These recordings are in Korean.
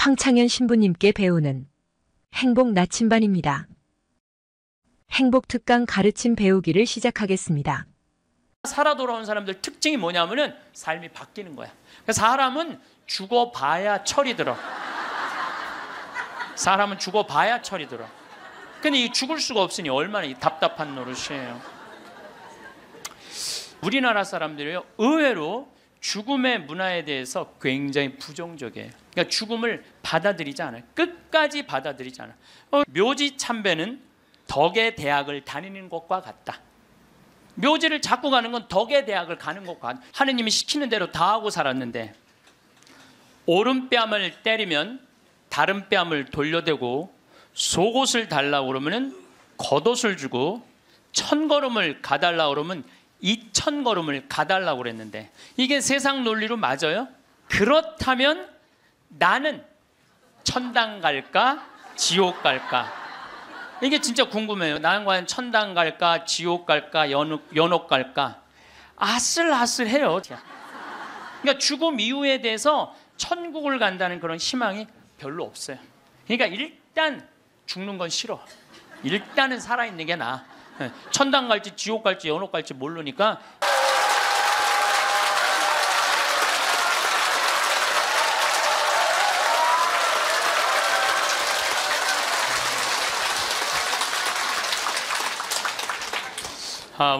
황창현 신부님께 배우는 행복 나침반입니다. 행복 특강 가르침 배우기를 시작하겠습니다. 살아 돌아온 사람들 특징이 뭐냐면은 삶이 바뀌는 거야. 사람은 죽어봐야 철이 들어. 사람은 죽어봐야 철이 들어. 근데 이 죽을 수가 없으니 얼마나 이 답답한 노릇이에요. 우리나라 사람들이요, 의외로 죽음의 문화에 대해서 굉장히 부정적이에요. 그러니까 죽음을 받아들이지 않아요. 끝까지 받아들이지 않아요. 묘지 참배는 덕의 대학을 다니는 것과 같다. 묘지를 잡고 가는 건 덕의 대학을 가는 것과 같다. 하느님이 시키는 대로 다 하고 살았는데 오른뺨을 때리면 다른 뺨을 돌려대고 속옷을 달라고 그러면 겉옷을 주고 1000걸음을 가달라고 그러면 2000걸음을 가달라고 그랬는데 이게 세상 논리로 맞아요? 그렇다면 나는 천당 갈까 지옥 갈까? 이게 진짜 궁금해요. 나는 과연 천당 갈까 지옥 갈까 연옥 갈까? 아슬아슬해요. 그러니까 죽음 이후에 대해서 천국을 간다는 그런 희망이 별로 없어요. 그러니까 일단 죽는 건 싫어. 일단은 살아있는 게 나아. 천당 갈지 지옥 갈지 연옥 갈지 모르니까.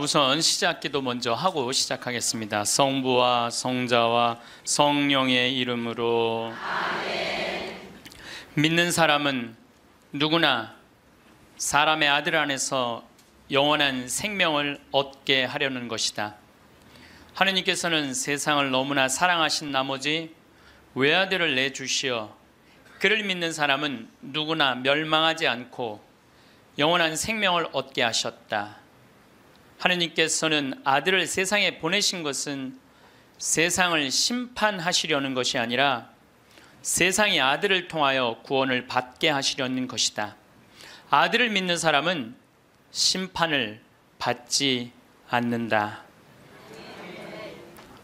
우선 시작기도 먼저 하고 시작하겠습니다. 성부와 성자와 성령의 이름으로. 아멘. 믿는 사람은 누구나 사람의 아들 안에서 영원한 생명을 얻게 하려는 것이다. 하느님께서는 세상을 너무나 사랑하신 나머지 외아들을 내주시어 그를 믿는 사람은 누구나 멸망하지 않고 영원한 생명을 얻게 하셨다. 하느님께서는 아들을 세상에 보내신 것은 세상을 심판하시려는 것이 아니라 세상이 아들을 통하여 구원을 받게 하시려는 것이다. 아들을 믿는 사람은 심판을 받지 않는다.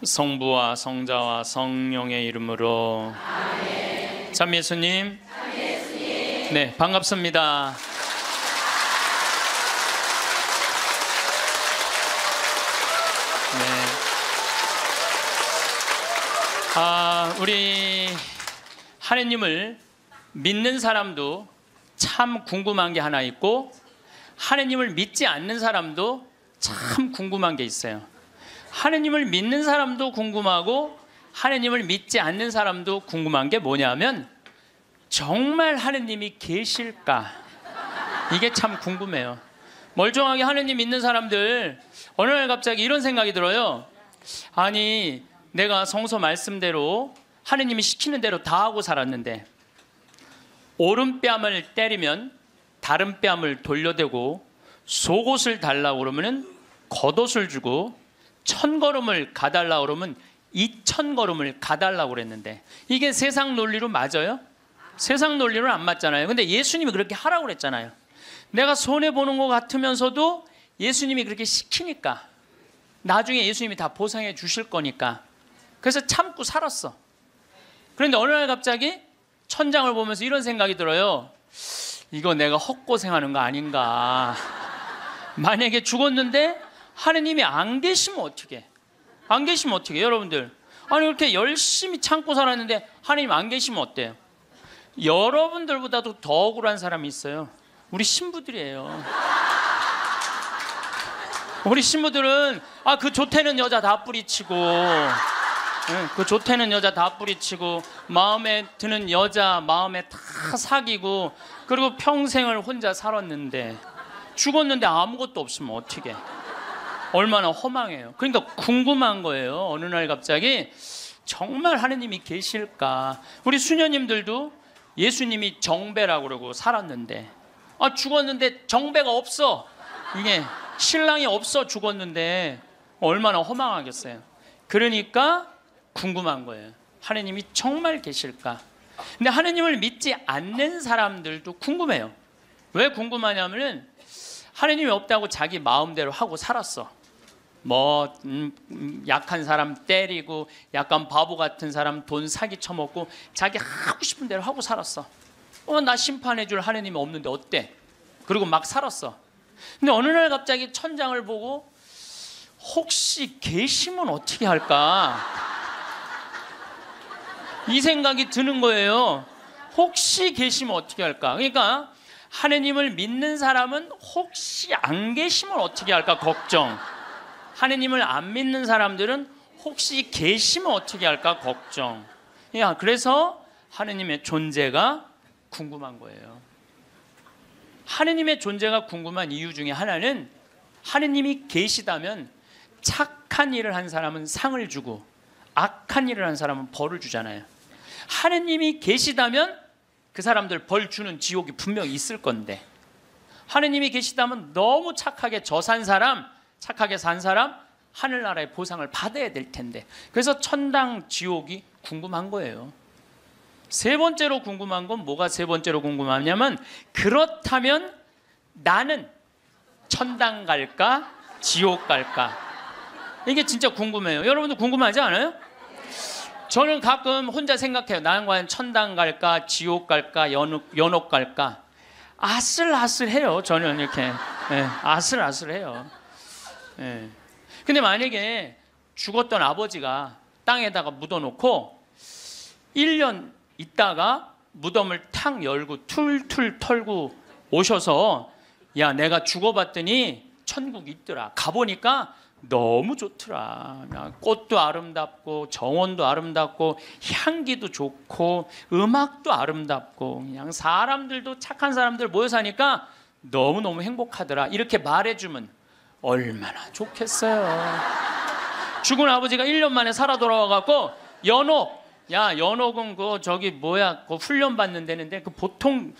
성부와 성자와 성령의 이름으로. 아멘. 참 예수님. 네, 반갑습니다. 네. 우리 하느님을 믿는 사람도 참 궁금한 게 하나 있고 하느님을 믿지 않는 사람도 참 궁금한 게 있어요. 하느님을 믿는 사람도 궁금하고 하느님을 믿지 않는 사람도 궁금한 게 뭐냐면 정말 하느님이 계실까? 이게 참 궁금해요. 멀쩡하게 하느님 믿는 사람들 어느 날 갑자기 이런 생각이 들어요. 아니 내가 성서 말씀대로 하느님이 시키는 대로 다 하고 살았는데 오른뺨을 때리면 다른 뺨을 돌려대고 속옷을 달라고 그러면 겉옷을 주고 1000걸음을 가달라고 그러면 2000걸음을 가달라고 그랬는데 이게 세상 논리로 맞아요? 세상 논리로는 안 맞잖아요. 근데 예수님이 그렇게 하라고 그랬잖아요. 내가 손해보는 것 같으면서도 예수님이 그렇게 시키니까 나중에 예수님이 다 보상해 주실 거니까 그래서 참고 살았어. 그런데 어느 날 갑자기 천장을 보면서 이런 생각이 들어요. 이거 내가 헛고생하는 거 아닌가. 만약에 죽었는데 하느님이 안 계시면 어떻게? 안 계시면 어떻게? 여러분들 아니 그렇게 열심히 참고 살았는데 하느님 안 계시면 어때요? 여러분들보다도 더 억울한 사람이 있어요. 우리 신부들이에요. 우리 신부들은 그 좋대는 여자 다 뿌리치고 그 좋대는 여자 다 뿌리치고 마음에 드는 여자 마음에 다 사귀고 그리고 평생을 혼자 살았는데 죽었는데 아무것도 없으면 어떻게? 얼마나 허망해요. 그러니까 궁금한 거예요. 어느 날 갑자기 정말 하느님이 계실까? 우리 수녀님들도 예수님이 정배라고 그러고 살았는데 죽었는데 정배가 없어. 이게 신랑이 없어 죽었는데 얼마나 허망하겠어요. 그러니까 궁금한 거예요. 하느님이 정말 계실까? 근데 하느님을 믿지 않는 사람들도 궁금해요. 왜 궁금하냐면은 하느님이 없다고 자기 마음대로 하고 살았어. 뭐 약한 사람 때리고 약간 바보 같은 사람 돈 사기 쳐먹고 자기 하고 싶은 대로 하고 살았어. 나 심판해 줄 하느님이 없는데 어때? 그리고 막 살았어. 근데 어느 날 갑자기 천장을 보고 혹시 계시면 어떻게 할까? 이 생각이 드는 거예요. 혹시 계시면 어떻게 할까? 그러니까 하느님을 믿는 사람은 혹시 안 계시면 어떻게 할까 걱정. 하느님을 안 믿는 사람들은 혹시 계시면 어떻게 할까 걱정. 그래서 하느님의 존재가 궁금한 거예요. 하느님의 존재가 궁금한 이유 중에 하나는 하느님이 계시다면 착한 일을 한 사람은 상을 주고 악한 일을 한 사람은 벌을 주잖아요. 하느님이 계시다면 그 사람들 벌 주는 지옥이 분명히 있을 건데, 하느님이 계시다면 너무 착하게 산 사람, 착하게 산 사람 하늘나라의 보상을 받아야 될 텐데, 그래서 천당 지옥이 궁금한 거예요. 세 번째로 궁금한 건 뭐가 세 번째로 궁금하냐면, 그렇다면 나는 천당 갈까 지옥 갈까? 이게 진짜 궁금해요. 여러분도 궁금하지 않아요? 저는 가끔 혼자 생각해요. 나는 과연 천당 갈까 지옥 갈까 연옥 갈까? 아슬아슬해요. 저는 이렇게 아슬아슬해요. 근데 만약에 죽었던 아버지가 땅에다가 묻어놓고 1년 있다가 무덤을 탁 열고 툴툴 털고 오셔서, 야, 내가 죽어봤더니 천국이 있더라. 가보니까 너무 좋더라. 꽃도 아름답고 정원도 아름답고 향기도 좋고 음악도 아름답고 그냥 사람들도 착한 사람들 모여 사니까 너무너무 행복하더라. 이렇게 말해주면 얼마나 좋겠어요. 죽은 아버지가 1년 만에 살아 돌아와갖고 연옥, 야, 연옥은 그 훈련 받는 데는데 그 보통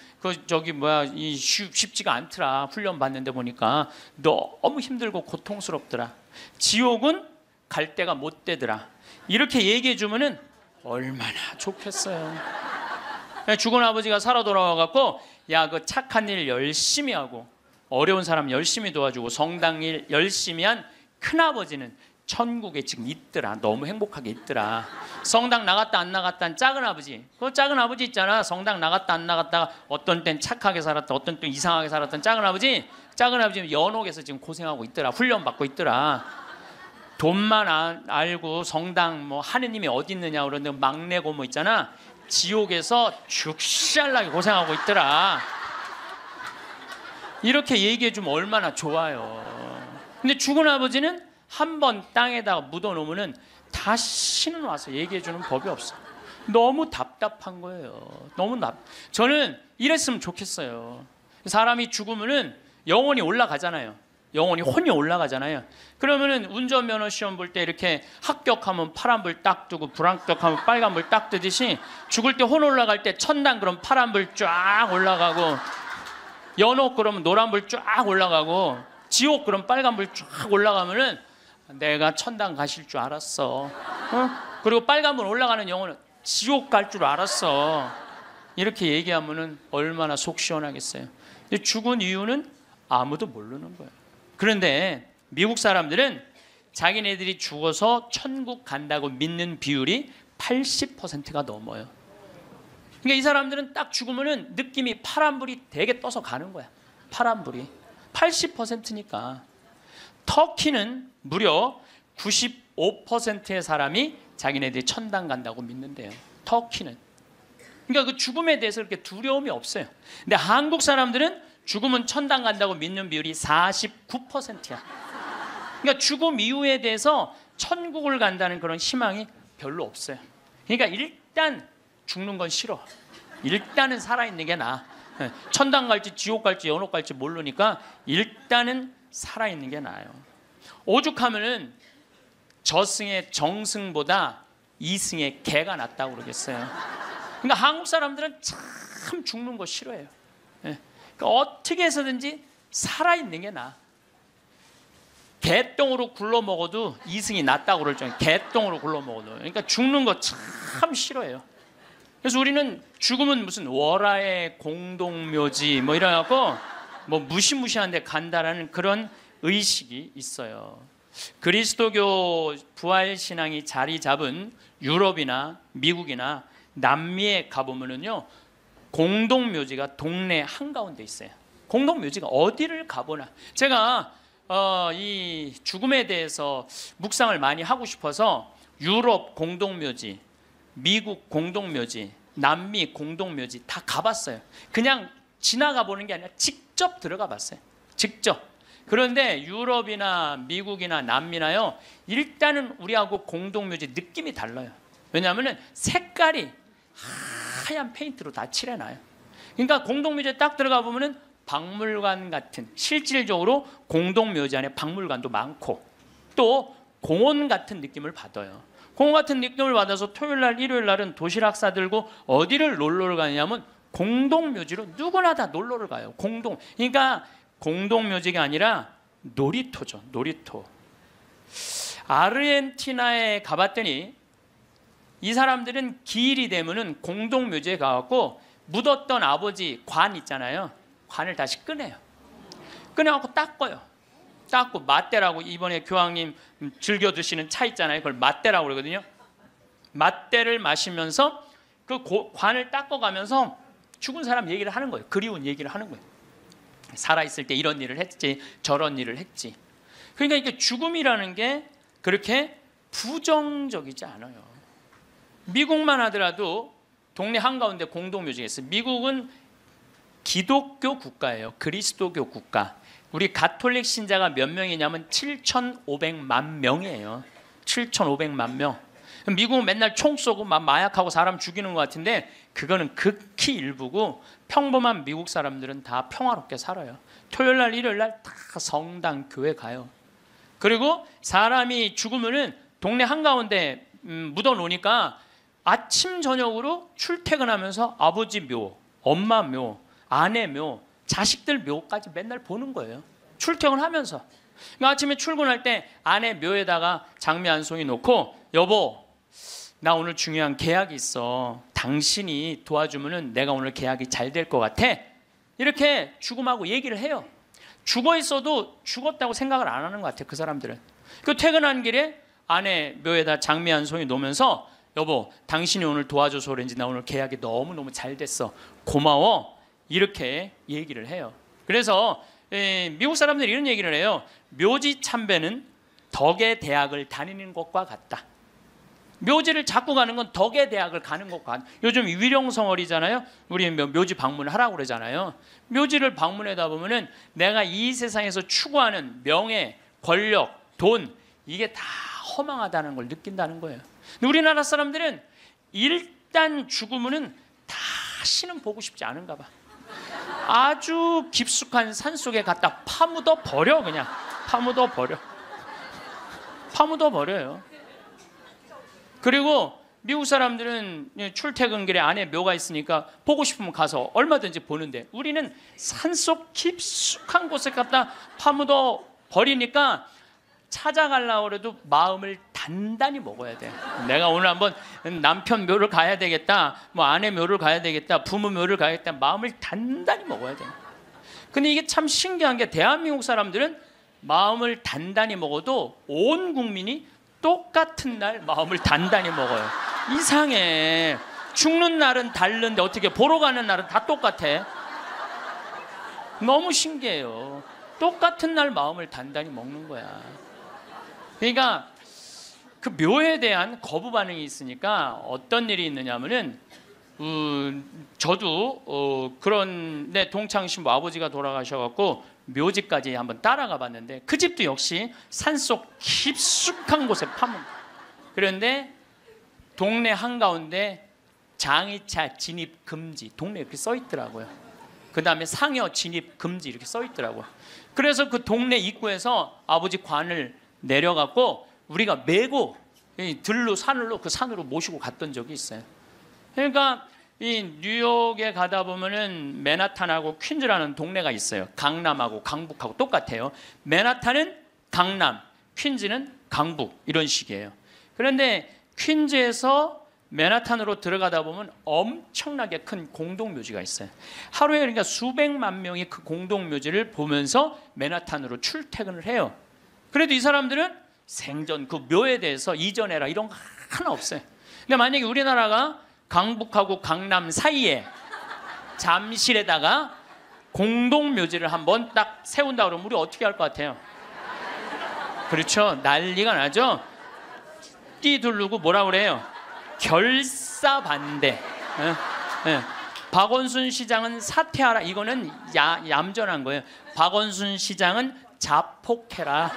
쉽지가 않더라. 훈련 받는데 보니까 너무 힘들고 고통스럽더라. 지옥은 갈 데가 못 되더라. 이렇게 얘기해 주면은 얼마나 좋겠어요. 죽은 아버지가 살아 돌아와갖고, 야, 그 착한 일 열심히 하고 어려운 사람 열심히 도와주고 성당 일 열심히 한 큰아버지는 천국에 지금 있더라. 너무 행복하게 있더라. 성당 나갔다 안 나갔다 한 작은 아버지, 그 작은 아버지 있잖아. 성당 나갔다 안 나갔다가 어떤 땐 착하게 살았다, 어떤 땐 이상하게 살았던 작은 아버지는 연옥에서 지금 고생하고 있더라. 훈련 받고 있더라. 돈만 알고 성당 하느님이 어디 있느냐 그러는데 막내 고모 있잖아. 지옥에서 죽살나게 고생하고 있더라. 이렇게 얘기해 주면 얼마나 좋아요. 근데 죽은 아버지는 한번 땅에다가 묻어놓으면 다시는 와서 얘기해 주는 법이 없어. 너무 답답한 거예요. 저는 이랬으면 좋겠어요. 사람이 죽으면은 영혼이 올라가잖아요. 영혼이 혼이 올라가잖아요. 그러면은 운전면허 시험 볼 때 이렇게 합격하면 파란불 딱 뜨고 불합격하면 빨간불 딱 뜨듯이 죽을 때 혼 올라갈 때 천당 그럼 파란불 쫙 올라가고, 연옥 그러면 노란불 쫙 올라가고, 지옥 그럼 빨간불 쫙 올라가면은 내가 천당 가실 줄 알았어. 그리고 빨간불 올라가는 영혼은 지옥 갈 줄 알았어. 이렇게 얘기하면은 얼마나 속 시원하겠어요. 근데 죽은 이유는 아무도 모르는 거예요. 그런데 미국 사람들은 자기네들이 죽어서 천국 간다고 믿는 비율이 80%가 넘어요. 그러니까 이 사람들은 딱 죽으면은 느낌이 파란불이 되게 떠서 가는 거야. 파란불이 80%니까. 터키는 무려 95%의 사람이 자기네들이 천당 간다고 믿는데요. 터키는. 그러니까 그 죽음에 대해서 그렇게 두려움이 없어요. 근데 한국 사람들은 죽으면 천당 간다고 믿는 비율이 49%야. 그러니까 죽음 이후에 대해서 천국을 간다는 그런 희망이 별로 없어요. 그러니까 일단 죽는 건 싫어. 일단은 살아있는 게 나아. 천당 갈지 지옥 갈지 연옥 갈지 모르니까 일단은 살아있는 게 나아요. 오죽하면은 저승의 정승보다 이승의 개가 낫다고 그러겠어요. 그러니까 한국 사람들은 참 죽는 거 싫어해요. 그러니까 어떻게 해서든지 살아있는 게 나아. 개똥으로 굴러 먹어도 이승이 낫다고 그럴 정도로, 개똥으로 굴러 먹어도. 그러니까 죽는 거 참 싫어해요. 그래서 우리는 죽으면 무슨 월화의 공동묘지 이래갖고 무시무시한 데 간다라는 그런 의식이 있어요. 그리스도교 부활 신앙이 자리 잡은 유럽이나 미국이나 남미에 가보면은요, 공동묘지가 동네 한가운데 있어요. 공동묘지가 어디를 가보나. 제가 이 죽음에 대해서 묵상을 많이 하고 싶어서 유럽 공동묘지, 미국 공동묘지, 남미 공동묘지 다 가봤어요. 그냥 지나가 보는 게 아니라 직접 들어가 봤어요. 직접. 그런데 유럽이나 미국이나 남미나요, 일단은 우리하고 공동묘지 느낌이 달라요. 왜냐하면 색깔이 하얀 페인트로 다 칠해놔요. 그러니까 공동묘지에 딱 들어가 보면은 박물관 같은, 실질적으로 공동묘지 안에 박물관도 많고 또 공원 같은 느낌을 받아요. 공원 같은 느낌을 받아서 토요일 날, 일요일 날은 도시락 싸들고 어디를 놀러를 가냐면 공동묘지로 누구나 다 놀러를 가요. 그러니까 공동묘지가 아니라 놀이터죠. 놀이터. 아르헨티나에 가봤더니 이 사람들은 기일이 되면은 공동묘지에 가갖고 묻었던 아버지 관 있잖아요. 관을 다시 꺼내요. 꺼내갖고 닦아요. 닦고 맛대라고, 이번에 교황님 즐겨 드시는 차 있잖아요. 그걸 맛대라고 그러거든요. 맛대를 마시면서 그 관을 닦아가면서 죽은 사람 얘기를 하는 거예요. 그리운 얘기를 하는 거예요. 살아있을 때 이런 일을 했지, 저런 일을 했지. 그러니까 이게 죽음이라는 게 그렇게 부정적이지 않아요. 미국만 하더라도 동네 한가운데 공동묘지가 있어요. 미국은 기독교 국가예요. 그리스도교 국가. 우리 가톨릭 신자가 몇 명이냐면 7,500만 명이에요. 7,500만 명. 미국은 맨날 총 쏘고 막 마약하고 사람 죽이는 것 같은데 그거는 극히 일부고 평범한 미국 사람들은 다 평화롭게 살아요. 토요일 날, 일요일 날 다 성당, 교회 가요. 그리고 사람이 죽으면은 동네 한가운데 묻어 놓으니까 아침 저녁으로 출퇴근하면서 아버지 묘, 엄마 묘, 아내 묘, 자식들 묘까지 맨날 보는 거예요. 출퇴근하면서. 그러니까 아침에 출근할 때 아내 묘에다가 장미 한 송이 놓고, 여보, 나 오늘 중요한 계약이 있어. 당신이 도와주면은 내가 오늘 계약이 잘 될 것 같아. 이렇게 죽음하고 얘기를 해요. 죽어 있어도 죽었다고 생각을 안 하는 것 같아요. 그 사람들은. 그 퇴근한 길에 아내 묘에다 장미 한 송이 놓으면서, 여보, 당신이 오늘 도와줘서 그런지 나 오늘 계약이 너무너무 잘 됐어. 고마워. 이렇게 얘기를 해요. 그래서 미국 사람들이 이런 얘기를 해요. 묘지 참배는 덕의 대학을 다니는 것과 같다. 묘지를 자꾸 가는 건 덕의 대학을 가는 것과 같다. 요즘 위령성월이잖아요. 우리 묘지 방문을 하라고 그러잖아요. 묘지를 방문하다 보면은 내가 이 세상에서 추구하는 명예, 권력, 돈, 이게 다 허망하다는 걸 느낀다는 거예요. 근데 우리나라 사람들은 일단 죽으면은 다시는 보고 싶지 않은가 봐. 아주 깊숙한 산속에 갖다 파묻어 버려. 그냥 파묻어 버려. 파묻어 버려요. 그리고 미국 사람들은 출퇴근길에 안에 묘가 있으니까 보고 싶으면 가서 얼마든지 보는데, 우리는 산속 깊숙한 곳에 갖다 파묻어 버리니까 찾아가려고 해도 마음을 단단히 먹어야 돼. 내가 오늘 한번 남편 묘를 가야 되겠다, 뭐 아내 묘를 가야 되겠다, 부모 묘를 가야겠다, 마음을 단단히 먹어야 돼. 근데 이게 참 신기한 게, 대한민국 사람들은 마음을 단단히 먹어도 온 국민이 똑같은 날 마음을 단단히 먹어요. 이상해. 죽는 날은 다른데 어떻게 보러 가는 날은 다 똑같아. 너무 신기해요. 똑같은 날 마음을 단단히 먹는 거야. 그러니까 그 묘에 대한 거부 반응이 있으니까 어떤 일이 있느냐면은 저도 그런데 동창신부 아버지가 돌아가셔갖고 묘지까지 한번 따라가 봤는데 그 집도 역시 산속 깊숙한 곳에 파문. 그런데 동네 한가운데 장의차 진입 금지, 동네에 이렇게 써 있더라고요. 그 다음에 상여 진입 금지 이렇게 써 있더라고요. 그래서 그 동네 입구에서 아버지 관을 내려갖고 우리가 메고 들로 산으로, 그 산으로 모시고 갔던 적이 있어요. 그러니까 이 뉴욕에 가다 보면은 맨하탄하고 퀸즈라는 동네가 있어요. 강남하고 강북하고 똑같아요. 맨하탄은 강남, 퀸즈는 강북, 이런 식이에요. 그런데 퀸즈에서 맨하탄으로 들어가다 보면 엄청나게 큰 공동묘지가 있어요. 하루에 그러니까 수백만 명이 그 공동묘지를 보면서 맨하탄으로 출퇴근을 해요. 그래도 이 사람들은 생전 그 묘에 대해서 이전해라 이런 거 하나 없어요. 근데 만약에 우리나라가 강북하고 강남 사이에 잠실에다가 공동묘지를 한번 딱 세운다 그러면 우리 어떻게 할 것 같아요? 그렇죠. 난리가 나죠. 띠 두르고 뭐라 그래요? 결사반대. 예, 예. 박원순 시장은 사퇴하라. 이거는 얌전한 거예요. 박원순 시장은 자폭해라.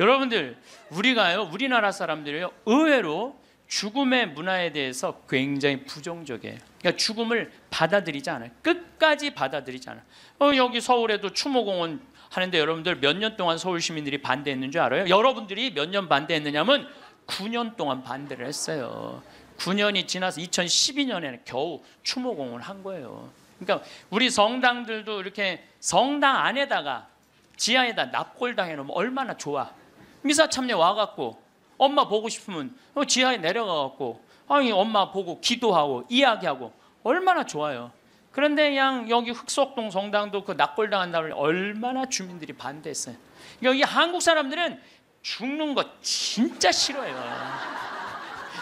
여러분들, 우리나라 사람들이요, 의외로 죽음의 문화에 대해서 굉장히 부정적이에요. 그러니까 죽음을 받아들이지 않아요. 끝까지 받아들이지 않아요. 여기 서울에도 추모공원 하는데 여러분들 몇 년 동안 서울 시민들이 반대했는 줄 알아요? 여러분들이 몇 년 반대했느냐면 9년 동안 반대를 했어요. 9년이 지나서 2012년에는 겨우 추모공헌을 한 거예요. 그러니까 우리 성당들도 이렇게 성당 안에다가 지하에다 납골당 해놓으면 얼마나 좋아. 미사 참여 와갖고 엄마 보고 싶으면 지하에 내려가갖고 엄마 보고 기도하고 이야기하고 얼마나 좋아요. 그런데 그냥 여기 흑석동 성당도 그 납골당 한다고 얼마나 주민들이 반대했어요. 여기 한국 사람들은 죽는 거 진짜 싫어해요.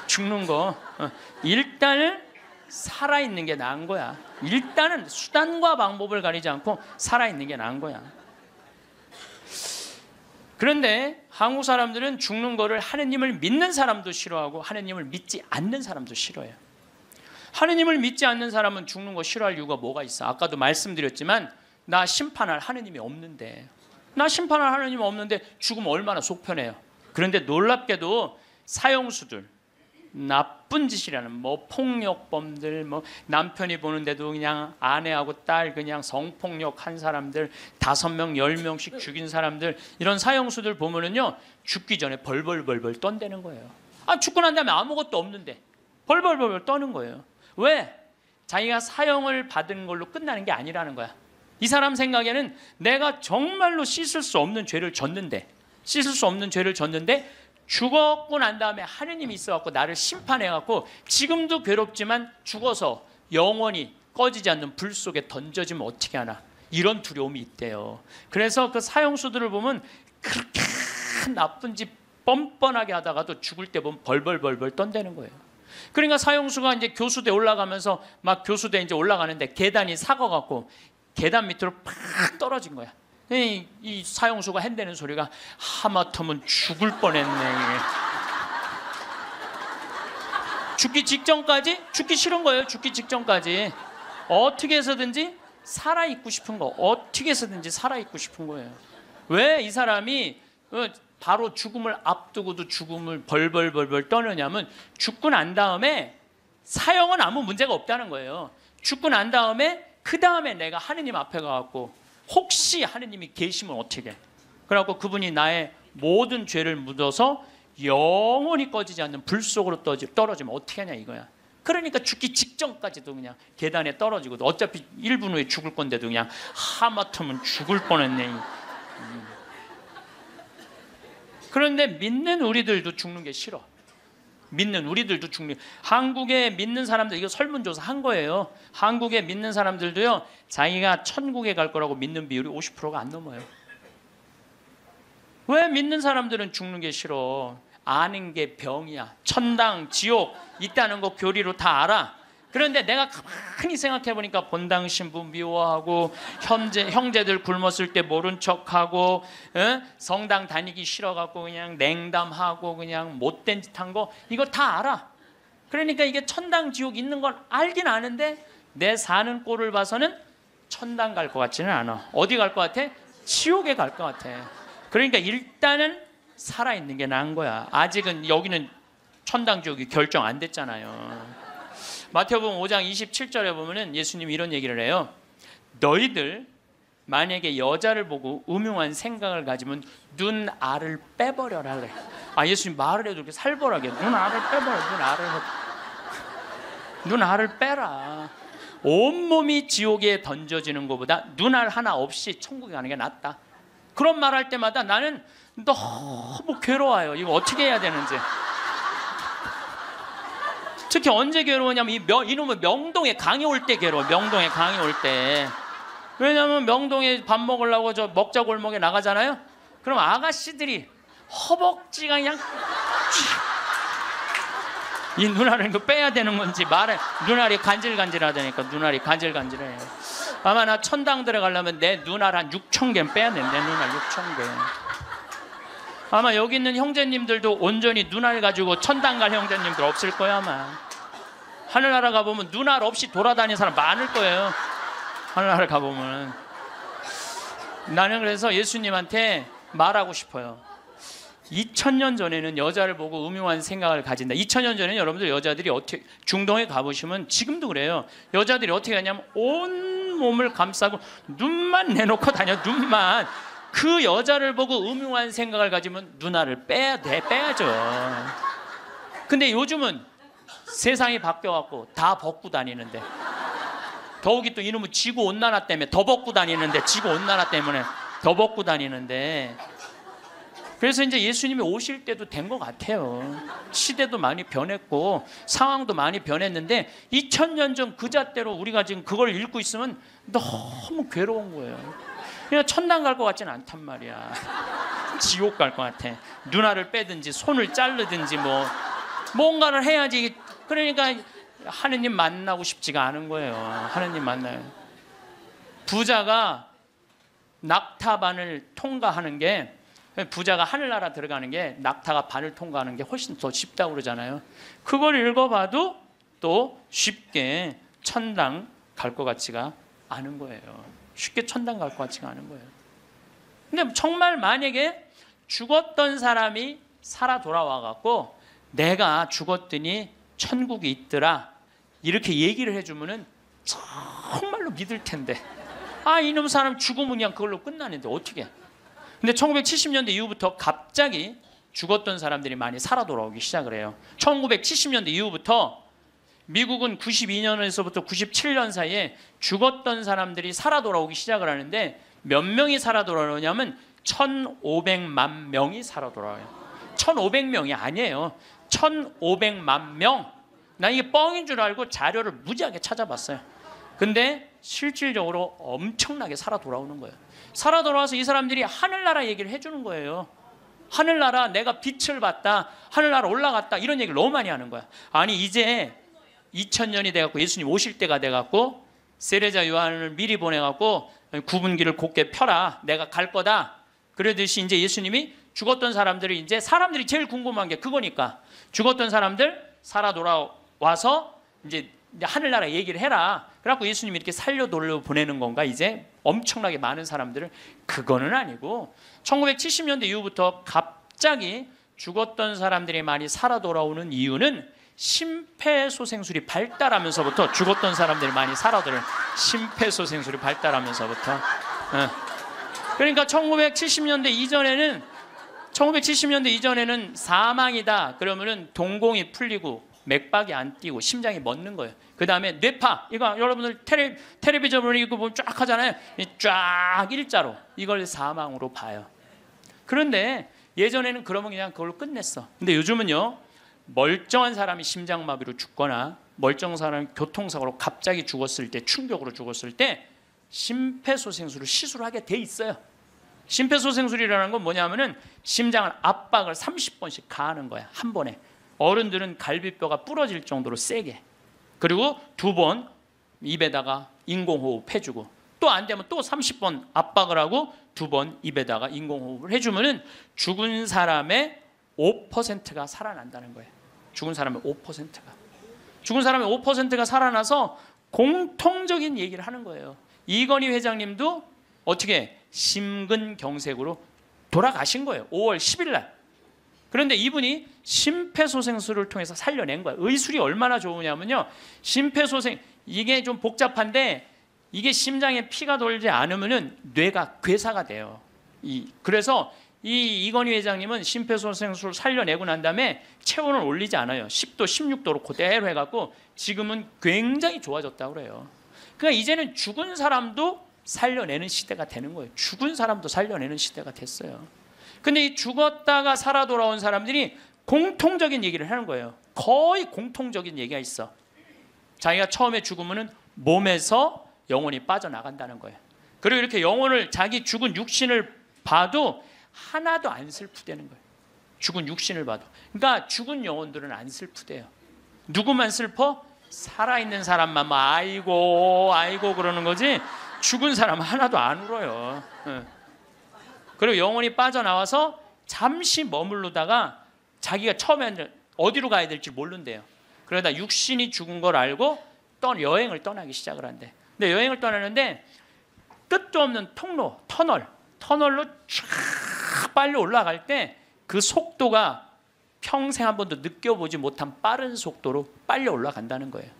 죽는 거 일단은 살아있는 게 나은 거야. 일단은 수단과 방법을 가리지 않고 살아있는 게 나은 거야. 그런데 한국 사람들은 죽는 거를 하느님을 믿는 사람도 싫어하고 하느님을 믿지 않는 사람도 싫어해요. 하느님을 믿지 않는 사람은 죽는 거 싫어할 이유가 뭐가 있어? 아까도 말씀드렸지만 나 심판할 하느님이 없는데, 나 심판할 하느님이 없는데 죽으면 얼마나 속편해요. 그런데 놀랍게도 사형수들, 나쁜 짓이라는 뭐 폭력범들, 뭐 남편이 보는데도 그냥 아내하고 딸 그냥 성폭력한 사람들 5명 10명씩 죽인 사람들, 이런 사형수들 보면은요 죽기 전에 벌벌벌벌 떤다는 거예요. 죽고 난 다음에 아무것도 없는데 벌벌벌벌 떠는 거예요. 왜? 자기가 사형을 받은 걸로 끝나는 게 아니라는 거야. 이 사람 생각에는 내가 정말로 씻을 수 없는 죄를 졌는데 죽었고 난 다음에 하느님이 있어갖고 나를 심판해갖고 지금도 괴롭지만 죽어서 영원히 꺼지지 않는 불 속에 던져지면 어떻게 하나, 이런 두려움이 있대요. 그래서 그 사형수들을 보면 그렇게 나쁜 짓 뻔뻔하게 하다가도 죽을 때 보면 벌벌벌벌 떤다는 거예요. 그러니까 사형수가 이제 교수대 올라가면서 막 교수대 이제 올라가는데 계단이 삭아갖고 계단 밑으로 팍 떨어진 거야. 이 사형수가 한다는 소리가 하마터면 죽을 뻔했네. 죽기 직전까지 죽기 싫은 거예요. 죽기 직전까지 어떻게 해서든지 살아있고 싶은 거, 어떻게 해서든지 살아있고 싶은 거예요. 왜 이 사람이 바로 죽음을 앞두고도 죽음을 벌벌벌벌 떠느냐면 죽고 난 다음에 사형은 아무 문제가 없다는 거예요. 죽고 난 다음에 그 다음에 내가 하느님 앞에 가갖고 혹시 하느님이 계시면 어떻게 해? 그래갖고 그분이 나의 모든 죄를 묻어서 영원히 꺼지지 않는 불 속으로 떨어지면 어떻게 하냐 이거야. 그러니까 죽기 직전까지도 그냥 계단에 떨어지고 어차피 1분 후에 죽을 건데도 그냥 하마터면 죽을 뻔했네. 그런데 믿는 우리들도 죽는 게 싫어. 한국에 믿는 사람들, 이거 설문조사 한 거예요. 한국에 믿는 사람들도요 자기가 천국에 갈 거라고 믿는 비율이 50%가 안 넘어요. 왜 믿는 사람들은 죽는 게 싫어? 아는 게 병이야. 천당, 지옥 있다는 거 교리로 다 알아. 그런데 내가 가만히 생각해 보니까 본당 신부 미워하고 형제들 굶었을 때 모른 척하고 성당 다니기 싫어갖고 그냥 냉담하고 그냥 못된 짓 한 거 이거 다 알아. 그러니까 이게 천당 지옥 있는 건 알긴 아는데 내 사는 꼴을 봐서는 천당 갈 것 같지는 않아. 어디 갈 것 같아? 지옥에 갈 것 같아. 그러니까 일단은 살아있는 게 나은 거야. 아직은 여기는 천당 지옥이 결정 안 됐잖아요. 마태복음 5장 27절에 보면은 예수님이 이런 얘기를 해요. 너희들 만약에 여자를 보고 음흉한 생각을 가지면 눈알을 빼버려라 그래. 예수님 말을 해도 이렇게 살벌하게 눈알을 빼버려. 눈알을 빼라. 온몸이 지옥에 던져지는 것보다 눈알 하나 없이 천국에 가는 게 낫다. 그런 말 할 때마다 나는 너무 괴로워요. 이거 어떻게 해야 되는지. 특히 언제 괴로우냐면 이놈의 명동에 강의 올 때 괴로워. 명동에 강의 올 때. 왜냐하면 명동에 밥 먹으려고 저 먹자 골목에 나가잖아요. 그럼 아가씨들이 허벅지가 그냥 이 눈알을 이거 빼야 되는 건지 말해. 눈알이 간질간질하다니까. 눈알이 간질간질해. 아마 나 천당 들어가려면 내 눈알 한 6,000개는 빼야 돼. 내 눈알 6,000개. 아마 여기 있는 형제님들도 온전히 눈알 가지고 천당 갈 형제님들 없을 거야 아마. 하늘나라 가보면 눈알 없이 돌아다니는 사람 많을 거예요. 하늘나라 가보면. 나는 그래서 예수님한테 말하고 싶어요. 2000년 전에는 여자를 보고 음흉한 생각을 가진다. 2000년 전에는 여러분들 여자들이 어떻게, 중동에 가보시면 지금도 그래요. 여자들이 어떻게 하냐면 온 몸을 감싸고 눈만 내놓고 다녀. 눈만. 그 여자를 보고 음흉한 생각을 가지면 눈알을 빼야 돼. 빼야죠. 근데 요즘은 세상이 바뀌어갖고 다 벗고 다니는데, 더욱이 또 이놈의 지구온난화 때문에 더 벗고 다니는데, 지구온난화 때문에 더 벗고 다니는데, 그래서 이제 예수님이 오실 때도 된 것 같아요. 시대도 많이 변했고 상황도 많이 변했는데 2000년 전 그 잣대로 우리가 지금 그걸 읽고 있으면 너무 괴로운 거예요. 그냥 천당 갈 것 같지는 않단 말이야. 지옥 갈 것 같아. 눈알을 빼든지 손을 자르든지 뭐 뭔가를 해야지. 그러니까 하느님 만나고 싶지가 않은 거예요. 하느님 만나요. 부자가 낙타반을 통과하는 게, 부자가 하늘나라 들어가는 게 낙타가 반을 통과하는 게 훨씬 더 쉽다고 그러잖아요. 그걸 읽어봐도 또 쉽게 천당 갈 것 같지가 않은 거예요. 쉽게 천당 갈 것 같지가 않은 거예요. 근데 정말 만약에 죽었던 사람이 살아 돌아와 갖고 내가 죽었더니 천국이 있더라 이렇게 얘기를 해주면은 정말로 믿을 텐데, 아 이놈 사람 죽으면 그냥 그걸로 끝나는데 어떻게. 근데 1970년대 이후부터 갑자기 죽었던 사람들이 많이 살아 돌아오기 시작을 해요. 1970년대 이후부터 미국은 92년에서부터 97년 사이에 죽었던 사람들이 살아 돌아오기 시작을 하는데, 몇 명이 살아 돌아오냐면 1,500만 명이 살아 돌아와요. 1,500명이 아니에요. 1,500만 명. 난 이게 뻥인 줄 알고 자료를 무지하게 찾아봤어요. 근데 실질적으로 엄청나게 살아 돌아오는 거예요. 살아 돌아와서 이 사람들이 하늘나라 얘기를 해주는 거예요. 하늘나라 내가 빛을 봤다, 하늘나라 올라갔다, 이런 얘기를 너무 많이 하는 거야. 아니 이제 2000년이 돼갖고 예수님 오실 때가 돼갖고 세례자 요한을 미리 보내갖고 구분기를 곧게 펴라, 내가 갈 거다. 그러듯이 이제 예수님이 죽었던 사람들이, 이제 사람들이 제일 궁금한 게 그거니까 죽었던 사람들 살아 돌아와서 이제 하늘나라 얘기를 해라. 그래갖고 예수님이 이렇게 살려 돌려 보내는 건가 이제 엄청나게 많은 사람들을. 그거는 아니고 1970년대 이후부터 갑자기 죽었던 사람들이 많이 살아 돌아오는 이유는 심폐소생술이 발달하면서부터 죽었던 사람들이 많이 살아 돌아오는, 심폐소생술이 발달하면서부터. 그러니까 1970년대 이전에는 사망이다 그러면은 동공이 풀리고 맥박이 안 뛰고 심장이 멎는 거예요. 그 다음에 뇌파, 이거 여러분들 텔레비전으로 이거 보면 쫙 하잖아요. 쫙 일자로 이걸 사망으로 봐요. 그런데 예전에는 그러면 그냥 그걸로 끝냈어. 근데 요즘은요, 멀쩡한 사람이 심장마비로 죽거나 멀쩡한 사람이 교통사고로 갑자기 죽었을 때, 충격으로 죽었을 때 심폐소생술을 시술을 하게 돼 있어요. 심폐소생술이라는 건 뭐냐면은 심장을 압박을 30번씩 가하는 거야, 한 번에. 어른들은 갈비뼈가 부러질 정도로 세게. 그리고 2번 입에다가 인공호흡 해주고, 또 안 되면 또 30번 압박을 하고 2번 입에다가 인공호흡을 해주면은 죽은 사람의 5%가 살아난다는 거예요. 죽은 사람의 5%가 살아나서 공통적인 얘기를 하는 거예요. 이건희 회장님도 어떻게 심근경색으로 돌아가신 거예요. 5월 10일 날. 그런데 이분이 심폐소생술을 통해서 살려낸 거예요. 의술이 얼마나 좋으냐면요, 심폐소생, 이게 좀 복잡한데 이게 심장에 피가 돌지 않으면은 뇌가 괴사가 돼요. 그래서 이건희 회장님은 심폐소생술 살려내고 난 다음에 체온을 올리지 않아요. 10도, 16도로 그대로 해갖고 지금은 굉장히 좋아졌다고 그래요. 그러니까 이제는 죽은 사람도 살려내는 시대가 되는 거예요. 죽은 사람도 살려내는 시대가 됐어요. 근데 이 죽었다가 살아 돌아온 사람들이 공통적인 얘기를 하는 거예요. 거의 공통적인 얘기가 있어. 자기가 처음에 죽으면은 몸에서 영혼이 빠져나간다는 거예요. 그리고 이렇게 영혼을, 자기 죽은 육신을 봐도 하나도 안 슬프대는 거예요. 죽은 육신을 봐도. 그러니까 죽은 영혼들은 안 슬프대요. 누구만 슬퍼? 살아있는 사람만 뭐 아이고 아이고 그러는 거지, 죽은 사람 하나도 안 울어요. 그리고 영혼이 빠져나와서 잠시 머무르다가 자기가 처음에 어디로 가야 될지 모른대요. 그러다 육신이 죽은 걸 알고 여행을 떠나기 시작을 한대. 근데 여행을 떠나는데 끝도 없는 통로, 터널로 쫙 빨리 올라갈 때 그 속도가 평생 한 번도 느껴보지 못한 빠른 속도로 빨리 올라간다는 거예요.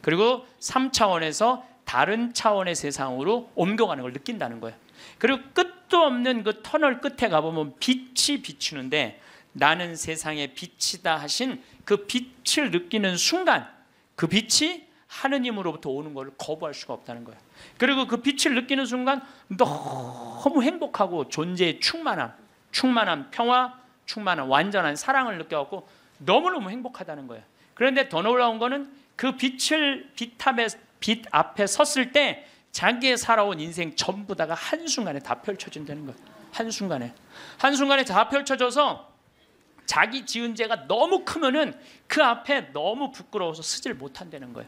그리고 3차원에서 다른 차원의 세상으로 옮겨가는 걸 느낀다는 거예요. 그리고 끝도 없는 그 터널 끝에 가보면 빛이 비추는데, 나는 세상의 빛이다 하신 그 빛을 느끼는 순간 그 빛이 하느님으로부터 오는 걸 거부할 수가 없다는 거예요. 그리고 그 빛을 느끼는 순간 너무 행복하고 존재의 충만함, 평화, 충만함, 완전한 사랑을 느껴갖고 너무너무 행복하다는 거예요. 그런데 더 놀라운 거는 그 빛 앞에 섰을 때 자기의 살아온 인생 전부 다가 한순간에 다 펼쳐진다는 거예요. 한순간에 다 펼쳐져서 자기 지은 죄가 너무 크면은 그 앞에 너무 부끄러워서 쓰질 못한다는 거예요.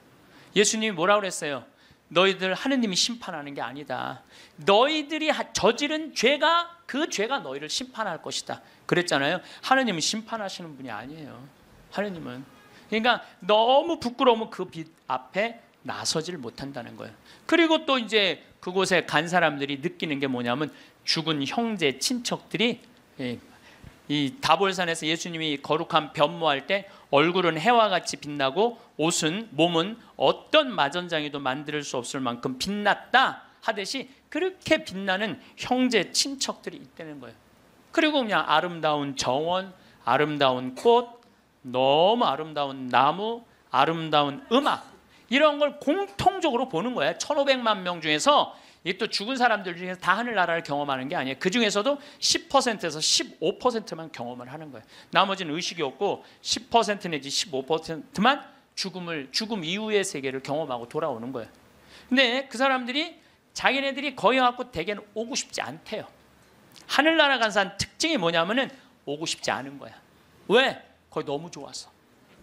예수님이 뭐라고 그랬어요? 너희들 하느님이 심판하는 게 아니다. 너희들이 저지른 죄가, 그 죄가 너희를 심판할 것이다 그랬잖아요. 하느님은 심판하시는 분이 아니에요. 하느님은. 그러니까 너무 부끄러우면 그 빛 앞에 나서질 못한다는 거예요. 그리고 또 이제 그곳에 간 사람들이 느끼는 게 뭐냐면, 죽은 형제 친척들이 이 다볼산에서 예수님이 거룩한 변모할 때 얼굴은 해와 같이 빛나고 몸은 어떤 마전장이도 만들 수 없을 만큼 빛났다 하듯이 그렇게 빛나는 형제 친척들이 있다는 거예요. 그리고 그냥 아름다운 정원, 아름다운 꽃, 너무 아름다운 나무, 아름다운 음악, 이런 걸 공통적으로 보는 거예요. 1,500만 명 중에서, 이게 또 죽은 사람들 중에서 다 하늘나라를 경험하는 게 아니에요. 그 중에서도 10%에서 15%만 경험을 하는 거예요. 나머지는 의식이 없고 10% 내지 15%만 죽음 이후의 세계를 경험하고 돌아오는 거예요. 근데 그 사람들이 자기네들이 거기 갖고 대개는 오고 싶지 않대요. 하늘나라 간 사람 특징이 뭐냐면은 오고 싶지 않은 거야. 왜? 거기 너무 좋아서.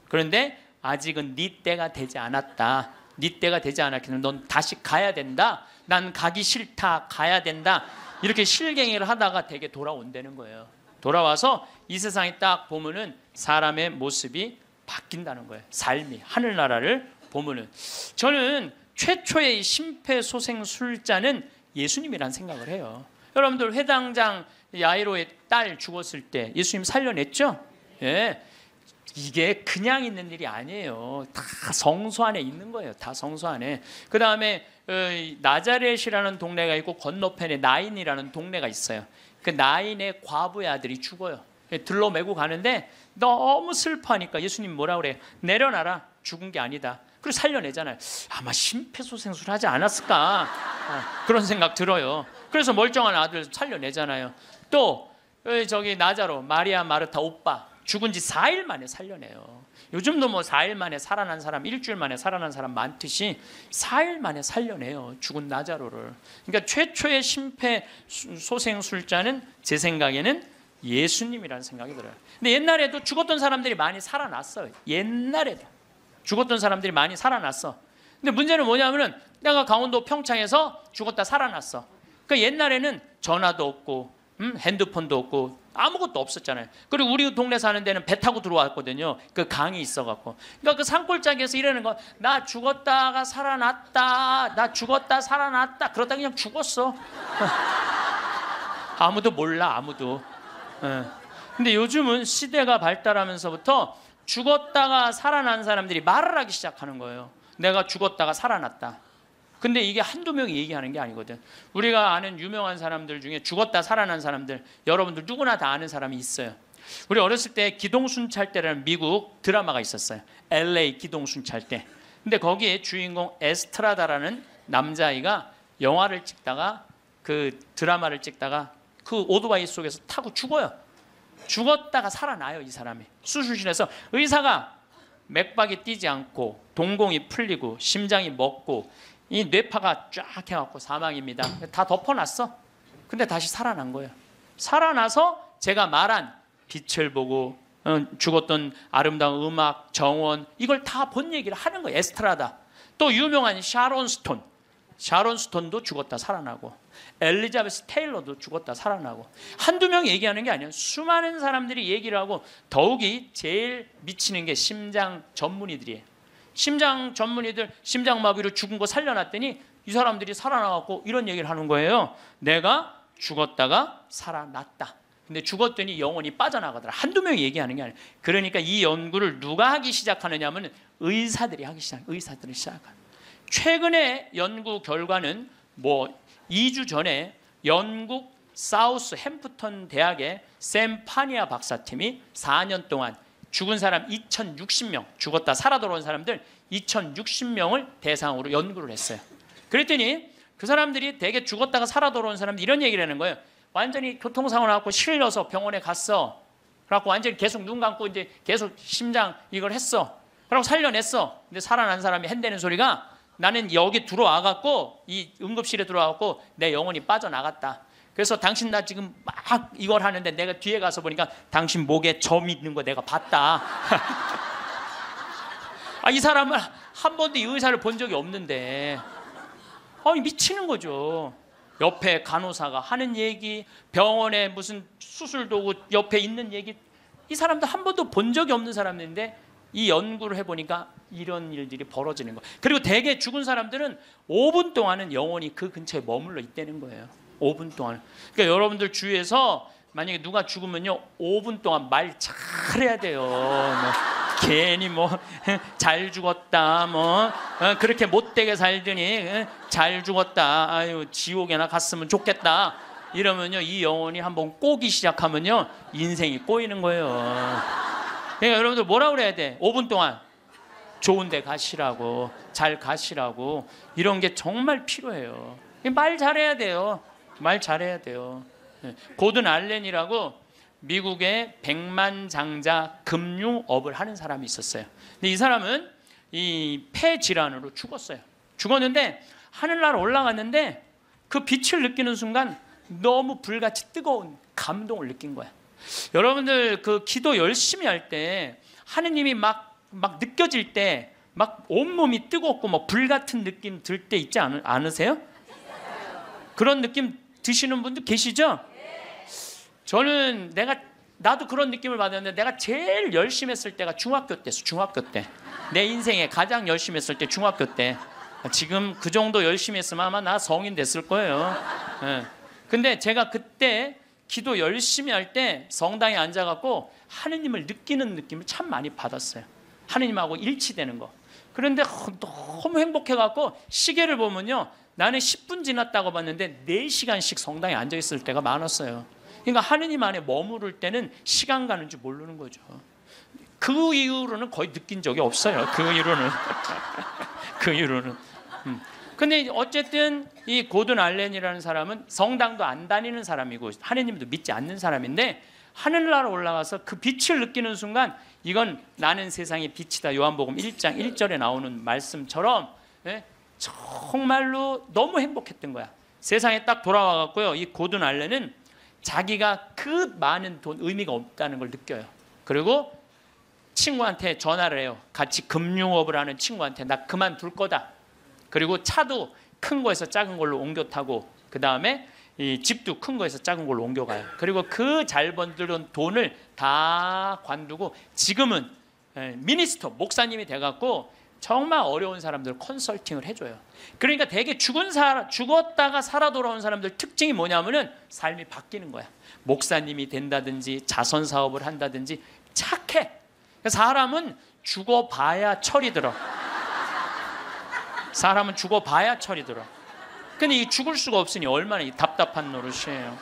그런데 아직은 네 때가 되지 않았다. 네 때가 되지 않았기 때문에 넌 다시 가야 된다. 난 가기 싫다. 가야 된다. 이렇게 실갱이를 하다가 되게 돌아온다는 거예요. 돌아와서 이 세상에 딱 보면은 사람의 모습이 바뀐다는 거예요. 삶이, 하늘나라를 보면은. 저는 최초의 심폐소생술자는 예수님이란 생각을 해요. 여러분들 회당장 야이로의 딸 죽었을 때 예수님 살려냈죠? 예. 이게 그냥 있는 일이 아니에요. 다 성소 안에 있는 거예요. 다 성소 안에. 그 다음에 나자렛이라는 동네가 있고 건너편에 나인이라는 동네가 있어요. 그 나인의 과부의 아들이 죽어요. 들로 메고 가는데 너무 슬퍼하니까 예수님 뭐라 그래요? 내려놔라. 죽은 게 아니다. 그리고 살려내잖아요. 아마 심폐소생술 하지 않았을까? 그런 생각 들어요. 그래서 멀쩡한 아들 살려내잖아요. 또 저기 나자로, 마리아 마르타 오빠 죽은 지 4일 만에 살려내요. 요즘도 뭐 4일 만에 살아난 사람, 일주일 만에 살아난 사람 많듯이 4일 만에 살려내요. 죽은 나자로를. 그러니까 최초의 심폐소생술자는 제 생각에는 예수님이라는 생각이 들어요. 근데 옛날에도 죽었던 사람들이 많이 살아났어요. 옛날에도 죽었던 사람들이 많이 살아났어. 근데 문제는 뭐냐면은 내가 강원도 평창에서 죽었다 살아났어. 그러니까 옛날에는 전화도 없고 핸드폰도 없고 아무것도 없었잖아요. 그리고 우리 동네 사는 데는 배 타고 들어왔거든요. 그 강이 있어갖고. 그러니까 그 산골짜기에서 이러는 거, 나 죽었다가 살아났다, 나 죽었다 살아났다, 그러다 그냥 죽었어. 아무도 몰라, 아무도. 근데 요즘은 시대가 발달하면서부터 죽었다가 살아난 사람들이 말을 하기 시작하는 거예요. 내가 죽었다가 살아났다. 근데 이게 한두 명이 얘기하는 게 아니거든. 우리가 아는 유명한 사람들 중에 죽었다 살아난 사람들, 여러분들 누구나 다 아는 사람이 있어요. 우리 어렸을 때 기동순찰대라는 미국 드라마가 있었어요. LA 기동순찰대. 근데 거기에 주인공 에스트라다라는 남자아이가 영화를 찍다가, 그 드라마를 찍다가 그 오토바이 속에서 타고 죽어요. 죽었다가 살아나요. 이 사람이 수술실에서 의사가 맥박이 뛰지 않고 동공이 풀리고 심장이 멎고 이 뇌파가 쫙 해갖고 사망입니다. 다 덮어놨어. 근데 다시 살아난 거예요. 살아나서 제가 말한 빛을 보고 죽었던 아름다운 음악, 정원 이걸 다 본 얘기를 하는 거예요. 에스트라다. 또 유명한 샤론 스톤도 죽었다 살아나고, 엘리자베스 테일러도 죽었다 살아나고, 한두 명 얘기하는 게 아니에요. 수많은 사람들이 얘기를 하고, 더욱이 제일 미치는 게 심장 전문의들이에요. 심장 전문의들 심장마비로 죽은 거 살려놨더니 이 사람들이 살아나갖고 이런 얘기를 하는 거예요. 내가 죽었다가 살아났다. 근데 죽었더니 영혼이 빠져나가더라. 한두 명이 얘기하는 게 아니에요. 그러니까 이 연구를 누가 하기 시작하느냐 하면 의사들이 시작해요. 최근에 연구 결과는 2주 전에 영국 사우스 햄프턴 대학의 샘 파니아 박사팀이 4년 동안 죽은 사람 2060명, 죽었다 살아 돌아온 사람들 2060명을 대상으로 연구를 했어요. 그랬더니 그 사람들이 대개 죽었다가 살아 돌아온 사람들 이런 얘기를 하는 거예요. 완전히 교통사고 나고 실려서 병원에 갔어. 그래갖고 완전히 계속 눈 감고 이제 계속 심장 이걸 했어. 그러고 살려냈어. 근데 살아난 사람이 핸대는 소리가, 나는 여기 들어와갖고 이 응급실에 들어와갖고 내 영혼이 빠져나갔다. 그래서 당신 나 지금 막 이걸 하는데 내가 뒤에 가서 보니까 당신 목에 점 있는 거 내가 봤다. 이 사람은 한 번도 이 의사를 본 적이 없는데 미치는 거죠. 옆에 간호사가 하는 얘기, 병원에 무슨 수술 도구 옆에 있는 얘기, 이 사람도 한 번도 본 적이 없는 사람인데 이 연구를 해보니까 이런 일들이 벌어지는 거예요. 그리고 대개 죽은 사람들은 5분 동안은 영원히 그 근처에 머물러 있다는 거예요. 5분 동안. 그러니까 여러분들 주위에서 만약에 누가 죽으면요 5분 동안 말 잘해야 돼요. 괜히 잘 죽었다, 그렇게 못되게 살더니 잘 죽었다, 아유 지옥에나 갔으면 좋겠다 이러면요 이 영혼이 한번 꼬기 시작하면요 인생이 꼬이는 거예요. 그러니까 여러분들 뭐라 그래야 돼? 5분 동안 좋은 데 가시라고, 잘 가시라고, 이런 게 정말 필요해요. 말 잘해야 돼요. 말 잘해야 돼요. 고든 알렌이라고 미국의 백만장자 금융업을 하는 사람이 있었어요. 근데 이 사람은 이 폐 질환으로 죽었어요. 죽었는데 하늘나라 올라갔는데 그 빛을 느끼는 순간 너무 불같이 뜨거운 감동을 느낀 거야. 여러분들 그 기도 열심히 할 때 하느님이 막 느껴질 때 막 온몸이 뜨겁고 불 같은 느낌 들 때 있지 않으세요? 그런 느낌 드시는 분들 계시죠? 저는 나도 그런 느낌을 받았는데 내가 제일 열심히 했을 때가 중학교 때였어. 중학교 때. 내 인생에 가장 열심히 했을 때 중학교 때. 지금 그 정도 열심히 했으면 아마 나 성인 됐을 거예요. 근데 제가 그때 기도 열심히 할 때 성당에 앉아갖고 하느님을 느끼는 느낌을 참 많이 받았어요. 하느님하고 일치되는 거. 그런데 너무 행복해갖고 시계를 보면요 나는 10분 지났다고 봤는데 4시간씩 성당에 앉아있을 때가 많았어요. 그러니까 하느님 안에 머무를 때는 시간 가는 줄 모르는 거죠. 그 이후로는 거의 느낀 적이 없어요. 그 이후로는. 근데 어쨌든 이 고든 알렌이라는 사람은 성당도 안 다니는 사람이고 하느님도 믿지 않는 사람인데 하늘나라 올라가서 그 빛을 느끼는 순간 이건 나는 세상의 빛이다. 요한복음 1장 1절에 나오는 말씀처럼 정말로 너무 행복했던 거야. 세상에 딱 돌아와갖고요. 이 고든 알렌은 자기가 그 많은 돈 의미가 없다는 걸 느껴요. 그리고 친구한테 전화를 해요. 같이 금융업을 하는 친구한테 나 그만둘 거다. 그리고 차도 큰 거에서 작은 걸로 옮겨 타고 그 다음에 이 집도 큰 거에서 작은 걸로 옮겨가요. 그리고 그 잘 번들은 돈을 다 관두고 지금은 미니스터 목사님이 돼갖고 정말 어려운 사람들 컨설팅을 해줘요. 그러니까 되게 죽었다가 살아 돌아온 사람들 특징이 뭐냐면은 삶이 바뀌는 거야. 목사님이 된다든지 자선 사업을 한다든지 착해. 사람은 죽어봐야 철이 들어. 사람은 죽어봐야 철이 들어. 근데 이 죽을 수가 없으니 얼마나 답답한 노릇이에요.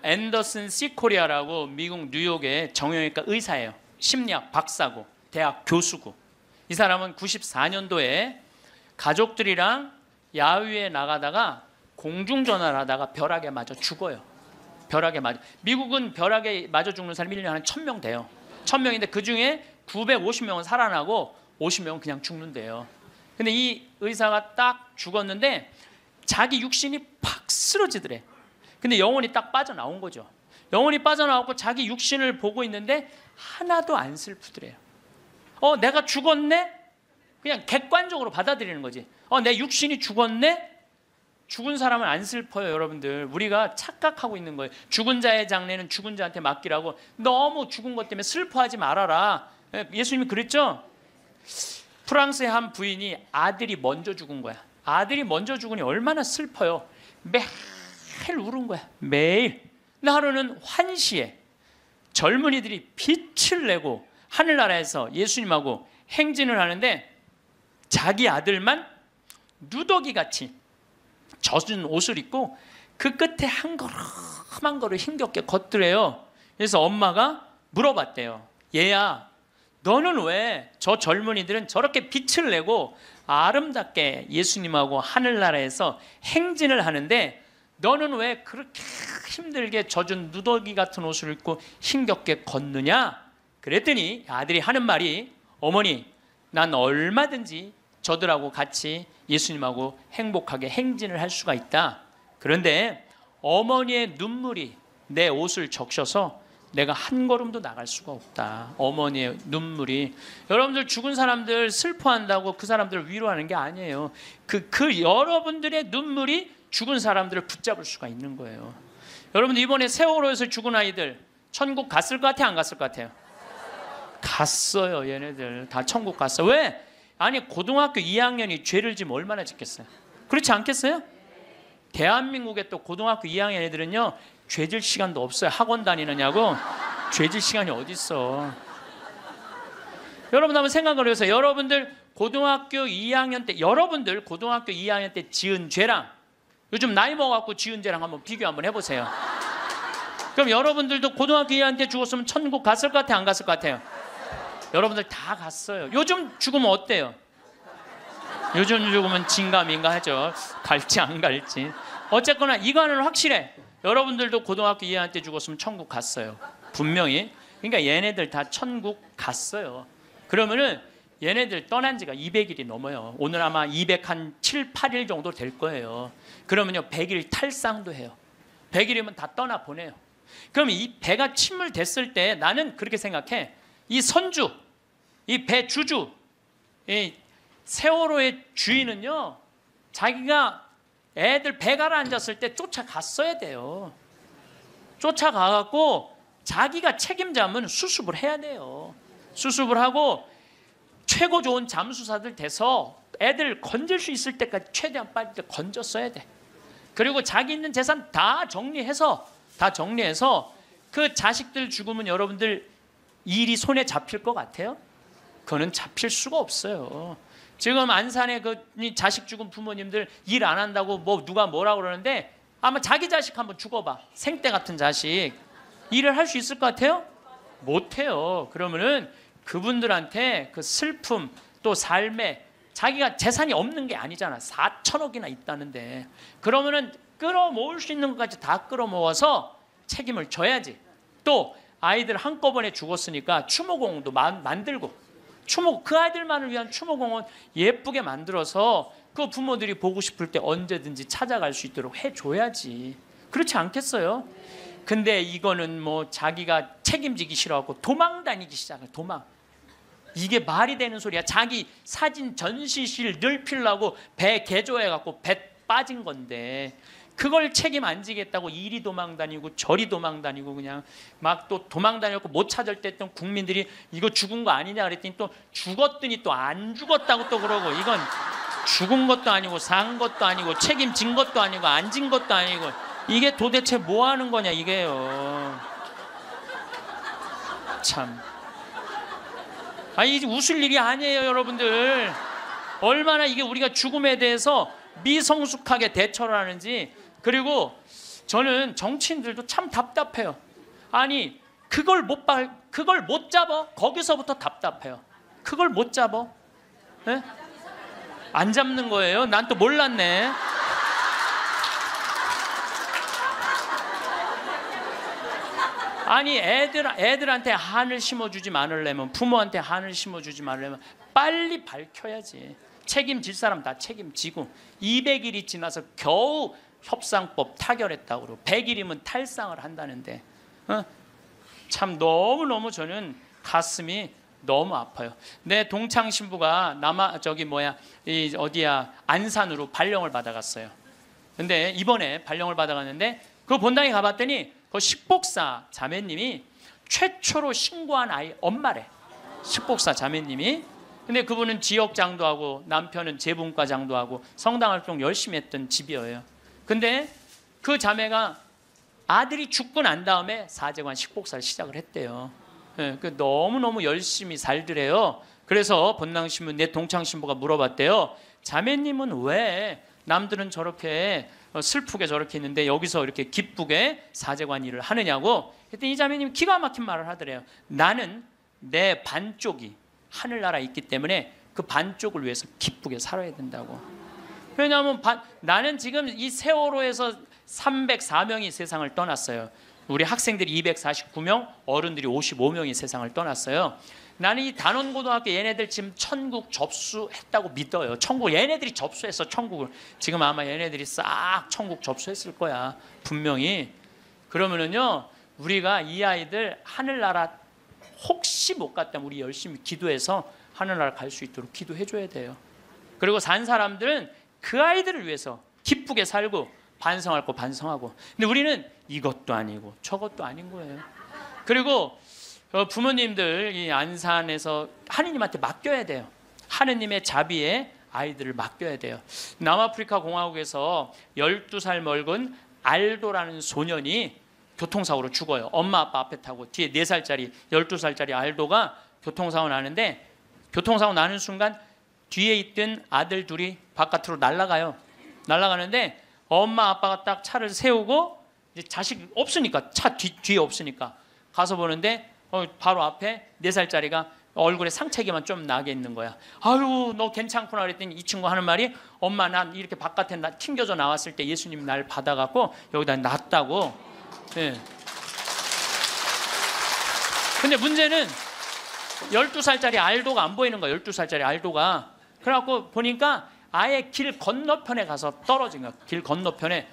앤더슨 C 코리아라고 미국 뉴욕의 정형외과 의사예요. 심리학 박사고 대학 교수고. 이 사람은 94년도에 가족들이랑 야외에 나가다가 공중전화를 하다가 벼락에 맞아 죽어요. 벼락에 맞아. 미국은 벼락에 맞아 죽는 사람이 1년에 한 1000명 돼요. 1000명인데 그중에 950명은 살아나고 50명은 그냥 죽는데요. 근데 이 의사가 딱 죽었는데 자기 육신이 팍 쓰러지더래. 근데 영혼이 딱 빠져나온 거죠. 영혼이 빠져나오고 자기 육신을 보고 있는데 하나도 안 슬프더래요. 내가 죽었네? 그냥 객관적으로 받아들이는 거지. 내 육신이 죽었네? 죽은 사람은 안 슬퍼요, 여러분들. 우리가 착각하고 있는 거예요. 죽은 자의 장례는 죽은 자한테 맡기라고. 너무 죽은 것 때문에 슬퍼하지 말아라. 예수님이 그랬죠? 프랑스의 한 부인이 아들이 먼저 죽은 거야. 아들이 먼저 죽으니 얼마나 슬퍼요. 매일 울은 거야. 매일. 근데 하루는 환시에 젊은이들이 빛을 내고 하늘나라에서 예수님하고 행진을 하는데 자기 아들만 누더기같이 젖은 옷을 입고 그 끝에 한 걸음 한 걸음 힘겹게 걷더래요. 그래서 엄마가 물어봤대요. 얘야, 너는 왜 저 젊은이들은 저렇게 빛을 내고 아름답게 예수님하고 하늘나라에서 행진을 하는데 너는 왜 그렇게 힘들게 젖은 누더기 같은 옷을 입고 힘겹게 걷느냐? 그랬더니 아들이 하는 말이, 어머니, 난 얼마든지 저들하고 같이 예수님하고 행복하게 행진을 할 수가 있다. 그런데 어머니의 눈물이 내 옷을 적셔서 내가 한 걸음도 나갈 수가 없다. 어머니의 눈물이. 여러분들 죽은 사람들 슬퍼한다고 그 사람들을 위로하는 게 아니에요. 그 여러분들의 눈물이 죽은 사람들을 붙잡을 수가 있는 거예요. 여러분들 이번에 세월호에서 죽은 아이들 천국 갔을 것 같아요? 안 갔을 것 같아요? 갔어요. 얘네들 다 천국 갔어. 왜? 아니 고등학교 2학년이 죄를 지면 얼마나 짓겠어요? 그렇지 않겠어요? 대한민국의 또 고등학교 2학년 애들은요 죄질 시간도 없어요. 학원 다니느냐고. 죄질 시간이 어디 있어. 여러분 한번 생각을 해보세요. 여러분들 고등학교 2학년 때 지은 죄랑 요즘 나이 먹어갖고 지은 죄랑 한번 비교 한번 해보세요. 그럼 여러분들도 고등학교 2학년 때 죽었으면 천국 갔을 것 같아요? 안 갔을 것 같아요? 여러분들 다 갔어요. 요즘 죽으면 어때요? 요즘 죽으면 진가민가 하죠. 갈지 안 갈지. 어쨌거나 이거는 확실해. 여러분들도 고등학교 2학년 때 죽었으면 천국 갔어요. 분명히. 그러니까 얘네들 다 천국 갔어요. 그러면은 얘네들 떠난 지가 200일이 넘어요. 오늘 아마 207, 8일 정도 될 거예요. 그러면요 100일 탈상도 해요. 100일이면 다 떠나 보내요. 그럼 이 배가 침몰됐을 때 나는 그렇게 생각해. 이 선주, 이 배 주주, 이 세월호의 주인은요 자기가 애들 배 가라앉았을 때 쫓아갔어야 돼요. 쫓아가갖고 자기가 책임자면 수습을 해야 돼요. 수습을 하고 최고 좋은 잠수사들 돼서 애들 건질 수 있을 때까지 최대한 빨리 건졌어야 돼. 그리고 자기 있는 재산 다 정리해서 그 자식들 죽으면 여러분들 일이 손에 잡힐 것 같아요? 그거는 잡힐 수가 없어요. 지금 안산에 그 자식 죽은 부모님들 일 안 한다고 뭐 누가 뭐라고 그러는데 아마 자기 자식 한번 죽어봐. 생떼 같은 자식. 일을 할 수 있을 것 같아요? 못해요. 그러면은 그분들한테 그 슬픔 또 삶에 자기가 재산이 없는 게 아니잖아. 4천억이나 있다는데. 그러면은 끌어모을 수 있는 것까지 다 끌어모아서 책임을 져야지. 또 아이들 한꺼번에 죽었으니까 추모공원도 만들고 그 아이들만을 위한 추모공원 예쁘게 만들어서 그 부모들이 보고 싶을 때 언제든지 찾아갈 수 있도록 해줘야지. 그렇지 않겠어요? 근데 이거는 뭐 자기가 책임지기 싫어하고 도망 다니기 시작해. 도망. 이게 말이 되는 소리야. 자기 사진 전시실 넓히려고 배 개조해갖고 배 빠진 건데 그걸 책임 안 지겠다고 이리 도망 다니고 저리 도망 다니고 그냥 막 또 도망 다녔고 못 찾을 때 또 국민들이 이거 죽은 거 아니냐 그랬더니 또 죽었더니 또 안 죽었다고 또 그러고 이건 죽은 것도 아니고 산 것도 아니고 책임진 것도 아니고 안 진 것도 아니고 이게 도대체 뭐 하는 거냐 이게요. 참. 아니 웃을 일이 아니에요 여러분들. 얼마나 이게 우리가 죽음에 대해서 미성숙하게 대처를 하는지. 그리고 저는 정치인들도 참 답답해요. 아니 그걸 못 잡아? 거기서부터 답답해요. 그걸 못 잡아? 네? 안 잡는 거예요? 난 또 몰랐네. 아니 애들한테 한을 심어주지 말으려면 부모한테 한을 심어주지 말으려면 빨리 밝혀야지. 책임질 사람 다 책임지고 200일이 지나서 겨우 협상법 타결했다고 그러고 100일이면 탈상을 한다는데 참 너무너무 저는 가슴이 너무 아파요. 내 동창 신부가 안산으로 발령을 받아갔어요. 근데 이번에 발령을 받아갔는데 그 본당에 가봤더니 그 식복사 자매님이 최초로 신고한 아이 엄마래. 식복사 자매님이. 근데 그분은 지역장도 하고 남편은 재분과장도 하고 성당활동 열심히 했던 집이에요. 근데 그 자매가 아들이 죽고 난 다음에 사제관 식복사를 시작을 했대요. 너무너무 열심히 살더래요. 그래서 본당신부 내 동창신부가 물어봤대요. 자매님은 왜 남들은 저렇게 슬프게 저렇게 있는데 여기서 이렇게 기쁘게 사제관 일을 하느냐고. 그랬더니 이 자매님이 기가 막힌 말을 하더래요. 나는 내 반쪽이 하늘나라에 있기 때문에 그 반쪽을 위해서 기쁘게 살아야 된다고. 왜냐하면 나는 지금 이 세월호에서 304명이 세상을 떠났어요. 우리 학생들이 249명, 어른들이 55명이 세상을 떠났어요. 나는 이 단원고등학교 얘네들 지금 천국 접수했다고 믿어요. 천국 얘네들이 접수했어. 천국을. 지금 아마 얘네들이 싹 천국 접수했을 거야. 분명히. 그러면은요 우리가 이 아이들 하늘나라 혹시 못 갔다면 우리 열심히 기도해서 하늘나라 갈 수 있도록 기도해 줘야 돼요. 그리고 산 사람들은 그 아이들을 위해서 기쁘게 살고 반성할 거 반성하고. 근데 우리는 이것도 아니고 저것도 아닌 거예요. 그리고 부모님들 이 안산에서 하느님한테 맡겨야 돼요. 하느님의 자비에 아이들을 맡겨야 돼요. 남아프리카 공화국에서 12살 먹은 알도라는 소년이 교통사고로 죽어요. 엄마 아빠 앞에 타고 뒤에 4살짜리 12살짜리 알도가 교통사고 나는데, 교통사고 나는 순간 뒤에 있던 아들 둘이 바깥으로 날아가요. 날아가는데 엄마 아빠가 딱 차를 세우고 이제 자식 없으니까 차 뒤에 없으니까 가서 보는데 바로 앞에 4살짜리가 얼굴에 상처기만 좀 나게 있는 거야. 아유 너 괜찮구나 그랬더니 이 친구 하는 말이, 엄마 난 이렇게 바깥에 튕겨져 나왔을 때 예수님 날 받아갖고 여기다 놨다고. 네. 근데 문제는 12살짜리 알도가 안 보이는 거야. 12살짜리 알도가. 그래갖고 보니까 아예 길 건너편에 가서 떨어진 거야. 길 건너편에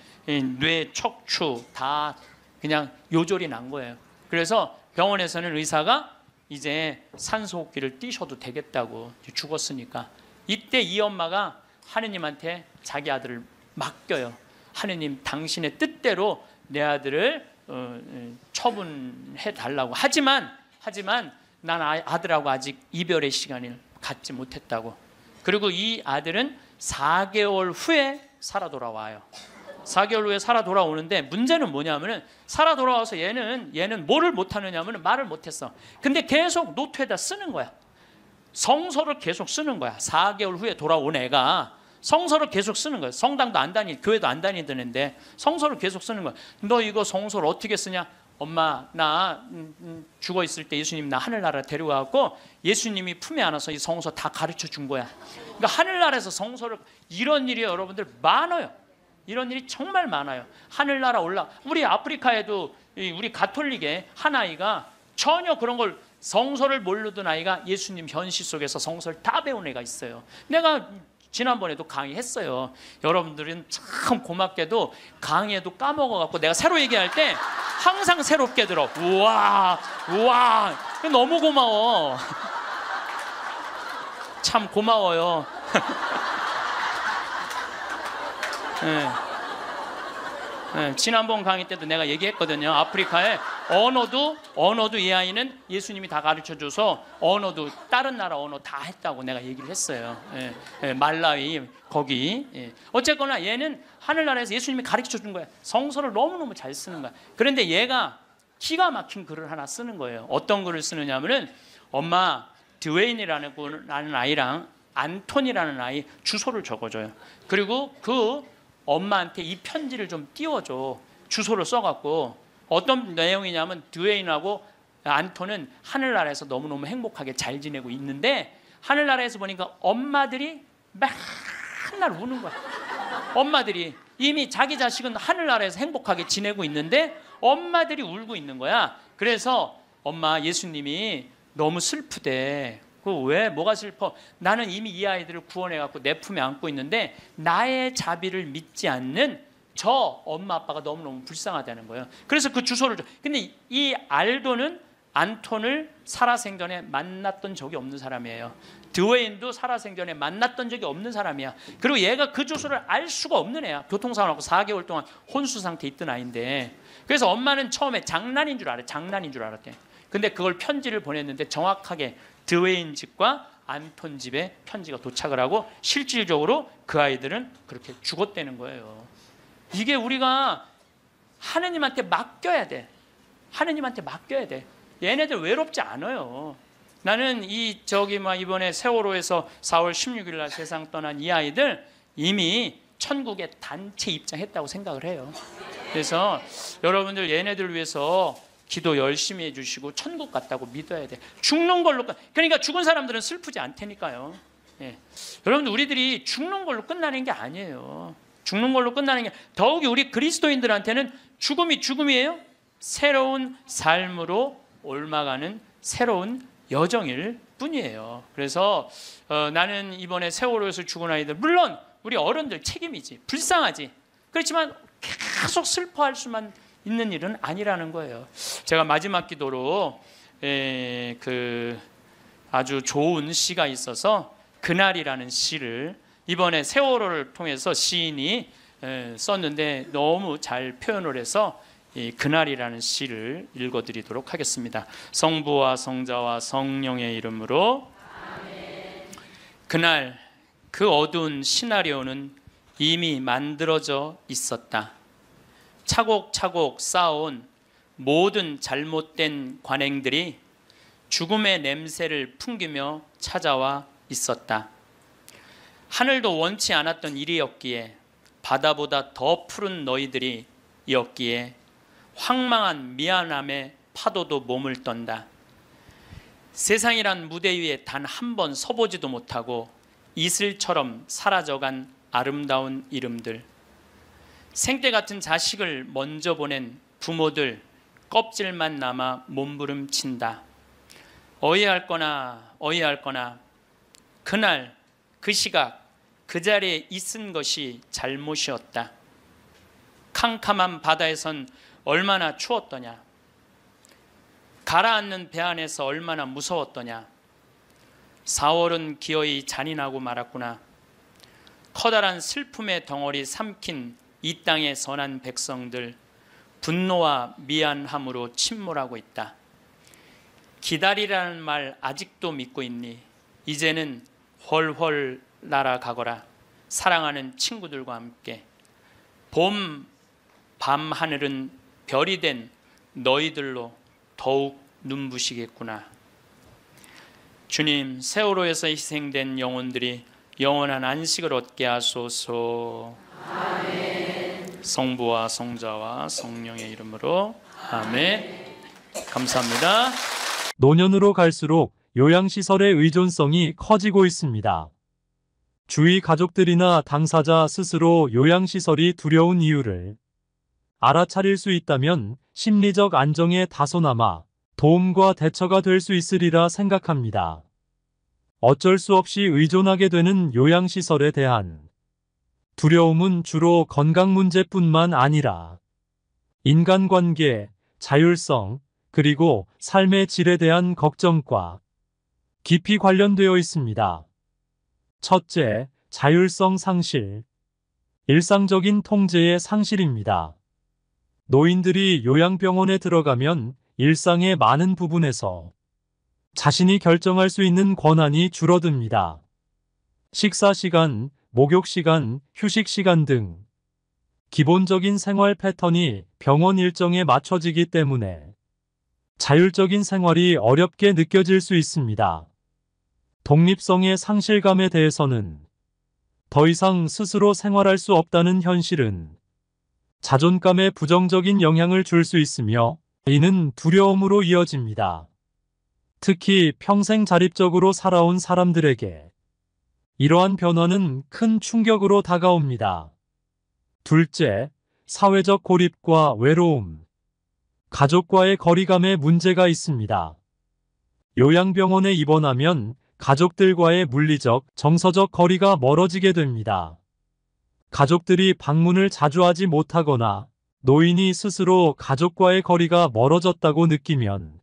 뇌, 척추 다 그냥 요절이 난 거예요. 그래서 병원에서는 의사가 이제 산소호흡기를 띄셔도 되겠다고, 죽었으니까. 이때 이 엄마가 하느님한테 자기 아들을 맡겨요. 하느님 당신의 뜻대로 내 아들을 처분해 달라고. 하지만 난 아들하고 아직 이별의 시간을 갖지 못했다고. 그리고 이 아들은 4개월 후에 살아 돌아와요. 4개월 후에 살아 돌아오는데 문제는 뭐냐면은, 살아 돌아와서 얘는 뭐를 못하느냐면 말을 못했어. 근데 계속 노트에다 쓰는 거야. 성서를 계속 쓰는 거야. 4개월 후에 돌아온 애가 성서를 계속 쓰는 거야. 성당도 안 다니, 교회도 안 다니던 애인데 성서를 계속 쓰는 거야. 너 이거 성서를 어떻게 쓰냐? 엄마 나 죽어 있을 때 예수님 나 하늘나라 데려가고 예수님이 품에 안아서 이 성서 다 가르쳐 준 거야. 그러니까 하늘나라에서 성서를, 이런 일이 여러분들 많아요. 이런 일이 정말 많아요. 하늘나라 우리 아프리카에도 우리 가톨릭의 한 아이가 전혀 그런 걸, 성서를 모르던 아이가 예수님 현시 속에서 성서를 다 배운 애가 있어요. 내가 지난번에도 강의했어요. 여러분들은 참 고맙게도 강의에도 까먹어갖고 내가 새로 얘기할 때 항상 새롭게 들어. 우와 너무 고마워. 참 고마워요. 네, 지난번 강의 때도 내가 얘기했거든요. 아프리카에 언어도 이 아이는 예수님이 다 가르쳐줘서 언어도 다른 나라 언어 다 했다고 내가 얘기를 했어요. 말라위 거기. 어쨌거나 얘는 하늘나라에서 예수님이 가르쳐준 거야. 성서를 너무너무 잘 쓰는 거야. 그런데 얘가 기가 막힌 글을 하나 쓰는 거예요. 어떤 글을 쓰느냐면은, 엄마 드웨인이라는 아이랑 안톤이라는 아이 주소를 적어줘요. 그리고 그 엄마한테 이 편지를 좀 띄워줘. 주소를 써갖고. 어떤 내용이냐면, 드웨인하고 안톤은 하늘나라에서 너무너무 행복하게 잘 지내고 있는데, 하늘나라에서 보니까 엄마들이 맨날 우는 거야. 엄마들이 이미 자기 자식은 하늘나라에서 행복하게 지내고 있는데 엄마들이 울고 있는 거야. 그래서 엄마 예수님이 너무 슬프대. 왜 뭐가 슬퍼? 나는 이미 이 아이들을 구원해 갖고 내 품에 안고 있는데 나의 자비를 믿지 않는 저 엄마 아빠가 너무너무 불쌍하다는 거예요. 그래서 그 주소를 줘. 근데 이 알도는 안톤을 살아생전에 만났던 적이 없는 사람이에요. 드웨인도 살아생전에 만났던 적이 없는 사람이야. 그리고 얘가 그 주소를 알 수가 없는 애야. 교통사고나고 4개월 동안 혼수 상태에 있던 아이인데, 그래서 엄마는 처음에 장난인 줄 알았대. 근데 그걸 편지를 보냈는데 정확하게 드웨인 집과 안톤 집에 편지가 도착을 하고 실질적으로 그 아이들은 그렇게 죽었다는 거예요. 이게 우리가 하느님한테 맡겨야 돼. 하느님한테 맡겨야 돼. 얘네들 외롭지 않아요. 나는 이번에 세월호에서 4월 16일 날 세상 떠난 이 아이들 이미 천국에 단체 입장했다고 생각을 해요. 그래서 여러분들 얘네들 위해서 기도 열심히 해주시고 천국 갔다고 믿어야 돼. 죽는 걸로 그러니까 죽은 사람들은 슬프지 않다니까요. 예. 여러분들 우리들이 죽는 걸로 끝나는 게 아니에요. 죽는 걸로 끝나는 게 더욱이 우리 그리스도인들한테는 죽음이 죽음이에요. 새로운 삶으로 옮아가는 새로운 여정일 뿐이에요. 그래서 나는 이번에 세월호에서 죽은 아이들, 물론 우리 어른들 책임이지, 불쌍하지. 그렇지만 계속 슬퍼할 수만 있는 일은 아니라는 거예요. 제가 마지막 기도로 아주 좋은 시가 있어서 그날이라는 시를 이번에 세월호를 통해서 시인이 썼는데 너무 잘 표현을 해서 이 그날이라는 시를 읽어드리도록 하겠습니다. 성부와 성자와 성령의 이름으로 아멘. 그날 그 어두운 시나리오는 이미 만들어져 있었다. 차곡차곡 쌓아온 모든 잘못된 관행들이 죽음의 냄새를 풍기며 찾아와 있었다. 하늘도 원치 않았던 일이었기에, 바다보다 더 푸른 너희들이 였기에 황망한 미안함에 파도도 몸을 떤다. 세상이란 무대 위에 단 한 번 서보지도 못하고 이슬처럼 사라져간 아름다운 이름들, 생때 같은 자식을 먼저 보낸 부모들 껍질만 남아 몸부림친다. 어이할거나 그날 그 시각 그 자리에 있은 것이 잘못이었다. 캄캄한 바다에선 얼마나 추웠더냐. 가라앉는 배 안에서 얼마나 무서웠더냐. 4월은 기어이 잔인하고 말았구나. 커다란 슬픔의 덩어리 삼킨 이 땅의 선한 백성들, 분노와 미안함으로 침몰하고 있다. 기다리라는 말 아직도 믿고 있니? 이제는 훨훨 날아가거라. 사랑하는 친구들과 함께. 봄 밤 하늘은 별이 된 너희들로 더욱 눈부시겠구나. 주님, 세월호에서 희생된 영혼들이 영원한 안식을 얻게 하소서. 아멘. 성부와 성자와 성령의 이름으로 아멘. 감사합니다. 노년으로 갈수록 요양시설의 의존성이 커지고 있습니다. 주위 가족들이나 당사자 스스로 요양시설이 두려운 이유를 알아차릴 수 있다면 심리적 안정에 다소나마 도움과 대처가 될 수 있으리라 생각합니다. 어쩔 수 없이 의존하게 되는 요양시설에 대한 두려움은 주로 건강 문제뿐만 아니라 인간관계, 자율성, 그리고 삶의 질에 대한 걱정과 깊이 관련되어 있습니다. 첫째, 자율성 상실. 일상적인 통제의 상실입니다. 노인들이 요양병원에 들어가면 일상의 많은 부분에서 자신이 결정할 수 있는 권한이 줄어듭니다. 식사 시간, 목욕 시간, 휴식 시간 등 기본적인 생활 패턴이 병원 일정에 맞춰지기 때문에 자율적인 생활이 어렵게 느껴질 수 있습니다. 독립성의 상실감에 대해서는 더 이상 스스로 생활할 수 없다는 현실은 자존감에 부정적인 영향을 줄 수 있으며 이는 두려움으로 이어집니다. 특히 평생 자립적으로 살아온 사람들에게 이러한 변화는 큰 충격으로 다가옵니다. 둘째, 사회적 고립과 외로움. 가족과의 거리감에 문제가 있습니다. 요양병원에 입원하면 가족들과의 물리적, 정서적 거리가 멀어지게 됩니다. 가족들이 방문을 자주 하지 못하거나 노인이 스스로 가족과의 거리가 멀어졌다고 느끼면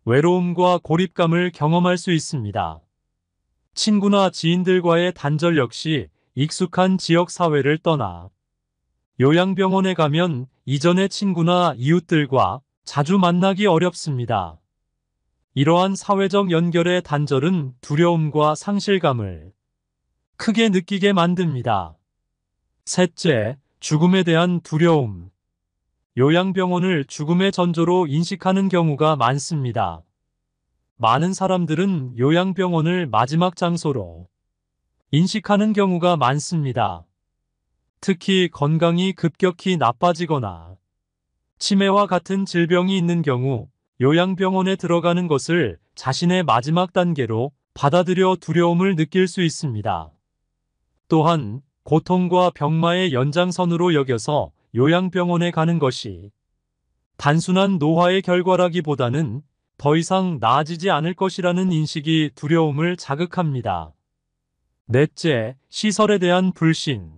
외로움과 고립감을 경험할 수 있습니다. 친구나 지인들과의 단절 역시 익숙한 지역 사회를 떠나 요양병원에 가면 이전의 친구나 이웃들과 자주 만나기 어렵습니다. 이러한 사회적 연결의 단절은 두려움과 상실감을 크게 느끼게 만듭니다. 셋째, 죽음에 대한 두려움. 요양병원을 죽음의 전조로 인식하는 경우가 많습니다. 많은 사람들은 요양병원을 마지막 장소로 인식하는 경우가 많습니다. 특히 건강이 급격히 나빠지거나 치매와 같은 질병이 있는 경우 요양병원에 들어가는 것을 자신의 마지막 단계로 받아들여 두려움을 느낄 수 있습니다. 또한 고통과 병마의 연장선으로 여겨서 요양병원에 가는 것이 단순한 노화의 결과라기보다는 더 이상 나아지지 않을 것이라는 인식이 두려움을 자극합니다. 넷째, 시설에 대한 불신.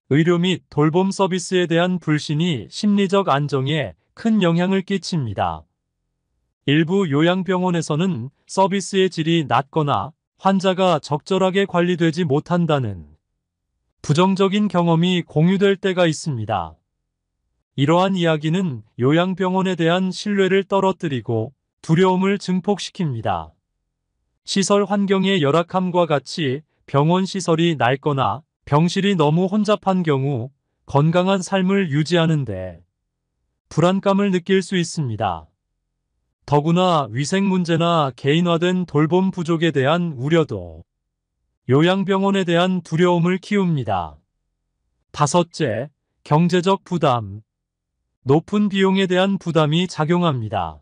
의료 및 돌봄 서비스에 대한 불신이 심리적 안정에 큰 영향을 끼칩니다. 일부 요양병원에서는 서비스의 질이 낮거나 환자가 적절하게 관리되지 못한다는 부정적인 경험이 공유될 때가 있습니다. 이러한 이야기는 요양병원에 대한 신뢰를 떨어뜨리고 두려움을 증폭시킵니다. 시설 환경의 열악함과 같이 병원 시설이 낡거나 병실이 너무 혼잡한 경우 건강한 삶을 유지하는데 불안감을 느낄 수 있습니다. 더구나 위생 문제나 개인화된 돌봄 부족에 대한 우려도 요양병원에 대한 두려움을 키웁니다. 다섯째, 경제적 부담. 높은 비용에 대한 부담이 작용합니다.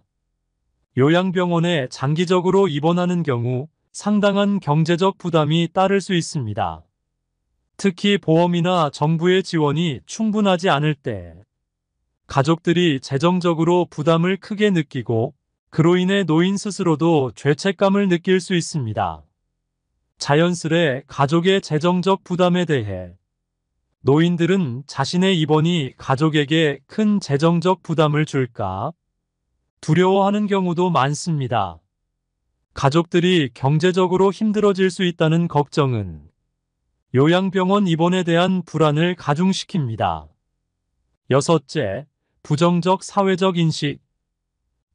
요양병원에 장기적으로 입원하는 경우 상당한 경제적 부담이 따를 수 있습니다. 특히 보험이나 정부의 지원이 충분하지 않을 때 가족들이 재정적으로 부담을 크게 느끼고 그로 인해 노인 스스로도 죄책감을 느낄 수 있습니다. 자연스레 가족의 재정적 부담에 대해 노인들은 자신의 입원이 가족에게 큰 재정적 부담을 줄까 두려워하는 경우도 많습니다. 가족들이 경제적으로 힘들어질 수 있다는 걱정은 요양병원 입원에 대한 불안을 가중시킵니다. 여섯째, 부정적 사회적 인식.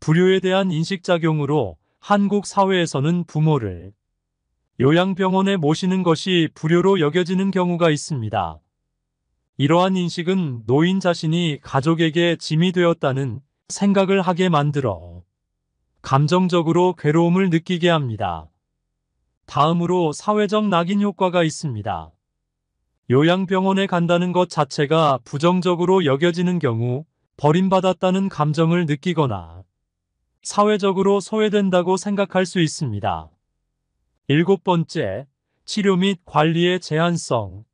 불효에 대한 인식작용으로 한국 사회에서는 부모를 요양병원에 모시는 것이 불효로 여겨지는 경우가 있습니다. 이러한 인식은 노인 자신이 가족에게 짐이 되었다는 생각을 하게 만들어 감정적으로 괴로움을 느끼게 합니다. 다음으로 사회적 낙인 효과가 있습니다. 요양병원에 간다는 것 자체가 부정적으로 여겨지는 경우 버림받았다는 감정을 느끼거나 사회적으로 소외된다고 생각할 수 있습니다. 일곱 번째, 치료 및 관리의 제한성.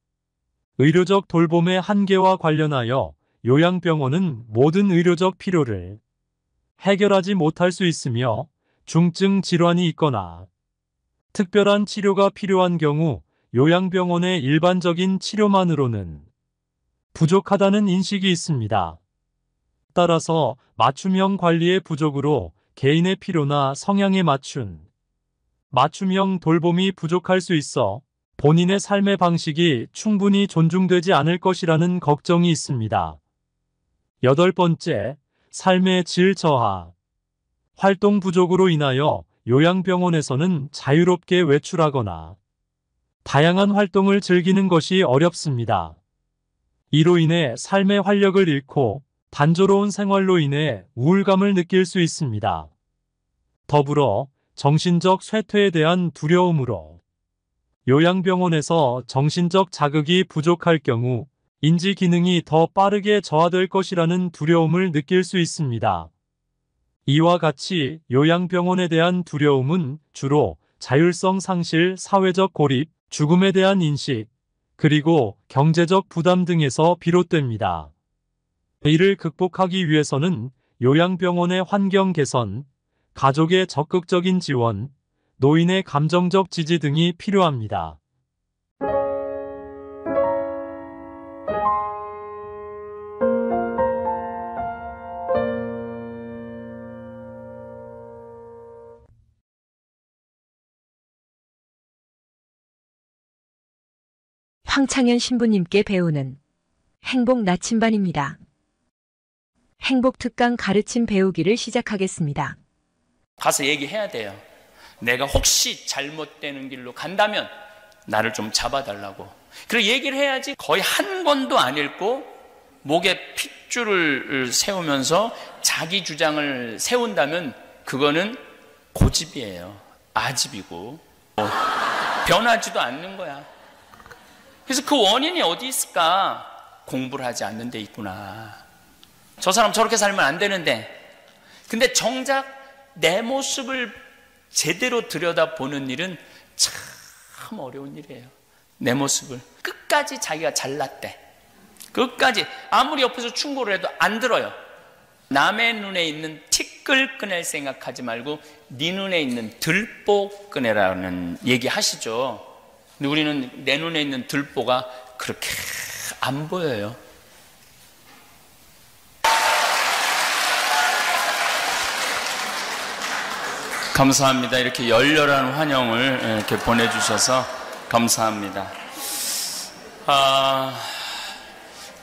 의료적 돌봄의 한계와 관련하여 요양병원은 모든 의료적 필요를 해결하지 못할 수 있으며 중증 질환이 있거나 특별한 치료가 필요한 경우 요양병원의 일반적인 치료만으로는 부족하다는 인식이 있습니다. 따라서 맞춤형 관리의 부족으로 개인의 필요나 성향에 맞춤형 돌봄이 부족할 수 있어 본인의 삶의 방식이 충분히 존중되지 않을 것이라는 걱정이 있습니다. 여덟 번째, 삶의 질 저하. 활동 부족으로 인하여 요양병원에서는 자유롭게 외출하거나 다양한 활동을 즐기는 것이 어렵습니다. 이로 인해 삶의 활력을 잃고 단조로운 생활로 인해 우울감을 느낄 수 있습니다. 더불어 정신적 쇠퇴에 대한 두려움으로 요양병원에서 정신적 자극이 부족할 경우 인지 기능이 더 빠르게 저하될 것이라는 두려움을 느낄 수 있습니다. 이와 같이 요양병원에 대한 두려움은 주로 자율성 상실, 사회적 고립, 죽음에 대한 인식, 그리고 경제적 부담 등에서 비롯됩니다. 이를 극복하기 위해서는 요양병원의 환경 개선, 가족의 적극적인 지원, 노인의 감정적 지지 등이 필요합니다. 황창현 신부님께 배우는 행복 나침반입니다. 행복 특강 가르침 배우기를 시작하겠습니다. 가서 얘기해야 돼요. 내가 혹시 잘못되는 길로 간다면 나를 좀 잡아달라고. 그리고 얘기를 해야지. 거의 한 권도 안 읽고 목에 핏줄을 세우면서 자기 주장을 세운다면 그거는 고집이에요. 아집이고 변하지도 않는 거야. 그래서 그 원인이 어디 있을까? 공부를 하지 않는 데 있구나. 저 사람 저렇게 살면 안 되는데. 근데 정작 내 모습을 제대로 들여다보는 일은 참 어려운 일이에요. 내 모습을 끝까지 자기가 잘났대. 끝까지 아무리 옆에서 충고를 해도 안 들어요. 남의 눈에 있는 티끌 꺼낼 생각하지 말고 네 눈에 있는 들보 꺼내라는 얘기 하시죠. 근데 우리는 내 눈에 있는 들보가 그렇게 안 보여요. 감사합니다. 이렇게 열렬한 환영을 이렇게 보내주셔서 감사합니다.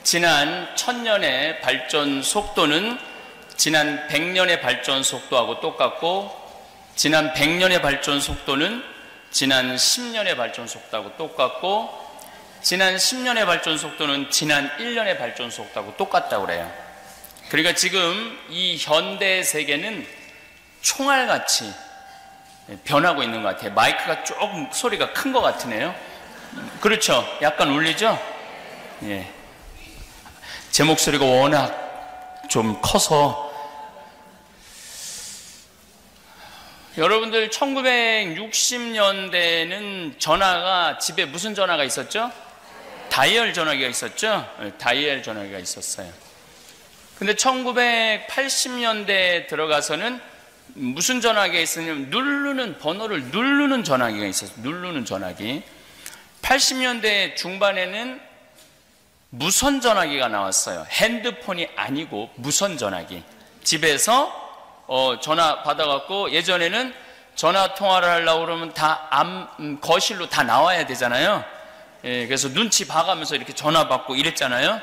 지난 1000년의 발전 속도는 지난 100년의 발전 속도하고 똑같고, 지난 100년의 발전 속도는 지난 10년의 발전 속도하고 똑같고, 지난 10년의 발전 속도는 지난 1년의 발전 속도하고 똑같다고 그래요. 그러니까 지금 이 현대 세계는 총알같이 변하고 있는 것 같아요. 마이크가 조금 소리가 큰 것 같으네요. 그렇죠? 약간 울리죠? 예. 제 목소리가 워낙 좀 커서. 여러분들 1960년대는 전화가, 집에 무슨 전화가 있었죠? 다이얼 전화기가 있었죠? 다이얼 전화기가 있었어요. 근데 1980년대에 들어가서는 무슨 전화기가 있었냐면 누르는, 번호를 누르는 전화기가 있었어요. 누르는 전화기. 80년대 중반에는 무선 전화기가 나왔어요. 핸드폰이 아니고 무선 전화기. 집에서 전화 받아갖고, 예전에는 전화 통화를 하려고 그러면 다 거실로 다 나와야 되잖아요. 예, 그래서 눈치 봐가면서 이렇게 전화 받고 이랬잖아요.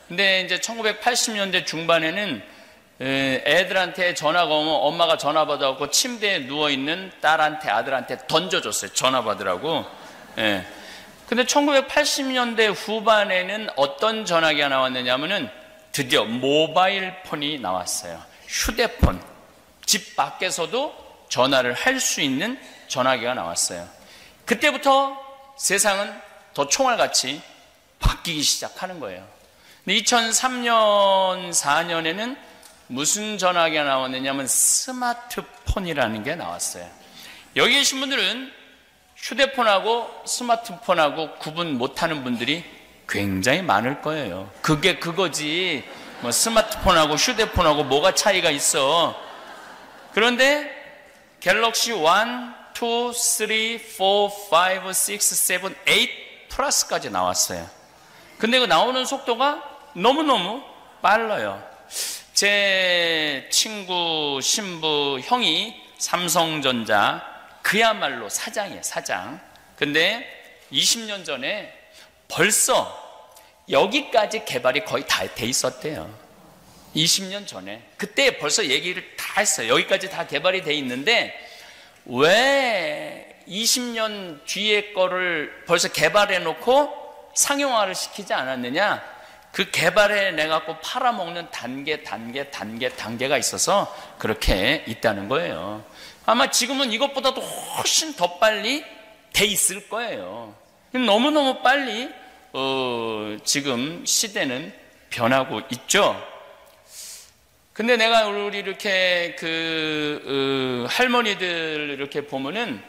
근데 이제 1980년대 중반에는 애들한테 전화가 오면 엄마가 전화 받아갖고 침대에 누워있는 딸한테, 아들한테 던져줬어요. 전화 받으라고. 예. 근데 1980년대 후반에는 어떤 전화기가 나왔느냐면은 드디어 모바일 폰이 나왔어요. 휴대폰. 집 밖에서도 전화를 할 수 있는 전화기가 나왔어요. 그때부터 세상은 더 총알같이 바뀌기 시작하는 거예요. 근데 2003년, 4년에는 무슨 전화기가 나왔느냐면 스마트폰이라는 게 나왔어요. 여기 계신 분들은 휴대폰하고 스마트폰하고 구분 못하는 분들이 굉장히 많을 거예요. 그게 그거지. 뭐 스마트폰하고 휴대폰하고 뭐가 차이가 있어. 그런데 갤럭시 1, 2, 3, 4, 5, 6, 7, 8 플러스까지 나왔어요. 근데 그 나오는 속도가 너무너무 빨라요. 제 친구, 신부, 형이 삼성전자, 그야말로 사장이에요, 사장. 근데 20년 전에 벌써 여기까지 개발이 거의 다 돼 있었대요. 20년 전에. 그때 벌써 얘기를 다 했어요. 여기까지 다 개발이 돼 있는데 왜 20년 뒤에 거를 벌써 개발해 놓고 상용화를 시키지 않았느냐? 그 개발해 내갖고 팔아먹는 단계가 있어서 그렇게 있다는 거예요. 아마 지금은 이것보다도 훨씬 더 빨리 돼 있을 거예요. 너무너무 빨리 지금 시대는 변하고 있죠. 근데 내가 우리 이렇게 할머니들 이렇게 보면은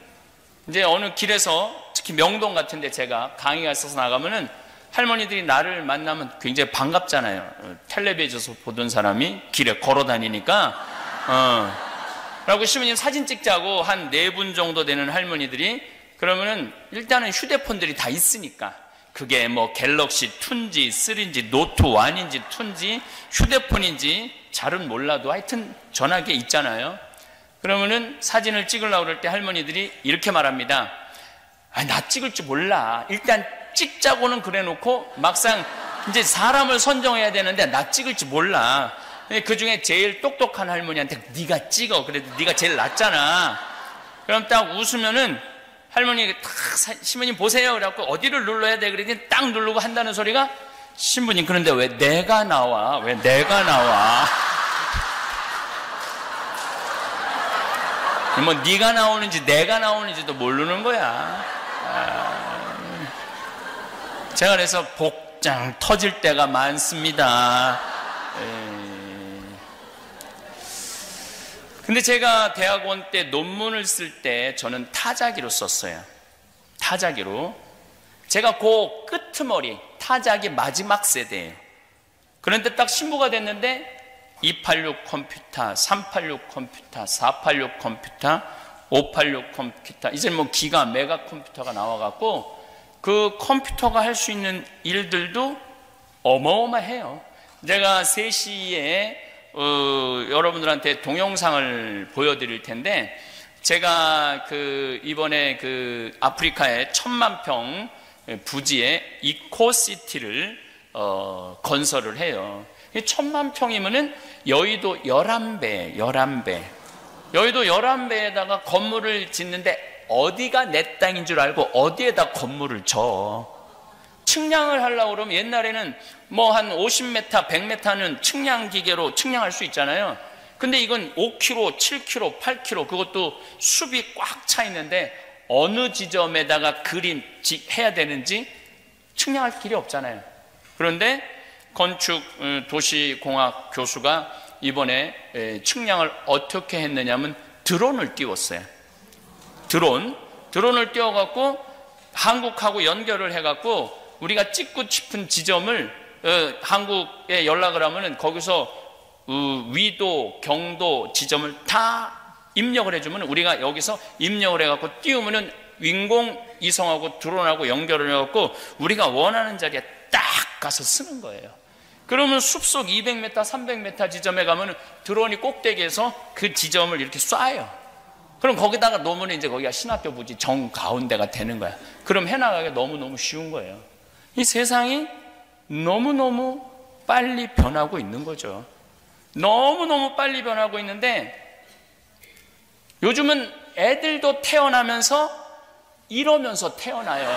이제 어느 길에서, 특히 명동 같은 데 제가 강의가 있어서 나가면은 할머니들이 나를 만나면 굉장히 반갑잖아요. 텔레비전에서 보던 사람이 길에 걸어 다니니까. 라고 신부님 사진 찍자고 한 4분 정도 되는 할머니들이, 그러면은 일단은 휴대폰들이 다 있으니까, 그게 뭐 갤럭시 2인지 3인지 노트 1인지 2인지 휴대폰인지 잘은 몰라도 하여튼 전화기에 있잖아요. 그러면은 사진을 찍으려고 그럴 때 할머니들이 이렇게 말합니다. 아, 나 찍을 줄 몰라. 일단 찍자고는 그래 놓고 막상 이제 사람을 선정해야 되는데 나 찍을 줄 몰라. 그 중에 제일 똑똑한 할머니한테 네가 찍어. 그래도 네가 제일 낫잖아. 그럼 딱 웃으면은 할머니가 탁 신부님 보세요. 그래갖고 어디를 눌러야 돼? 그랬더니 딱 누르고 한다는 소리가, 신부님 그런데 왜 내가 나와? 왜 내가 나와? 뭐 네가 나오는지 내가 나오는지도 모르는 거야. 제가 그래서 복장 터질 때가 많습니다. 근데 제가 대학원 때 논문을 쓸 때 저는 타자기로 썼어요. 타자기로. 제가 그 끄트머리 타자기 마지막 세대예요. 그런데 딱 신부가 됐는데 286 컴퓨터, 386 컴퓨터, 486 컴퓨터, 586 컴퓨터, 이제 뭐 기가 메가 컴퓨터가 나와갖고 그 컴퓨터가 할 수 있는 일들도 어마어마해요. 제가 3시에 여러분들한테 동영상을 보여드릴 텐데, 제가 이번에 아프리카의 1000만 평 부지에 이코시티를 건설을 해요. 1000만 평이면은 여의도 11배. 여의도 11배에다가 건물을 짓는데 어디가 내 땅인 줄 알고 어디에다 건물을 져. 측량을 하려고 그러면 옛날에는 뭐 한 50m, 100m는 측량 기계로 측량할 수 있잖아요. 근데 이건 5km, 7km, 8km, 그것도 숲이 꽉 차 있는데 어느 지점에다가 해야 되는지 측량할 길이 없잖아요. 그런데 건축 도시공학 교수가 이번에 측량을 어떻게 했느냐면 드론을 띄웠어요. 드론을 띄워갖고 한국하고 연결을 해갖고 우리가 찍고 싶은 지점을 한국에 연락을 하면은 거기서 위도, 경도 지점을 다 입력을 해주면 우리가 여기서 입력을 해갖고 띄우면은 인공위성하고 드론하고 연결을 해갖고 우리가 원하는 자리에 딱 가서 쓰는 거예요. 그러면 숲속 200m, 300m 지점에 가면은 드론이 꼭대기에서 그 지점을 이렇게 쏴요. 그럼 거기다가 놓으면 이제 거기가 신학교 부지 정 가운데가 되는 거야. 그럼 해나가기 너무너무 쉬운 거예요. 이 세상이 너무너무 빨리 변하고 있는 거죠. 너무너무 빨리 변하고 있는데 요즘은 애들도 태어나면서 이러면서 태어나요.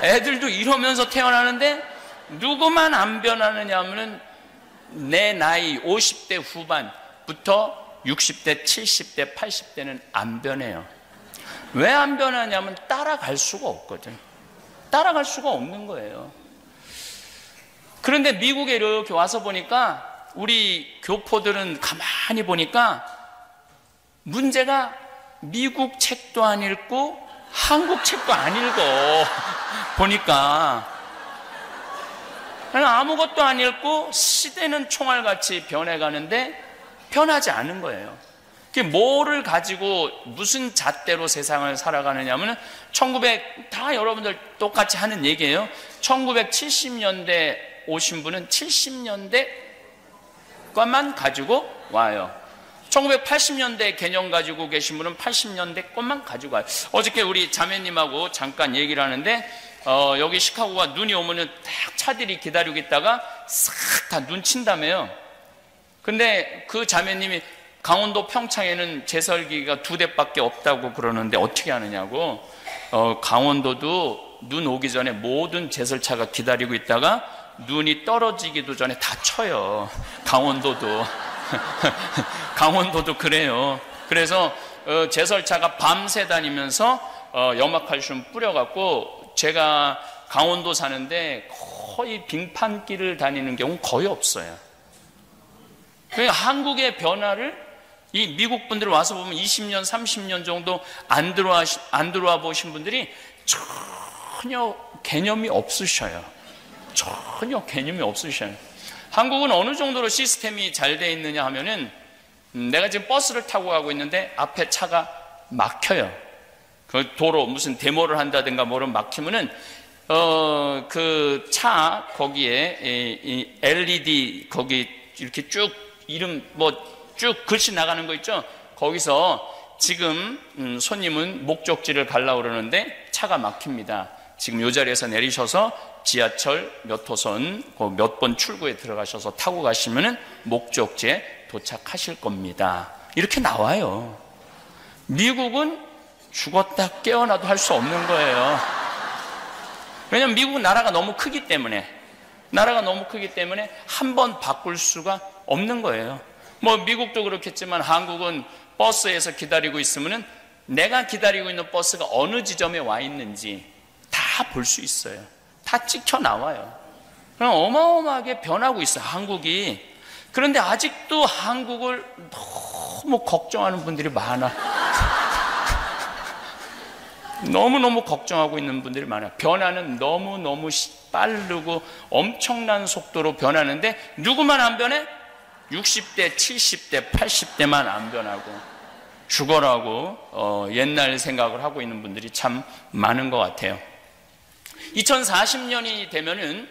애들도 이러면서 태어나는데 누구만 안 변하느냐 하면은 내 나이 50대 후반부터 60대, 70대, 80대는 안 변해요. 왜 안 변하냐면 따라갈 수가 없거든. 따라갈 수가 없는 거예요. 그런데 미국에 이렇게 와서 보니까 우리 교포들은 가만히 보니까 문제가 미국 책도 안 읽고 한국 책도 안 읽어. 보니까 아무것도 안 읽고 시대는 총알같이 변해가는데 변하지 않은 거예요. 뭐를 가지고 무슨 잣대로 세상을 살아가느냐 하면 다 여러분들 똑같이 하는 얘기예요. 1970년대 오신 분은 70년대 것만 가지고 와요. 1980년대 개념 가지고 계신 분은 80년대 것만 가지고 와요. 어저께 우리 자매님하고 잠깐 얘기를 하는데 여기 시카고가 눈이 오면은 딱 차들이 기다리고 있다가 싹 다 눈 친다며요. 근데 그 자매님이 강원도 평창에는 제설기가 2대밖에 없다고 그러는데 어떻게 하느냐고. 강원도도 눈 오기 전에 모든 제설차가 기다리고 있다가 눈이 떨어지기도 전에 다 쳐요. 강원도도. 강원도도 그래요. 그래서 제설차가 밤새 다니면서 염화칼슘 뿌려갖고, 제가 강원도 사는데 거의 빙판길을 다니는 경우는 거의 없어요. 그러니까 한국의 변화를 이 미국 분들 와서 보면 20년, 30년 정도 안 들어와 보신 분들이 전혀 개념이 없으셔요. 전혀 개념이 없으셔요. 한국은 어느 정도로 시스템이 잘 돼 있느냐 하면은 내가 지금 버스를 타고 가고 있는데 앞에 차가 막혀요. 그 도로 무슨 데모를 한다든가 뭐를 막히면은 그 차 거기에 이 LED 거기 이렇게 쭉 이름 뭐 쭉 글씨 나가는 거 있죠? 거기서 지금 손님은 목적지를 가려고 그러는데 차가 막힙니다. 지금 이 자리에서 내리셔서 지하철 몇 호선 몇 번 출구에 들어가셔서 타고 가시면은 목적지에 도착하실 겁니다. 이렇게 나와요. 미국은 죽었다 깨어나도 할 수 없는 거예요. 왜냐하면 미국은 나라가 너무 크기 때문에 한 번 바꿀 수가 없는 거예요. 뭐 미국도 그렇겠지만 한국은 버스에서 기다리고 있으면은 내가 기다리고 있는 버스가 어느 지점에 와 있는지 다 볼 수 있어요. 다 찍혀 나와요. 그럼 어마어마하게 변하고 있어요, 한국이. 그런데 아직도 한국을 너무 걱정하는 분들이 많아. 너무너무 걱정하고 있는 분들이 많아요. 변화는 너무너무 빠르고 엄청난 속도로 변하는데 누구만 안 변해? 60대, 70대, 80대만 안 변하고 죽어라고 옛날 생각을 하고 있는 분들이 참 많은 것 같아요. 2040년이 되면은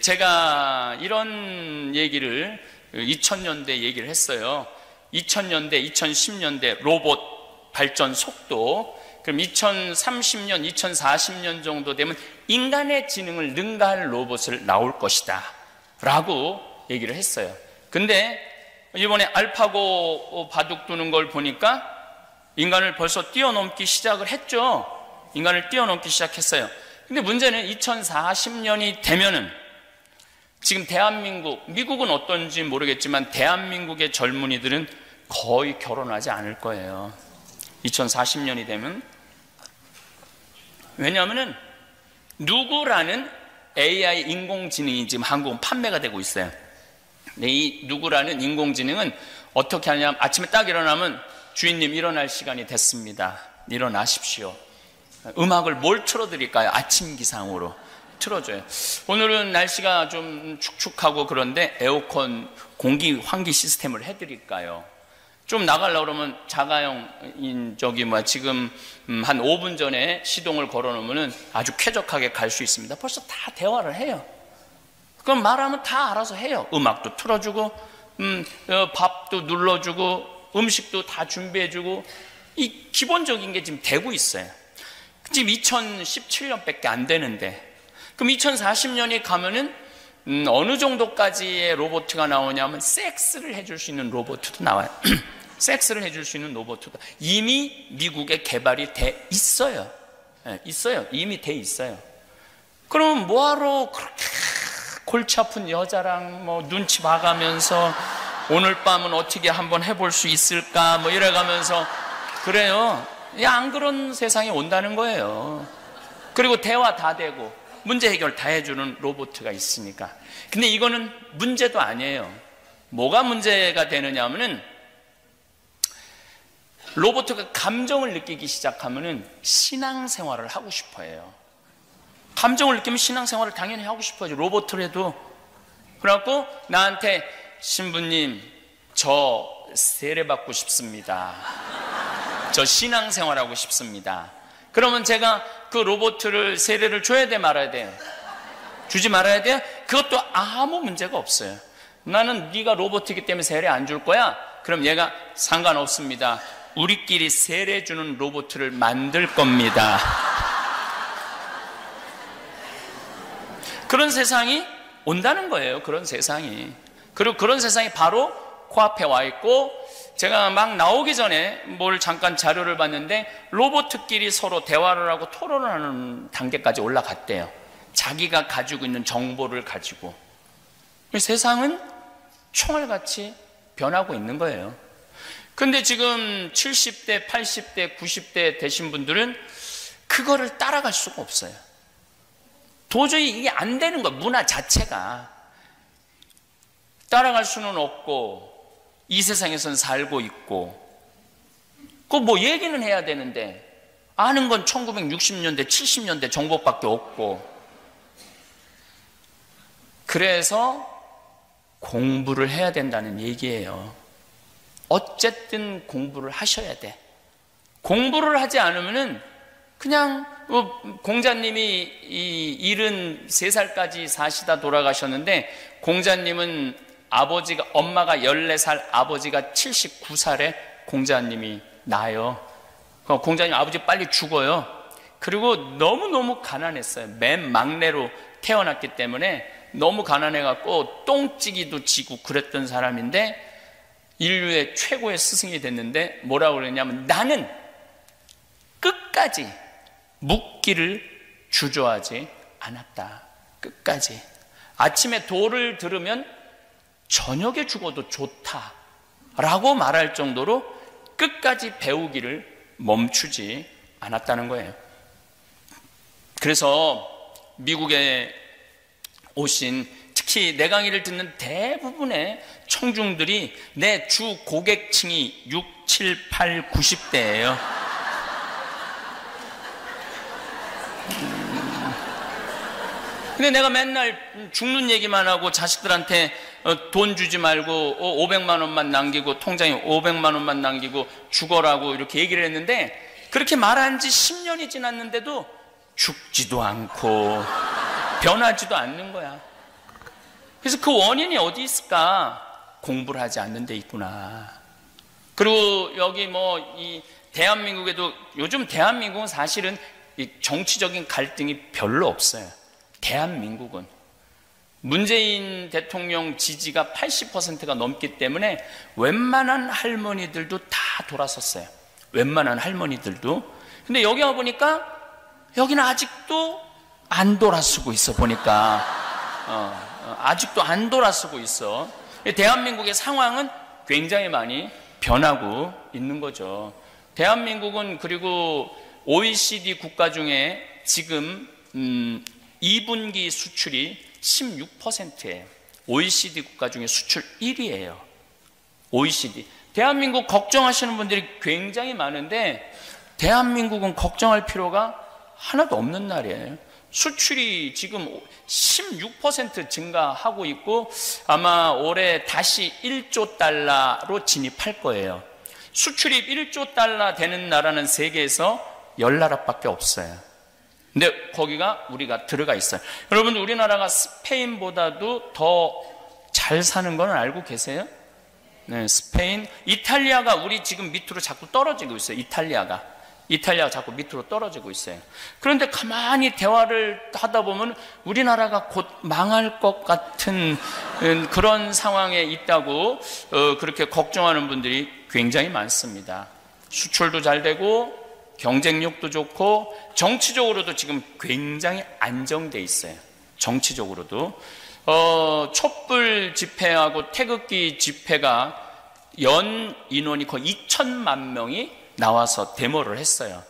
제가 이런 얘기를 2000년대 얘기를 했어요. 2000년대, 2010년대 로봇 발전 속도, 그럼 2030년, 2040년 정도 되면 인간의 지능을 능가할 로봇을 나올 것이다 라고 얘기를 했어요. 근데 이번에 알파고 바둑 두는 걸 보니까 인간을 벌써 뛰어넘기 시작을 했죠. 인간을 뛰어넘기 시작했어요. 근데 문제는 2040년이 되면은 지금 대한민국, 미국은 어떤지 모르겠지만 대한민국의 젊은이들은 거의 결혼하지 않을 거예요. 2040년이 되면. 왜냐하면은 누구라는 AI 인공지능이 지금 한국은 판매가 되고 있어요. 이 누구라는 인공지능은 어떻게 하냐면 아침에 딱 일어나면 주인님 일어날 시간이 됐습니다. 일어나십시오. 음악을 뭘 틀어드릴까요? 아침 기상으로 틀어줘요. 오늘은 날씨가 좀 축축하고 그런데 에어컨 공기 환기 시스템을 해드릴까요? 좀 나가려고 그러면 자가용 지금 한 5분 전에 시동을 걸어놓으면 아주 쾌적하게 갈 수 있습니다. 벌써 다 대화를 해요. 그럼 말하면 다 알아서 해요. 음악도 틀어주고 밥도 눌러주고 음식도 다 준비해주고 이 기본적인 게 지금 되고 있어요. 지금 2017년밖에 안 되는데 그럼 2040년이 가면은 어느 정도까지의 로봇가 나오냐면 섹스를 해줄 수 있는 로봇도 나와요. 섹스를 해줄 수 있는 로봇도 이미 미국에 개발이 돼 있어요. 있어요. 이미 돼 있어요. 그러면 뭐하러 그렇게 골치 아픈 여자랑 뭐 눈치 봐가면서 오늘 밤은 어떻게 한번 해볼 수 있을까 뭐 이래가면서 그래요. 안 그런 세상이 온다는 거예요. 그리고 대화 다 되고 문제 해결 다 해주는 로봇가 있으니까. 근데 이거는 문제도 아니에요. 뭐가 문제가 되느냐 하면은 로봇가 감정을 느끼기 시작하면은 신앙생활을 하고 싶어 해요. 감정을 느끼면 신앙생활을 당연히 하고 싶어 하죠. 로봇이라도. 그래갖고 나한테 신부님 저 세례받고 싶습니다. 저 신앙생활하고 싶습니다. 그러면 제가 그 로봇을 세례를 줘야 돼 말아야 돼요? 주지 말아야 돼요? 그것도 아무 문제가 없어요. 나는 네가 로봇이기 때문에 세례 안 줄 거야? 그럼 얘가 상관없습니다. 우리끼리 세례 주는 로봇을 만들 겁니다. 그런 세상이 온다는 거예요. 그런 세상이. 그리고 그런 세상이 바로 코앞에 와 있고 제가 막 나오기 전에 뭘 잠깐 자료를 봤는데 로봇끼리 서로 대화를 하고 토론을 하는 단계까지 올라갔대요. 자기가 가지고 있는 정보를 가지고. 세상은 총알같이 변하고 있는 거예요. 근데 지금 70대, 80대, 90대 되신 분들은 그거를 따라갈 수가 없어요. 도저히 이게 안 되는 거야. 문화 자체가. 따라갈 수는 없고 이 세상에선 살고 있고 그 뭐 얘기는 해야 되는데 아는 건 1960년대, 70년대 정보밖에 없고 그래서 공부를 해야 된다는 얘기예요. 어쨌든 공부를 하셔야 돼. 공부를 하지 않으면은 그냥 공자님이 73살까지 사시다 돌아가셨는데, 공자님은 엄마가 14살, 아버지가 79살에 공자님이 나요. 공자님 아버지 빨리 죽어요. 그리고 너무너무 가난했어요. 맨 막내로 태어났기 때문에 너무 가난해갖고 똥찌기도 지고 그랬던 사람인데, 인류의 최고의 스승이 됐는데 뭐라고 그랬냐면, 나는 끝까지 묵기를 주저하지 않았다. 끝까지. 아침에 도를 들으면 저녁에 죽어도 좋다라고 말할 정도로 끝까지 배우기를 멈추지 않았다는 거예요. 그래서 미국에 오신, 특히 내 강의를 듣는 대부분의 청중들이 내 주 고객층이 6, 7, 8, 90대예요. 근데 내가 맨날 죽는 얘기만 하고 자식들한테 돈 주지 말고 500만 원만 남기고, 통장에 500만 원만 남기고 죽어라고 이렇게 얘기를 했는데, 그렇게 말한 지 10년이 지났는데도 죽지도 않고 변하지도 않는 거야. 그래서 그 원인이 어디 있을까? 공부를 하지 않는 데 있구나. 그리고 여기 이 대한민국에도, 요즘 대한민국은 사실은 이 정치적인 갈등이 별로 없어요. 대한민국은 문재인 대통령 지지가 80%가 넘기 때문에 웬만한 할머니들도 다 돌아섰어요. 웬만한 할머니들도. 근데 여기 와보니까 여기는 아직도 안 돌아서고 있어. 보니까 아직도 안 돌아서고 있어. 대한민국의 상황은 굉장히 많이 변하고 있는 거죠. 대한민국은 그리고 OECD 국가 중에 지금 2분기 수출이 16%예요. OECD 국가 중에 수출 1위예요. OECD. 대한민국 걱정하시는 분들이 굉장히 많은데, 대한민국은 걱정할 필요가 하나도 없는 날이에요. 수출이 지금 16% 증가하고 있고, 아마 올해 다시 1조 달러로 진입할 거예요. 수출입 1조 달러 되는 나라는 세계에서 10나라밖에 없어요. 근데 거기가 우리가 들어가 있어요. 여러분, 우리나라가 스페인보다도 더 잘 사는 건 알고 계세요? 네, 스페인, 이탈리아가 우리 지금 밑으로 자꾸 떨어지고 있어요. 이탈리아가 자꾸 밑으로 떨어지고 있어요. 그런데 가만히 대화를 하다 보면 우리나라가 곧 망할 것 같은 그런 상황에 있다고 그렇게 걱정하는 분들이 굉장히 많습니다. 수출도 잘 되고 경쟁력도 좋고 정치적으로도 지금 굉장히 안정돼 있어요. 정치적으로도 촛불 집회하고 태극기 집회가 연 인원이 거의 2천만 명이 나와서 데모를 했어요.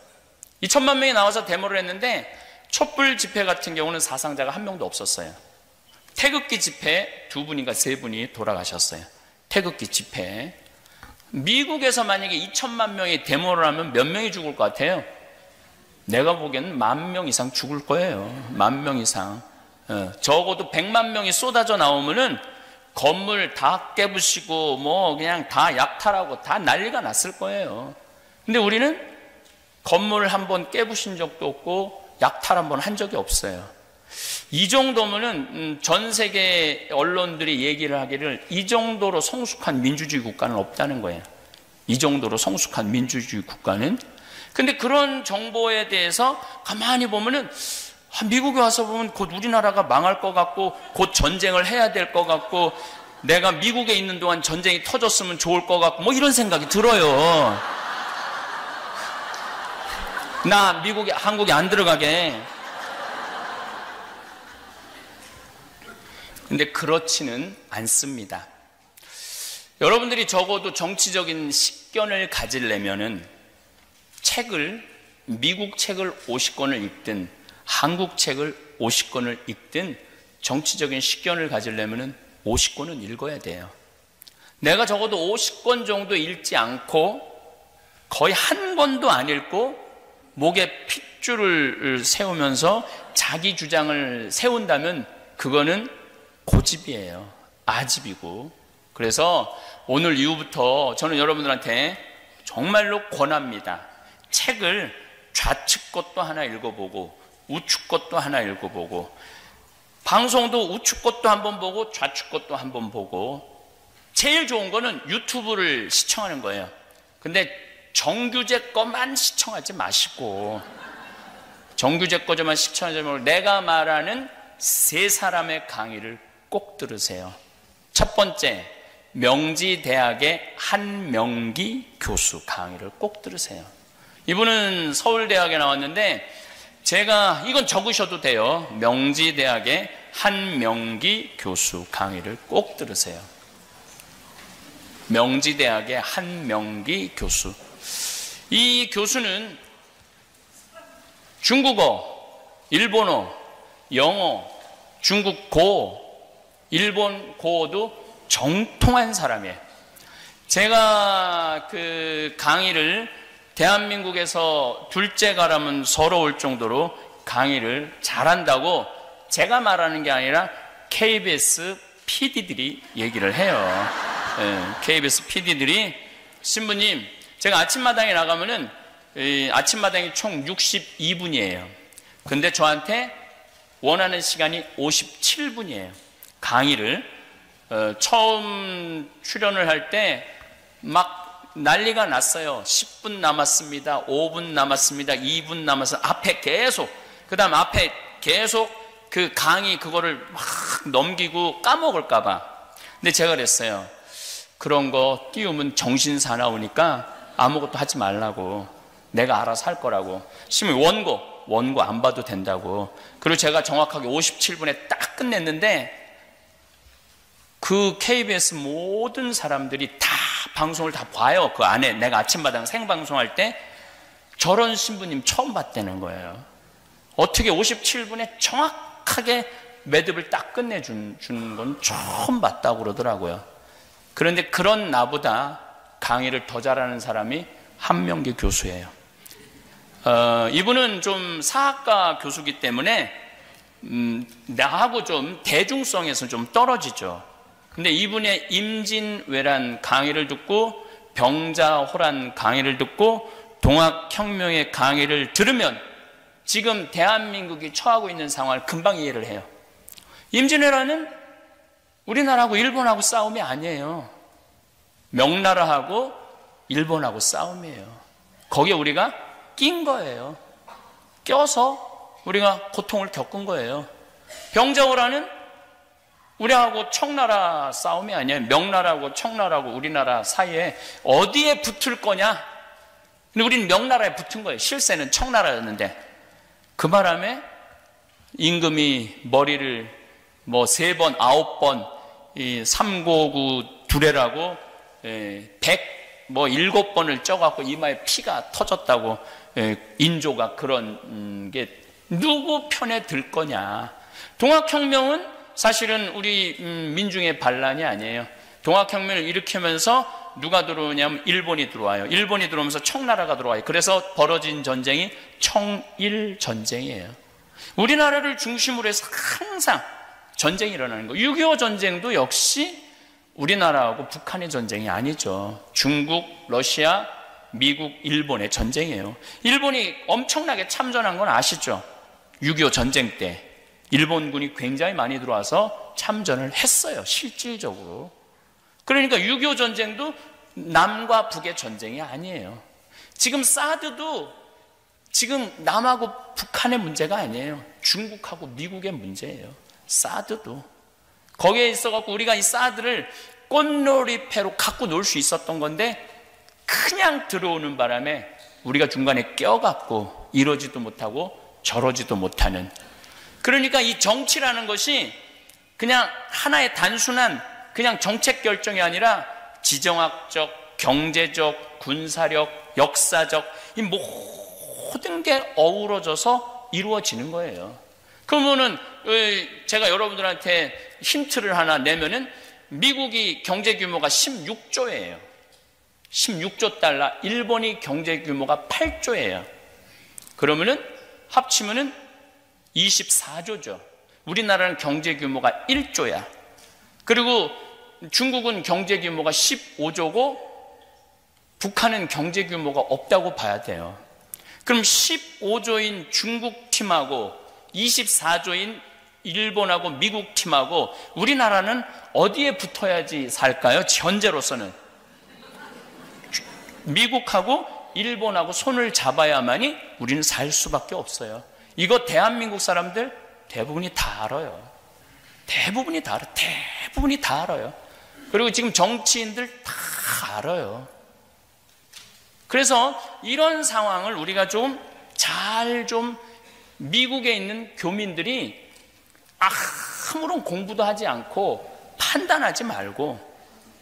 2천만 명이 나와서 데모를 했는데, 촛불 집회 같은 경우는 사상자가 한 명도 없었어요. 태극기 집회 2분인가 3분이 돌아가셨어요. 태극기 집회. 미국에서 만약에 2천만 명이 데모를 하면 몇 명이 죽을 것 같아요? 내가 보기에는 10,000명 이상 죽을 거예요. 10,000명 이상. 적어도 100만 명이 쏟아져 나오면은 건물 다 깨부시고 그냥 다 약탈하고 다 난리가 났을 거예요. 근데 우리는 건물 한번 깨부신 적도 없고 약탈 한번 한 적이 없어요. 이 정도면은 전 세계 언론들이 얘기를 하기를 이 정도로 성숙한 민주주의 국가는 없다는 거예요. 이 정도로 성숙한 민주주의 국가는. 근데 그런 정보에 대해서 가만히 보면은 미국에 와서 보면 곧 우리나라가 망할 것 같고 곧 전쟁을 해야 될 것 같고 내가 미국에 있는 동안 전쟁이 터졌으면 좋을 것 같고 이런 생각이 들어요. 나 한국에 안 들어가게. 근데 그렇지는 않습니다. 여러분들이 적어도 정치적인 식견을 가지려면은 미국 책을 50권을 읽든 한국 책을 50권을 읽든 정치적인 식견을 가지려면은 50권은 읽어야 돼요. 내가 적어도 50권 정도 읽지 않고 거의 한 권도 안 읽고 목에 핏줄을 세우면서 자기 주장을 세운다면 그거는 고집이에요. 아집이고. 그래서 오늘 이후부터 저는 여러분들한테 정말로 권합니다. 책을 좌측 것도 하나 읽어보고 우측 것도 하나 읽어보고, 방송도 우측 것도 한번 보고 좌측 것도 한번 보고, 제일 좋은 거는 유튜브를 시청하는 거예요. 근데 정규제 것만 시청하지 마시고, 정규제 거만 시청하지 말고 내가 말하는 세 사람의 강의를 꼭 들으세요. 첫 번째, 명지대학의 한명기 교수 강의를 꼭 들으세요. 이분은 서울대학에 나왔는데, 제가 이건 적으셔도 돼요. 명지대학의 한명기 교수 강의를 꼭 들으세요. 명지대학의 한명기 교수. 이 교수는 중국어, 일본어, 영어, 중국고, 일본고도 정통한 사람이에요. 제가 그 강의를 대한민국에서 둘째 가라면 서러울 정도로 강의를 잘한다고 제가 말하는 게 아니라 KBS PD들이 얘기를 해요. KBS PD들이, 신부님, 제가 아침마당에 나가면은 아침마당이 총 62분이에요. 근데 저한테 원하는 시간이 57분이에요. 강의를 처음 출연을 할 때 막 난리가 났어요. 10분 남았습니다. 5분 남았습니다. 2분 남았어요. 앞에 계속, 그 다음 앞에 계속 그 강의 그거를 막 넘기고 까먹을까 봐. 근데 제가 그랬어요. 그런 거 띄우면 정신 사나우니까 아무것도 하지 말라고. 내가 알아서 할 거라고. 심지어 원고 안 봐도 된다고. 그리고 제가 정확하게 57분에 딱 끝냈는데, 그 KBS 모든 사람들이 다 방송을 다 봐요. 그 안에 내가 아침마당 생방송할 때 저런 신부님 처음 봤다는 거예요. 어떻게 57분에 정확하게 매듭을 딱 끝내주는 건 처음 봤다고 그러더라고요. 그런데 그런 나보다 강의를 더 잘하는 사람이 한명기 교수예요. 이분은 좀 사학과 교수기 때문에 나하고 좀 대중성에서 좀 떨어지죠. 근데 이분의 임진왜란 강의를 듣고 병자호란 강의를 듣고 동학혁명의 강의를 들으면 지금 대한민국이 처하고 있는 상황을 금방 이해를 해요. 임진왜란은 우리나라하고 일본하고 싸움이 아니에요. 명나라하고 일본하고 싸움이에요. 거기에 우리가 낀 거예요. 껴서 우리가 고통을 겪은 거예요. 병자호란은 우리하고 청나라 싸움이 아니에요. 명나라하고 청나라하고 우리나라 사이에 어디에 붙을 거냐? 근데 우리는 명나라에 붙은 거예요. 실세는 청나라였는데. 그 바람에 임금이 머리를 뭐 3번, 9번, 이 삼고구 두레라고 7번을 쪄갖고 이마에 피가 터졌다고, 인조가 그런 게 누구 편에 들 거냐? 동학혁명은 사실은 우리 민중의 반란이 아니에요. 동학혁명을 일으키면서 누가 들어오냐면 일본이 들어와요. 일본이 들어오면서 청나라가 들어와요. 그래서 벌어진 전쟁이 청일전쟁이에요. 우리나라를 중심으로 해서 항상 전쟁이 일어나는 거예요. 6.25 전쟁도 역시 우리나라하고 북한의 전쟁이 아니죠. 중국, 러시아, 미국, 일본의 전쟁이에요. 일본이 엄청나게 참전한 건 아시죠? 6.25 전쟁 때 일본군이 굉장히 많이 들어와서 참전을 했어요. 실질적으로. 그러니까 6.25 전쟁도 남과 북의 전쟁이 아니에요. 지금 사드도 지금 남하고 북한의 문제가 아니에요. 중국하고 미국의 문제예요. 사드도. 거기에 있어갖고 우리가 이 사드를 꽃놀이패로 갖고 놀 수 있었던 건데 그냥 들어오는 바람에 우리가 중간에 껴갖고 이러지도 못하고 저러지도 못하는. 그러니까 이 정치라는 것이 그냥 하나의 단순한 그냥 정책 결정이 아니라 지정학적, 경제적, 군사력, 역사적 이 모든 게 어우러져서 이루어지는 거예요. 그러면은 제가 여러분들한테 힌트를 하나 내면은 미국이 경제 규모가 16조예요. 16조 달러. 일본이 경제 규모가 8조예요. 그러면은 합치면은 24조죠. 우리나라는 경제 규모가 1조야. 그리고 중국은 경제 규모가 15조고 북한은 경제 규모가 없다고 봐야 돼요. 그럼 15조인 중국 팀하고 24조인 일본하고 미국 팀하고 우리나라는 어디에 붙어야지 살까요? 현재로서는 미국하고 일본하고 손을 잡아야만이 우리는 살 수밖에 없어요. 이거 대한민국 사람들 대부분이 다 알아요. 대부분이 다 알아요. 대부분이 다 알아요. 그리고 지금 정치인들 다 알아요. 그래서 이런 상황을 우리가 좀 미국에 있는 교민들이 아무런 공부도 하지 않고 판단하지 말고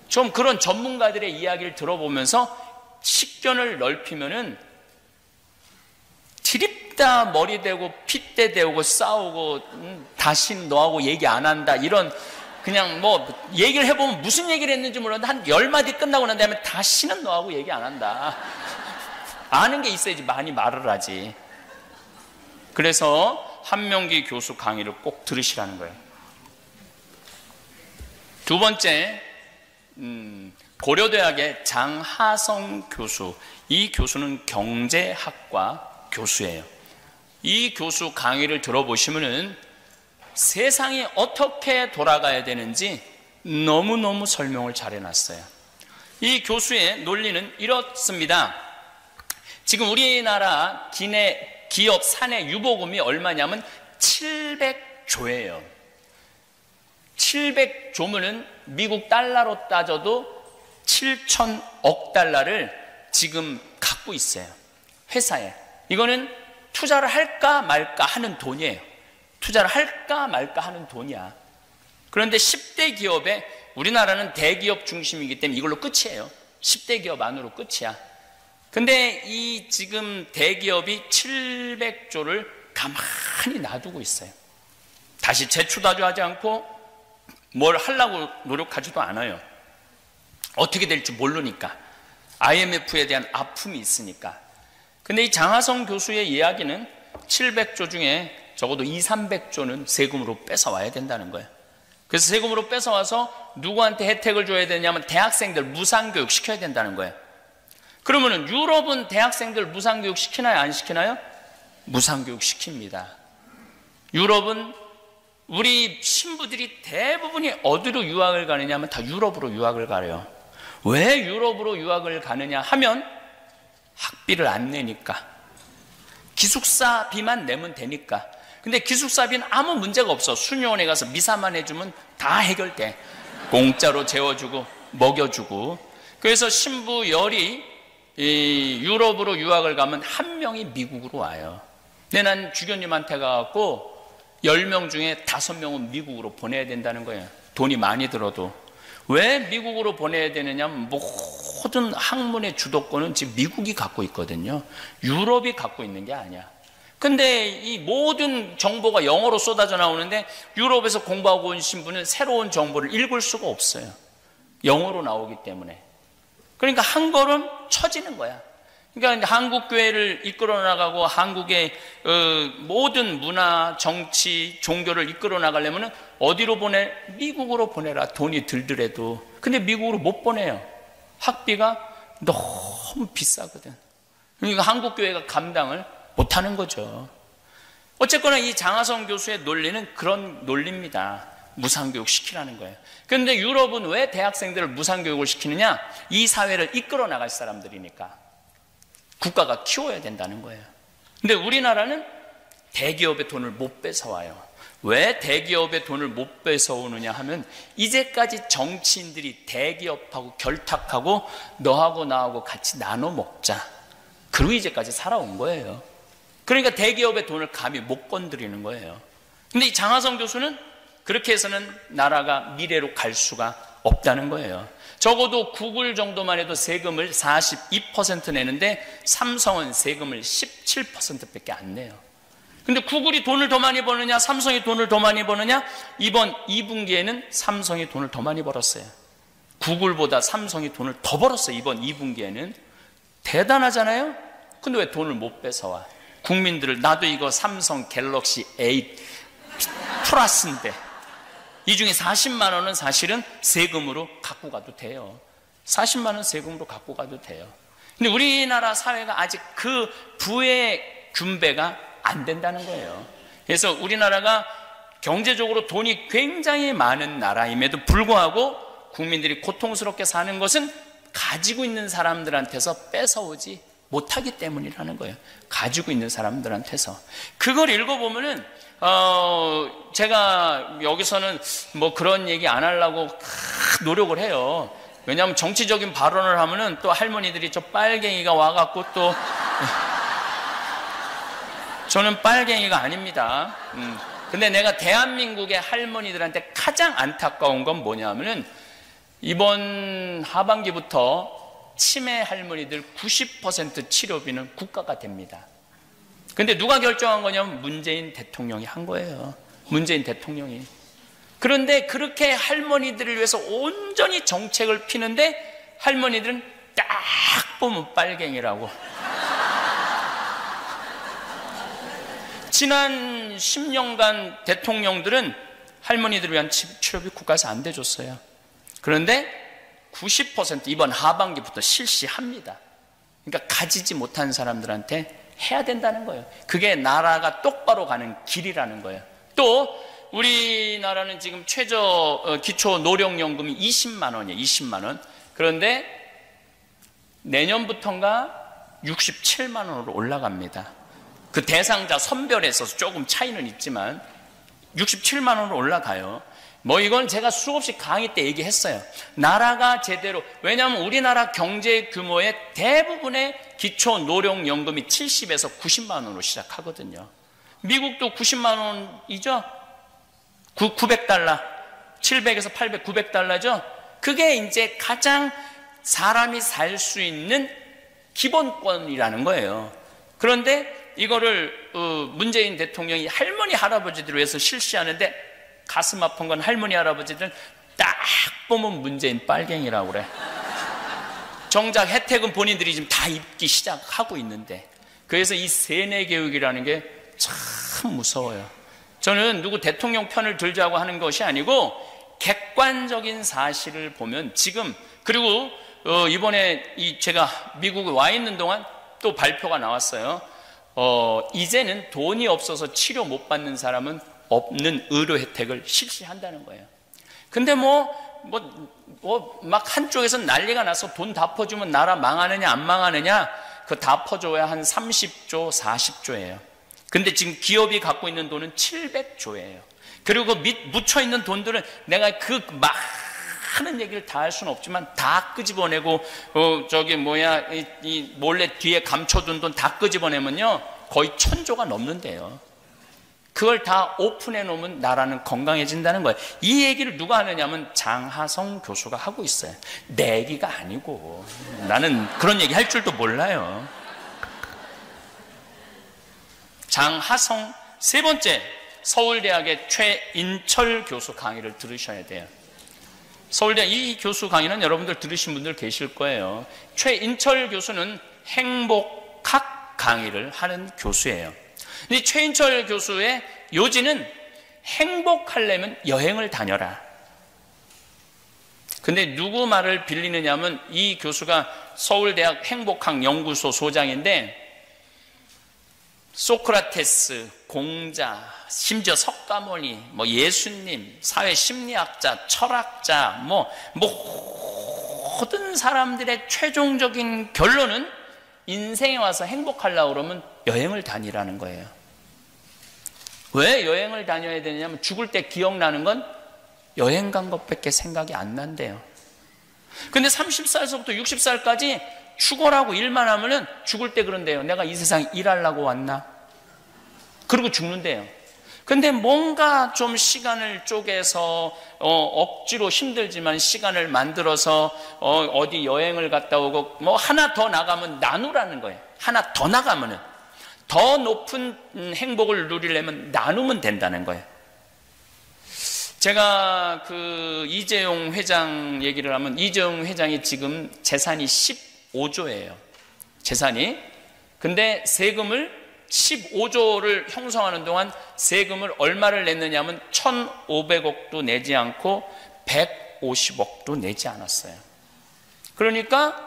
좀 그런 전문가들의 이야기를 들어보면서 식견을 넓히면은 드립다 머리 대고 핏대 대고 싸우고 다신 너하고 얘기 안 한다 이런 그냥 뭐 얘기를 해보면 무슨 얘기를 했는지 몰랐는데 한 10마디 끝나고 난 다음에 다시는 너하고 얘기 안 한다. 아는 게 있어야지 많이 말을 하지. 그래서 한명기 교수 강의를 꼭 들으시라는 거예요. 두 번째, 고려대학의 장하성 교수. 이 교수는 경제학과 교수예요. 이 교수 강의를 들어보시면은 세상이 어떻게 돌아가야 되는지 너무너무 설명을 잘 해놨어요. 이 교수의 논리는 이렇습니다. 지금 우리나라 기업 사내 유보금이 얼마냐면 700조예요. 700조면은 미국 달러로 따져도 7천억 달러를 지금 갖고 있어요. 회사에. 이거는 투자를 할까 말까 하는 돈이에요. 투자를 할까 말까 하는 돈이야. 그런데 10대 기업에 우리나라는 대기업 중심이기 때문에 이걸로 끝이에요. 10대 기업 안으로 끝이야. 근데 이 지금 대기업이 700조를 가만히 놔두고 있어요. 다시 재투자도 하지 않고 뭘 하려고 노력하지도 않아요. 어떻게 될지 모르니까. IMF에 대한 아픔이 있으니까. 근데 이 장하성 교수의 이야기는 700조 중에 적어도 200~300조는 세금으로 뺏어와야 된다는 거예요. 그래서 세금으로 뺏어와서 누구한테 혜택을 줘야 되냐면 대학생들 무상교육 시켜야 된다는 거예요. 그러면은 유럽은 대학생들 무상교육 시키나요? 안 시키나요? 무상교육 시킵니다. 유럽은 우리 신부들이 대부분이 어디로 유학을 가느냐 하면 다 유럽으로 유학을 가요. 왜 유럽으로 유학을 가느냐 하면 학비를 안 내니까. 기숙사비만 내면 되니까. 근데 기숙사비는 아무 문제가 없어. 수녀원에 가서 미사만 해주면 다 해결돼. 공짜로 재워주고 먹여주고. 그래서 신부 열이 유럽으로 유학을 가면 한 명이 미국으로 와요. 근데 난 주교님한테 가갖고 10명 중에 5명은 미국으로 보내야 된다는 거예요. 돈이 많이 들어도. 왜 미국으로 보내야 되느냐면 모든 학문의 주도권은 지금 미국이 갖고 있거든요. 유럽이 갖고 있는 게 아니야. 근데 이 모든 정보가 영어로 쏟아져 나오는데 유럽에서 공부하고 온 신부는 새로운 정보를 읽을 수가 없어요. 영어로 나오기 때문에. 그러니까 한 걸음 처지는 거야. 그러니까 한국 교회를 이끌어 나가고 한국의 모든 문화, 정치, 종교를 이끌어 나가려면 어디로 보내? 미국으로 보내라. 돈이 들더라도. 근데 미국으로 못 보내요. 학비가 너무 비싸거든. 그러니까 한국 교회가 감당을 못하는 거죠. 어쨌거나 이 장하성 교수의 논리는 그런 논리입니다. 무상교육 시키라는 거예요. 그런데 유럽은 왜 대학생들을 무상교육을 시키느냐? 이 사회를 이끌어 나갈 사람들이니까. 국가가 키워야 된다는 거예요. 근데 우리나라는 대기업의 돈을 못 뺏어와요. 왜 대기업의 돈을 못 뺏어오느냐 하면 이제까지 정치인들이 대기업하고 결탁하고 너하고 나하고 같이 나눠 먹자. 그리고 이제까지 살아온 거예요. 그러니까 대기업의 돈을 감히 못 건드리는 거예요. 근데 이 장하성 교수는 그렇게 해서는 나라가 미래로 갈 수가 없다는 거예요. 적어도 구글 정도만 해도 세금을 42% 내는데 삼성은 세금을 17%밖에 안 내요. 근데 구글이 돈을 더 많이 버느냐 삼성이 돈을 더 많이 버느냐? 이번 2분기에는 삼성이 돈을 더 많이 벌었어요. 구글보다 삼성이 돈을 더 벌었어요. 이번 2분기에는. 대단하잖아요. 근데 왜 돈을 못 뺏어와? 국민들을 나도 이거 삼성 갤럭시 8 플러스인데 이 중에 40만 원은 사실은 세금으로 갖고 가도 돼요. 40만 원 세금으로 갖고 가도 돼요. 근데 우리나라 사회가 아직 그 부의 분배가 안 된다는 거예요. 그래서 우리나라가 경제적으로 돈이 굉장히 많은 나라임에도 불구하고 국민들이 고통스럽게 사는 것은 가지고 있는 사람들한테서 뺏어오지 못하기 때문이라는 거예요. 가지고 있는 사람들한테서. 그걸 읽어보면은 제가 여기서는 뭐 그런 얘기 안 하려고 노력을 해요. 왜냐하면 정치적인 발언을 하면은 또 할머니들이 저 빨갱이가 와갖고 또 저는 빨갱이가 아닙니다. 근데 내가 대한민국의 할머니들한테 가장 안타까운 건 뭐냐면은 이번 하반기부터 치매 할머니들 90% 치료비는 국가가 됩니다. 근데 누가 결정한 거냐면 문재인 대통령이 한 거예요. 문재인 대통령이. 그런데 그렇게 할머니들을 위해서 온전히 정책을 피는데 할머니들은 딱 보면 빨갱이라고. 지난 10년간 대통령들은 할머니들을 위한 치료비 국가에서 안 대줬어요. 그런데 90% 이번 하반기부터 실시합니다. 그러니까 가지지 못한 사람들한테 해야 된다는 거예요. 그게 나라가 똑바로 가는 길이라는 거예요. 또 우리나라는 지금 최저 기초 노령연금이 20만 원이에요. 20만 원. 그런데 내년부터인가 67만 원으로 올라갑니다. 그 대상자 선별에서 조금 차이는 있지만 67만 원으로 올라가요. 뭐 이건 제가 수없이 강의 때 얘기했어요. 나라가 제대로, 왜냐하면 우리나라 경제 규모의 대부분의 기초 노령연금이 70에서 90만 원으로 시작하거든요. 미국도 90만 원이죠. 900달러, 700에서 800, 900달러죠. 그게 이제 가장 사람이 살 수 있는 기본권이라는 거예요. 그런데 이거를 문재인 대통령이 할머니 할아버지들을 위해서 실시하는데 가슴 아픈 건 할머니 할아버지들은 딱 보면 문재인 빨갱이라고 그래. 정작 혜택은 본인들이 지금 다 입기 시작하고 있는데, 그래서 이 세뇌 교육이라는 게 참 무서워요. 저는 누구 대통령 편을 들자고 하는 것이 아니고 객관적인 사실을 보면 지금, 그리고 이번에 제가 미국에 와 있는 동안 또 발표가 나왔어요. 이제는 돈이 없어서 치료 못 받는 사람은 없는 의료 혜택을 실시한다는 거예요. 근데 막 한쪽에서 난리가 나서 돈 다 퍼주면 나라 망하느냐 안 망하느냐, 그 다 퍼줘야 한 30조 40조예요. 근데 지금 기업이 갖고 있는 돈은 700조예요. 그리고 묻혀있는 돈들은 내가 그 많은 얘기를 다 할 수는 없지만 다 끄집어내고 이 몰래 뒤에 감춰둔 돈 다 끄집어내면요 거의 1000조가 넘는데요. 그걸 다 오픈해 놓으면 나라는 건강해진다는 거예요. 이 얘기를 누가 하느냐면 장하성 교수가 하고 있어요. 내 얘기가 아니고, 나는 그런 얘기 할 줄도 몰라요. 장하성. 세 번째, 서울대학의 최인철 교수 강의를 들으셔야 돼요. 서울대 이 교수 강의는 여러분들 들으신 분들 계실 거예요. 최인철 교수는 행복학 강의를 하는 교수예요. 이 최인철 교수의 요지는 행복하려면 여행을 다녀라. 근데 누구 말을 빌리느냐면 이 교수가 서울대학 행복학 연구소 소장인데 소크라테스, 공자, 심지어 석가모니, 예수님, 사회심리학자, 철학자, 모든 사람들의 최종적인 결론은 인생에 와서 행복하려고 그러면 여행을 다니라는 거예요. 왜 여행을 다녀야 되냐면 죽을 때 기억나는 건 여행 간 것밖에 생각이 안 난대요. 근데 30살서부터 60살까지 죽어라고 일만 하면은 죽을 때 그런데요. 내가 이 세상에 일하려고 왔나? 그리고 죽는데요. 근데 뭔가 좀 시간을 쪼개서 억지로 힘들지만 시간을 만들어서 어디 여행을 갔다 오고 하나 더 나가면 나누라는 거예요. 하나 더 나가면은 더 높은 행복을 누리려면 나누면 된다는 거예요. 제가 그 이재용 회장 얘기를 하면 이재용 회장이 지금 재산이 15조예요. 재산이. 근데 세금을 15조를 형성하는 동안 세금을 얼마를 냈느냐면 1,500억도 내지 않고 150억도 내지 않았어요. 그러니까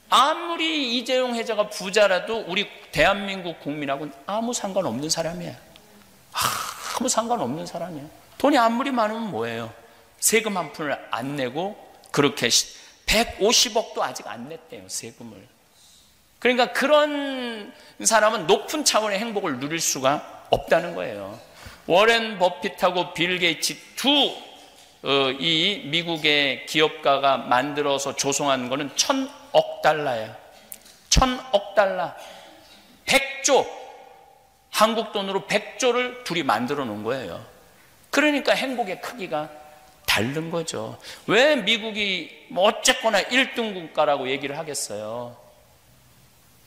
아무리 이재용 회장가 부자라도 우리 대한민국 국민하고는 아무 상관없는 사람이에요. 아무 상관없는 사람이에요. 돈이 아무리 많으면 뭐예요? 세금 한 푼을 안 내고 그렇게 150억도 아직 안 냈대요, 세금을. 그러니까 그런 사람은 높은 차원의 행복을 누릴 수가 없다는 거예요. 워렌 버핏하고 빌 게이츠 이 미국의 기업가가 만들어서 조성한 거는 1,000억 달러예요. 1,000억 달러. 100조. 한국 돈으로 100조를 둘이 만들어 놓은 거예요. 그러니까 행복의 크기가 다른 거죠. 왜 미국이 뭐 어쨌거나 1등 국가라고 얘기를 하겠어요?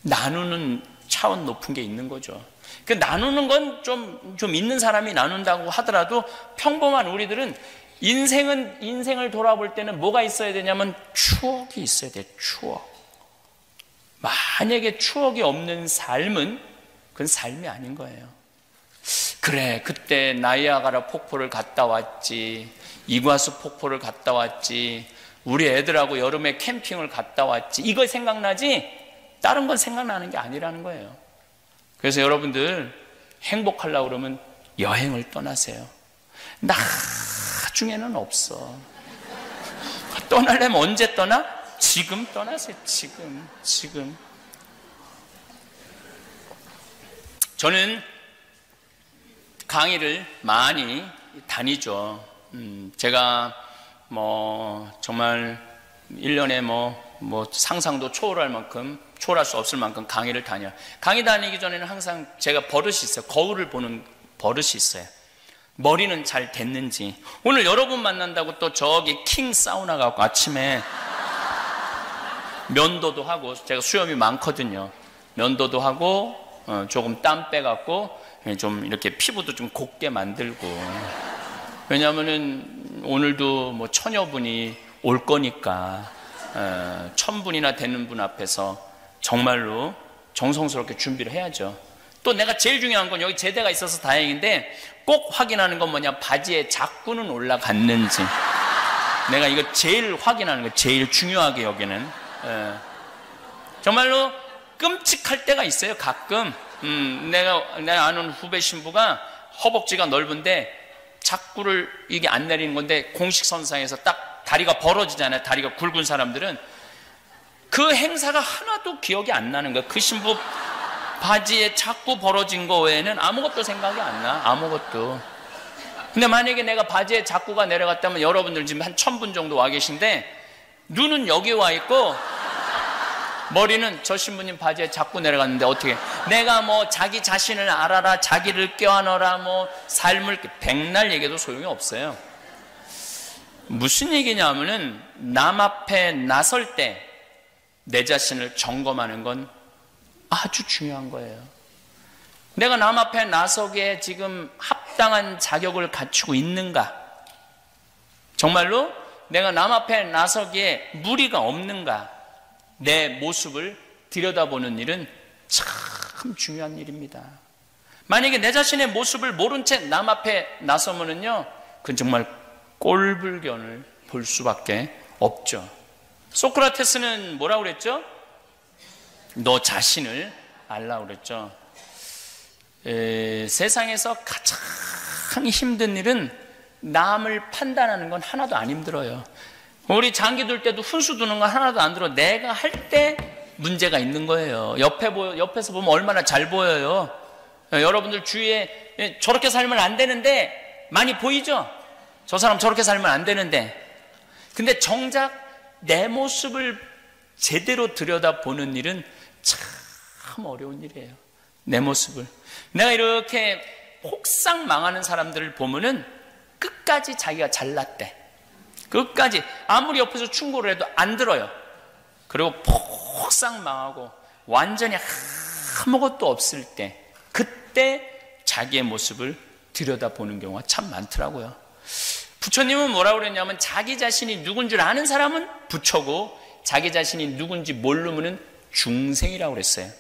나누는 차원 높은 게 있는 거죠. 그 나누는 건 좀 있는 사람이 나눈다고 하더라도 평범한 우리들은 인생을 돌아볼 때는 뭐가 있어야 되냐면 추억이 있어야 돼. 추억. 만약에 추억이 없는 삶은 그건 삶이 아닌 거예요. 그래, 그때 나이아가라 폭포를 갔다 왔지, 이과수 폭포를 갔다 왔지, 우리 애들하고 여름에 캠핑을 갔다 왔지, 이거 생각나지 다른 건 생각나는 게 아니라는 거예요. 그래서 여러분들 행복하려고 그러면 여행을 떠나세요. 나중에는 없어. 떠나려면 언제 떠나? 지금 떠나세요. 지금. 저는 강의를 많이 다니죠. 제가 정말 1년에 상상도 초월할 만큼, 초월할 수 없을 만큼 강의를 다녀요. 강의 다니기 전에는 항상 제가 버릇이 있어요. 거울을 보는 버릇이 있어요. 머리는 잘 됐는지. 오늘 여러분 만난다고 또 저기 킹 사우나 가고 아침에 면도도 하고, 제가 수염이 많거든요. 면도도 하고 조금 땀 빼갖고 좀 이렇게 피부도 좀 곱게 만들고. 왜냐하면은 오늘도 처녀분이 올 거니까 1,000분이나 되는 분 앞에서 정말로 정성스럽게 준비를 해야죠. 또 내가 제일 중요한 건 여기 제대가 있어서 다행인데 꼭 확인하는 건 뭐냐, 바지에 자꾸는 올라갔는지. 내가 이거 제일 확인하는 거, 제일 중요하게 여기는. 정말로 끔찍할 때가 있어요. 가끔 내가 아는 후배 신부가 허벅지가 넓은데 자꾸를 이게 안 내리는 건데, 공식선상에서 딱 다리가 벌어지잖아요. 다리가 굵은 사람들은 그 행사가 하나도 기억이 안 나는 거야. 그 신부 바지에 자꾸 벌어진 거 외에는 아무것도 생각이 안 나. 아무것도. 근데 만약에 내가 바지에 자꾸가 내려갔다면, 여러분들 지금 한 1,000분 정도 와 계신데 눈은 여기 와 있고 머리는 저 신부님 바지에 자꾸 내려갔는데, 어떻게 내가 자기 자신을 알아라, 자기를 껴안아라, 삶을 백날 얘기해도 소용이 없어요. 무슨 얘기냐면은 남 앞에 나설 때 내 자신을 점검하는 건 아주 중요한 거예요. 내가 남 앞에 나서기에 지금 합당한 자격을 갖추고 있는가? 정말로 내가 남 앞에 나서기에 무리가 없는가? 내 모습을 들여다보는 일은 참 중요한 일입니다. 만약에 내 자신의 모습을 모른 채 남 앞에 나서면은요, 그건 정말 꼴불견을 볼 수밖에 없죠. 소크라테스는 뭐라고 그랬죠? 너 자신을 알라고 그랬죠. 세상에서 가장 힘든 일은 남을 판단하는 건 하나도 안 힘들어요. 우리 장기 둘 때도 훈수 두는 건 하나도 안 들어. 내가 할 때 문제가 있는 거예요. 옆에서 보면 얼마나 잘 보여요. 여러분들 주위에 저렇게 살면 안 되는데 많이 보이죠? 저 사람 저렇게 살면 안 되는데. 근데 정작 내 모습을 제대로 들여다보는 일은 참 어려운 일이에요. 내 모습을. 내가 이렇게 폭삭 망하는 사람들을 보면은 끝까지 자기가 잘났대. 끝까지 아무리 옆에서 충고를 해도 안 들어요. 그리고 폭삭 망하고 완전히 아무것도 없을 때, 그때 자기의 모습을 들여다보는 경우가 참 많더라고요. 부처님은 뭐라고 그랬냐면, 자기 자신이 누군 줄 아는 사람은 부처고 자기 자신이 누군지 모르면은 중생이라고 그랬어요.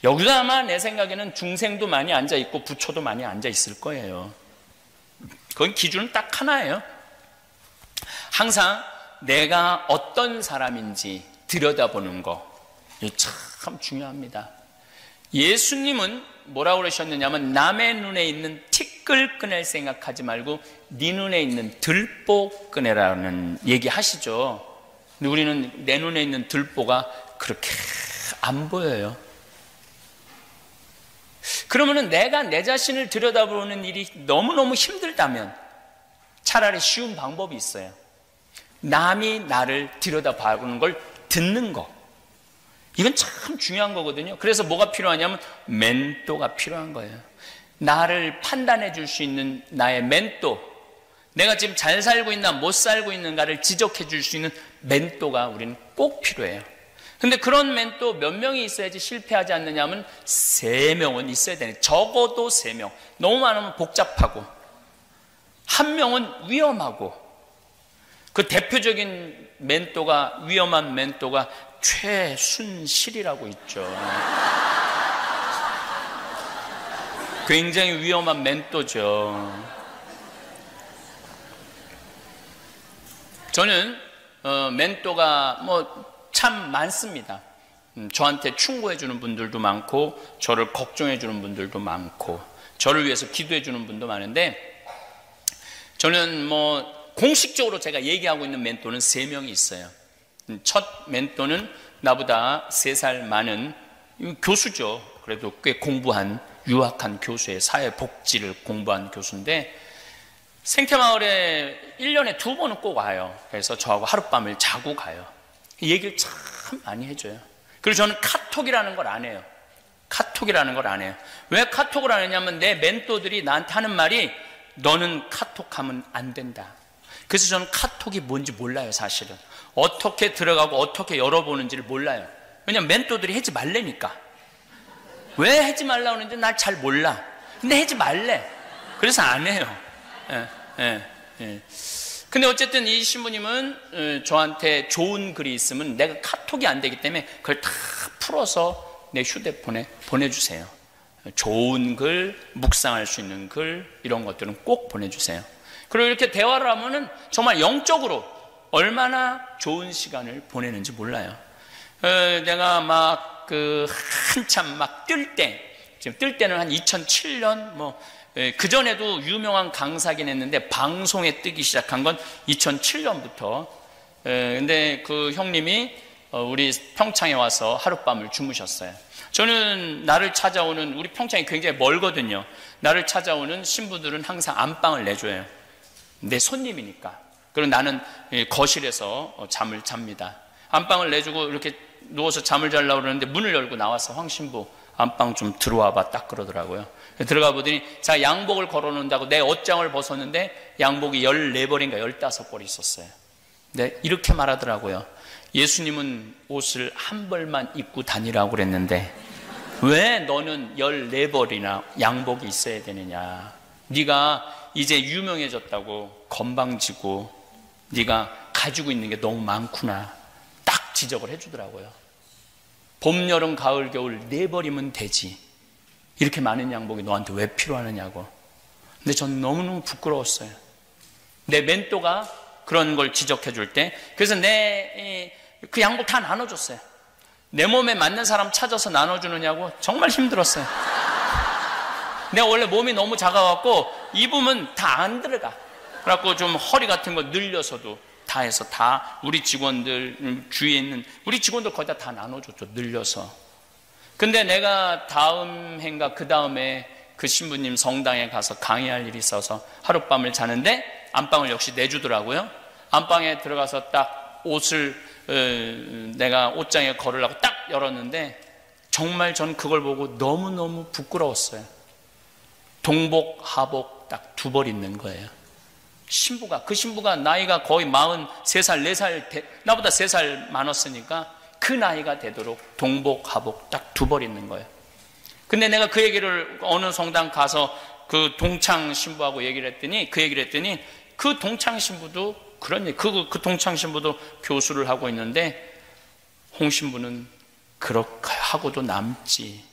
여기도 아마 내 생각에는 중생도 많이 앉아있고 부처도 많이 앉아있을 거예요. 그건 기준은 딱 하나예요. 항상 내가 어떤 사람인지 들여다보는 거, 이게 참 중요합니다. 예수님은 뭐라고 그러셨느냐면 남의 눈에 있는 티끌 꺼낼 생각하지 말고 네 눈에 있는 들보 꺼내라는 얘기 하시죠. 근데 우리는 내 눈에 있는 들보가 그렇게 안 보여요. 그러면은 내가 내 자신을 들여다보는 일이 너무너무 힘들다면 차라리 쉬운 방법이 있어요. 남이 나를 들여다보는 걸 듣는 거. 이건 참 중요한 거거든요. 그래서 뭐가 필요하냐면 멘토가 필요한 거예요. 나를 판단해 줄 수 있는 나의 멘토, 내가 지금 잘 살고 있나 못 살고 있는가를 지적해 줄 수 있는 멘토가 우리는 꼭 필요해요. 근데 그런 멘토 몇 명이 있어야지 실패하지 않느냐면 3명은 있어야 되네. 적어도 3명. 너무 많으면 복잡하고, 1명은 위험하고. 그 대표적인 멘토가, 위험한 멘토가 최순실이라고 있죠. 굉장히 위험한 멘토죠. 저는 멘토가 참 많습니다. 저한테 충고해 주는 분들도 많고, 저를 걱정해 주는 분들도 많고, 저를 위해서 기도해 주는 분도 많은데, 저는 공식적으로 제가 얘기하고 있는 멘토는 3명이 있어요. 첫 멘토는 나보다 3살 많은 교수죠. 그래도 꽤 공부한, 유학한 교수의 사회복지를 공부한 교수인데, 생태마을에 1년에 2번은 꼭 와요. 그래서 저하고 하룻밤을 자고 가요. 얘기를 참 많이 해줘요. 그리고 저는 카톡이라는 걸 안 해요. 카톡이라는 걸 안 해요. 왜 카톡을 안 했냐면 내 멘토들이 나한테 하는 말이 너는 카톡하면 안 된다. 그래서 저는 카톡이 뭔지 몰라요. 사실은 어떻게 들어가고 어떻게 열어보는지를 몰라요. 왜냐면 멘토들이 하지 말래니까. 왜 하지 말라고 하는지 날 잘 몰라. 근데 하지 말래. 그래서 안 해요. 근데 어쨌든 이 신부님은 저한테 좋은 글이 있으면 내가 카톡이 안 되기 때문에 그걸 다 풀어서 내 휴대폰에 보내주세요. 좋은 글, 묵상할 수 있는 글, 이런 것들은 꼭 보내주세요. 그리고 이렇게 대화를 하면은 정말 영적으로 얼마나 좋은 시간을 보내는지 몰라요. 내가 한참 뜰 때, 지금 뜰 때는 한 2007년 그전에도 유명한 강사긴 했는데 방송에 뜨기 시작한 건 2007년부터. 근데 그 형님이 우리 평창에 와서 하룻밤을 주무셨어요. 저는 나를 찾아오는, 우리 평창이 굉장히 멀거든요. 나를 찾아오는 신부들은 항상 안방을 내줘요. 내 손님이니까. 그리고 나는 거실에서 잠을 잡니다. 안방을 내주고 이렇게 누워서 잠을 자려고 그러는데 문을 열고 나와서 황 신부 안방 좀 들어와 봐, 딱 그러더라고요. 들어가 보더니 자, 양복을 걸어놓는다고 내 옷장을 벗었는데 양복이 14벌인가 15벌이 있었어요. 네, 이렇게 말하더라고요. 예수님은 옷을 한 벌만 입고 다니라고 그랬는데 왜 너는 14벌이나 양복이 있어야 되느냐. 네가 이제 유명해졌다고 건방지고 네가 가지고 있는 게 너무 많구나, 딱 지적을 해주더라고요. 봄, 여름, 가을, 겨울 4벌이면 되지, 이렇게 많은 양복이 너한테 왜 필요하느냐고. 근데 전 너무너무 부끄러웠어요. 내 멘토가 그런 걸 지적해 줄 때. 그래서 그 양복 다 나눠줬어요. 내 몸에 맞는 사람 찾아서 나눠주느냐고 정말 힘들었어요. 내가 원래 몸이 너무 작아갖고 입으면 다 안 들어가. 그래갖고 좀 허리 같은 거 늘려서도 다 해서 다 우리 직원들, 주위에 있는 우리 직원들 거의 다 나눠줬죠. 늘려서. 근데 내가 다음 해인가 그 다음에 그 신부님 성당에 가서 강의할 일이 있어서 하룻밤을 자는데 안방을 역시 내주더라고요. 안방에 들어가서 딱 옷을 내가 옷장에 걸으려고 딱 열었는데 정말 전 그걸 보고 너무너무 부끄러웠어요. 동복, 하복 딱 2벌 있는 거예요. 그 신부가 나이가 거의 43살, 4살, 나보다 3살 많았으니까 그 나이가 되도록 동복, 하복 딱 2벌 있는 거예요. 근데 내가 그 얘기를 어느 성당 가서 그 동창 신부하고 얘기를 했더니 그 동창 신부도 그런 얘기, 그 동창 신부도 교수를 하고 있는데 홍 신부는 그렇게 하고도 남지,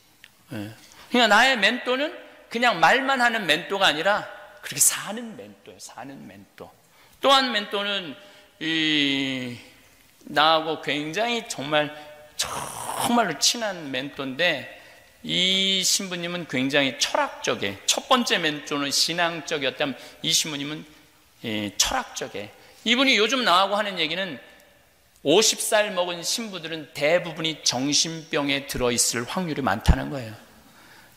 예. 그러니까 나의 멘토는 그냥 말만 하는 멘토가 아니라 그렇게 사는 멘토예요. 사는 멘토. 또한 멘토는 나하고 굉장히 정말로 친한 멘토인데, 이 신부님은 굉장히 철학적이에요. 첫 번째 멘토는 신앙적이었다면 이 신부님은 철학적이에요. 이분이 요즘 나하고 하는 얘기는 50살 먹은 신부들은 대부분이 정신병에 들어있을 확률이 많다는 거예요.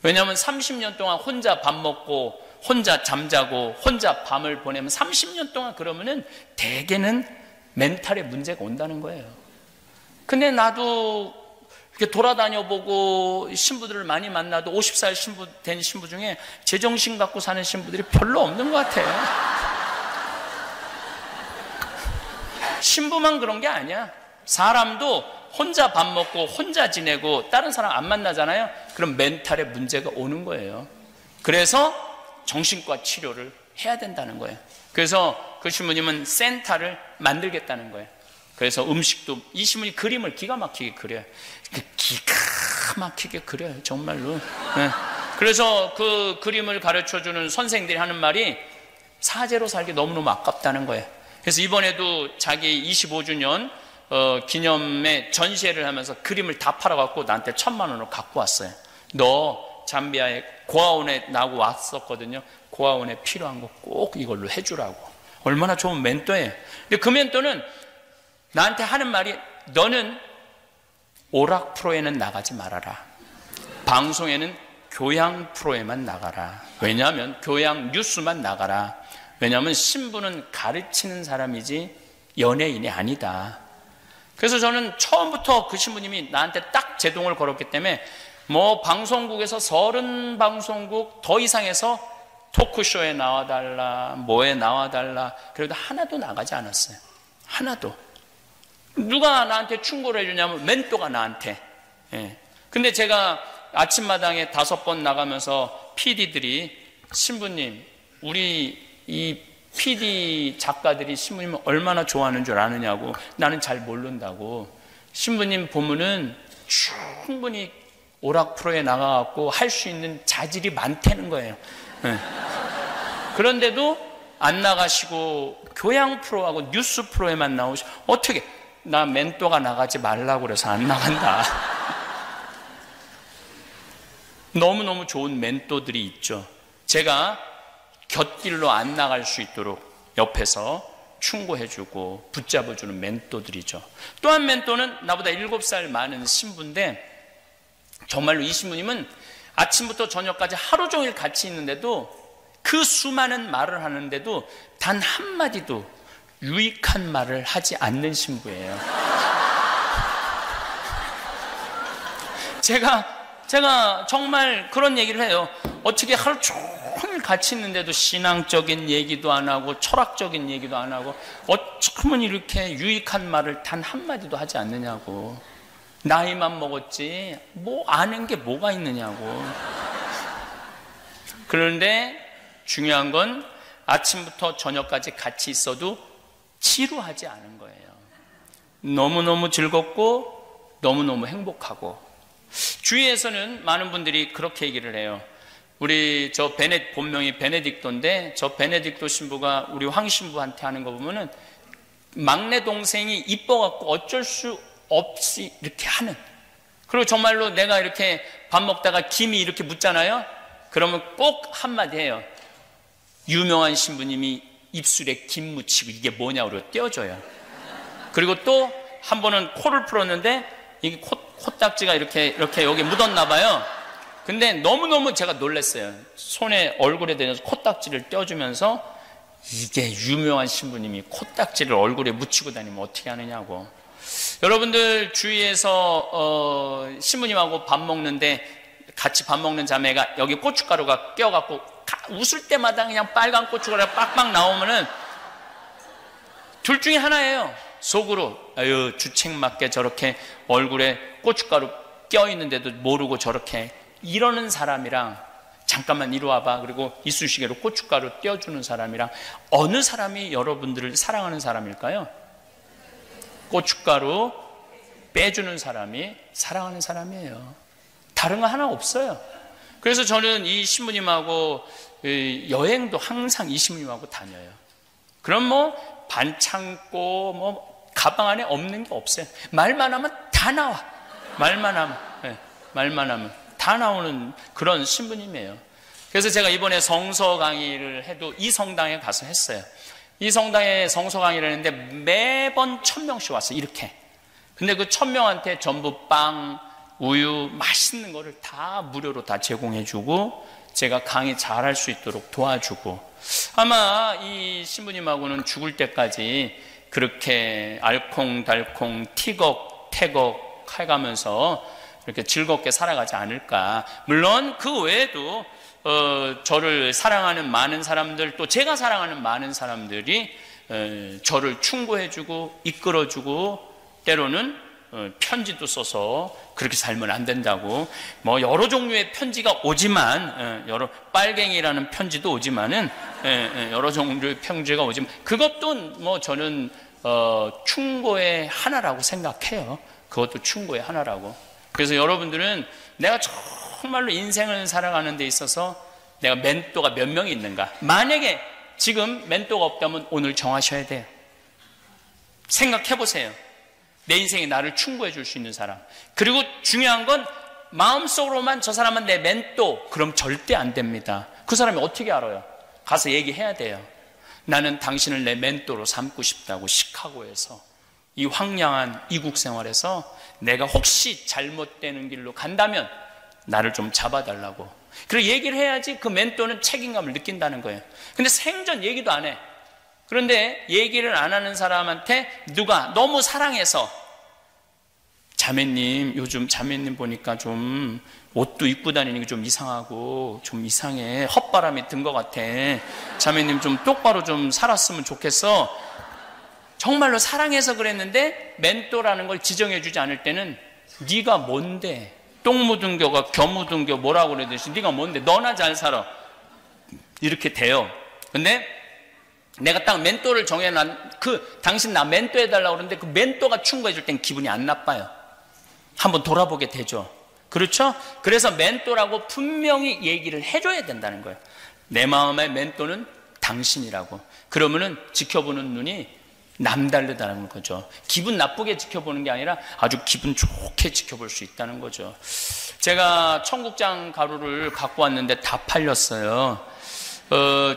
왜냐하면 30년 동안 혼자 밥 먹고 혼자 잠자고 혼자 밤을 보내면 30년 동안 그러면은 대개는 멘탈에 문제가 온다는 거예요. 근데 나도 이렇게 돌아다녀 보고 신부들을 많이 만나도 50살 된 신부 중에 제정신 갖고 사는 신부들이 별로 없는 것 같아요. 신부만 그런 게 아니야. 사람도 혼자 밥 먹고 혼자 지내고 다른 사람 안 만나잖아요. 그럼 멘탈에 문제가 오는 거예요. 그래서 정신과 치료를 해야 된다는 거예요. 그래서 그 신부님은 센터를 만들겠다는 거예요. 그래서 음식도, 이 신부님이 그림을 기가 막히게 그려요. 기가 막히게 그려요, 정말로. 네. 그래서 그 그림을 가르쳐주는 선생들이 하는 말이 사제로 살기 너무너무 아깝다는 거예요. 그래서 이번에도 자기 25주년 기념에 전시회를 하면서 그림을 다 팔아갖고 나한테 1,000만 원을 갖고 왔어요. 너 잠비아에 고아원에 나고 왔었거든요. 고아원에 필요한 거 꼭 이걸로 해주라고. 얼마나 좋은 멘토예요. 근데 그 멘토는 나한테 하는 말이, 너는 오락 프로에는 나가지 말아라. 방송에는 교양 프로에만 나가라. 왜냐하면 교양 뉴스만 나가라. 왜냐하면 신부는 가르치는 사람이지 연예인이 아니다. 그래서 저는 처음부터 그 신부님이 나한테 딱 제동을 걸었기 때문에 뭐 방송국에서 30방송국 더 이상해서 토크쇼에 나와달라, 뭐에 나와달라, 그래도 하나도 나가지 않았어요. 하나도. 누가 나한테 충고를 해주냐면 멘토가 나한테. 예. 근데 제가 아침마당에 5번 나가면서 PD들이, 신부님, 우리 이 PD 작가들이 신부님을 얼마나 좋아하는 줄 아느냐고. 나는 잘 모른다고. 신부님 보면은 충분히 오락 프로에 나가갖고 할 수 있는 자질이 많다는 거예요. 네. 그런데도 안 나가시고 교양 프로하고 뉴스 프로에만 나오시고, 어떻게, 나 멘토가 나가지 말라고 그래서 안 나간다. 너무너무 좋은 멘토들이 있죠. 제가 곁길로 안 나갈 수 있도록 옆에서 충고해주고 붙잡아주는 멘토들이죠. 또 한 멘토는 나보다 7살 많은 신부인데, 정말로 이 신부님은 아침부터 저녁까지 하루 종일 같이 있는데도, 그 수많은 말을 하는데도 단 한마디도 유익한 말을 하지 않는 신부예요. 제가 정말 그런 얘기를 해요. 어떻게 하루 종일 같이 있는데도 신앙적인 얘기도 안 하고 철학적인 얘기도 안 하고 어쩌면 이렇게 유익한 말을 단 한마디도 하지 않느냐고. 나이만 먹었지 뭐 아는 게 뭐가 있느냐고. 그런데 중요한 건 아침부터 저녁까지 같이 있어도 지루하지 않은 거예요. 너무너무 즐겁고 너무너무 행복하고. 주위에서는 많은 분들이 그렇게 얘기를 해요. 우리 본명이 베네딕토인데, 저 베네딕토 신부가 우리 황 신부한테 하는 거 보면은 막내 동생이 이뻐갖고 어쩔 수 없이 이렇게 하는. 그리고 정말로 내가 이렇게 밥 먹다가 김이 이렇게 묻잖아요. 그러면 꼭 한마디 해요. 유명한 신부님이 입술에 김 묻히고 이게 뭐냐고 그러고 떼어줘요. 그리고 또 한 번은 코를 풀었는데 이게 코딱지가 이렇게 여기 묻었나 봐요. 근데 너무너무 제가 놀랐어요. 손에 얼굴에 대면서 코딱지를 떼어주면서, 이게 유명한 신부님이 코딱지를 얼굴에 묻히고 다니면 어떻게 하느냐고. 여러분들 주위에서 신부님하고 밥 먹는데 같이 밥 먹는 자매가 여기 고춧가루가 껴갖고 웃을 때마다 그냥 빨간 고춧가루가 빡빡 나오면은 둘 중에 하나예요. 속으로 아유 주책맞게 저렇게 얼굴에 고춧가루 껴있는데도 모르고 저렇게 이러는 사람이랑, 잠깐만 이리 와봐, 그리고 이쑤시개로 고춧가루 떼어주는 사람이랑, 어느 사람이 여러분들을 사랑하는 사람일까요? 고춧가루 빼주는 사람이 사랑하는 사람이에요. 다른 거 하나 없어요. 그래서 저는 이 신부님하고 여행도 항상 이 신부님하고 다녀요. 그럼 뭐 반창고 뭐 가방 안에 없는 게 없어요. 말만 하면 다 나와. 말만 하면 다 나오는 그런 신부님이에요. 그래서 제가 이번에 성서 강의를 해도 이 성당에 가서 했어요. 이 성당에 성서 강의를 했는데 매번 1000명씩 왔어요. 이렇게. 근데 그 1000명한테 전부 빵, 우유, 맛있는 거를 다 무료로 다 제공해주고 제가 강의 잘할 수 있도록 도와주고, 아마 이 신부님하고는 죽을 때까지 그렇게 알콩달콩 티격태격 해가면서 이렇게 즐겁게 살아가지 않을까. 물론 그 외에도 저를 사랑하는 많은 사람들, 또 제가 사랑하는 많은 사람들이 저를 충고해주고 이끌어주고, 때로는 편지도 써서 그렇게 살면 안 된다고, 뭐 여러 종류의 편지가 오지만, 여러 빨갱이라는 편지도 오지만은, 여러 종류의 편지가 오지만 그것도 뭐 저는 충고의 하나라고 생각해요. 그것도 충고의 하나라고. 그래서 여러분들은 내가 정말로 인생을 살아가는 데 있어서 내가 멘토가 몇 명이 있는가? 만약에 지금 멘토가 없다면 오늘 정하셔야 돼요. 생각해 보세요. 내 인생에 나를 충고해 줄 수 있는 사람. 그리고 중요한 건 마음속으로만 저 사람은 내 멘토, 그럼 절대 안 됩니다. 그 사람이 어떻게 알아요? 가서 얘기해야 돼요. 나는 당신을 내 멘토로 삼고 싶다고. 시카고에서 이 황량한 이국 생활에서 내가 혹시 잘못되는 길로 간다면 나를 좀 잡아달라고. 그리고 얘기를 해야지 그 멘토는 책임감을 느낀다는 거예요. 근데 생전 얘기도 안 해. 그런데 얘기를 안 하는 사람한테 누가 너무 사랑해서, 자매님 요즘 자매님 보니까 좀 옷도 입고 다니는 게 좀 이상하고 좀 이상해, 헛바람이 든 것 같아, 자매님 좀 똑바로 좀 살았으면 좋겠어. 정말로 사랑해서 그랬는데 멘토라는 걸 지정해 주지 않을 때는 네가 뭔데, 똥 묻은 겨가 겨 묻은 겨 뭐라고 그러듯이 네가 뭔데, 너나 잘 살아, 이렇게 돼요. 근데 내가 딱 멘토를 정해놨, 당신 나 멘토 해달라고 그러는데 그 멘토가 충고해 줄 땐 기분이 안 나빠요. 한번 돌아보게 되죠. 그렇죠? 그래서 멘토라고 분명히 얘기를 해줘야 된다는 거예요. 내 마음의 멘토는 당신이라고. 그러면은 지켜보는 눈이 남다르다는 거죠. 기분 나쁘게 지켜보는 게 아니라 아주 기분 좋게 지켜볼 수 있다는 거죠. 제가 청국장 가루를 갖고 왔는데 다 팔렸어요.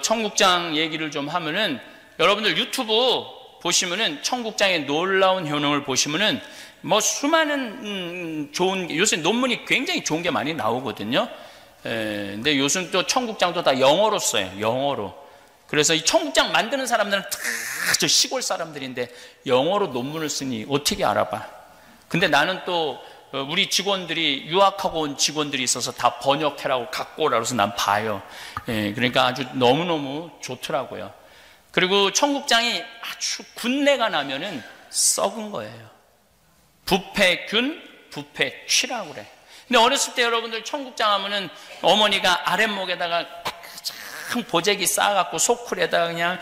청국장 얘기를 좀 하면은, 여러분들 유튜브 보시면은 청국장의 놀라운 효능을 보시면은 뭐 수많은 좋은, 요새 논문이 굉장히 좋은 게 많이 나오거든요. 근데 요즘 또 청국장도 다 영어로 써요. 영어로. 그래서 이 청국장 만드는 사람들은 다 저 시골 사람들인데 영어로 논문을 쓰니 어떻게 알아봐. 근데 나는 또 우리 직원들이, 유학하고 온 직원들이 있어서 다 번역해라고 갖고 오라고 해서 난 봐요. 그러니까 아주 너무너무 좋더라고요. 그리고 청국장이 아주 군내가 나면은 썩은 거예요. 부패균, 부패취라고 그래. 근데 어렸을 때 여러분들 청국장 하면은 어머니가 아랫목에다가 참 보재기 쌓아갖고 소쿠리에다가 그냥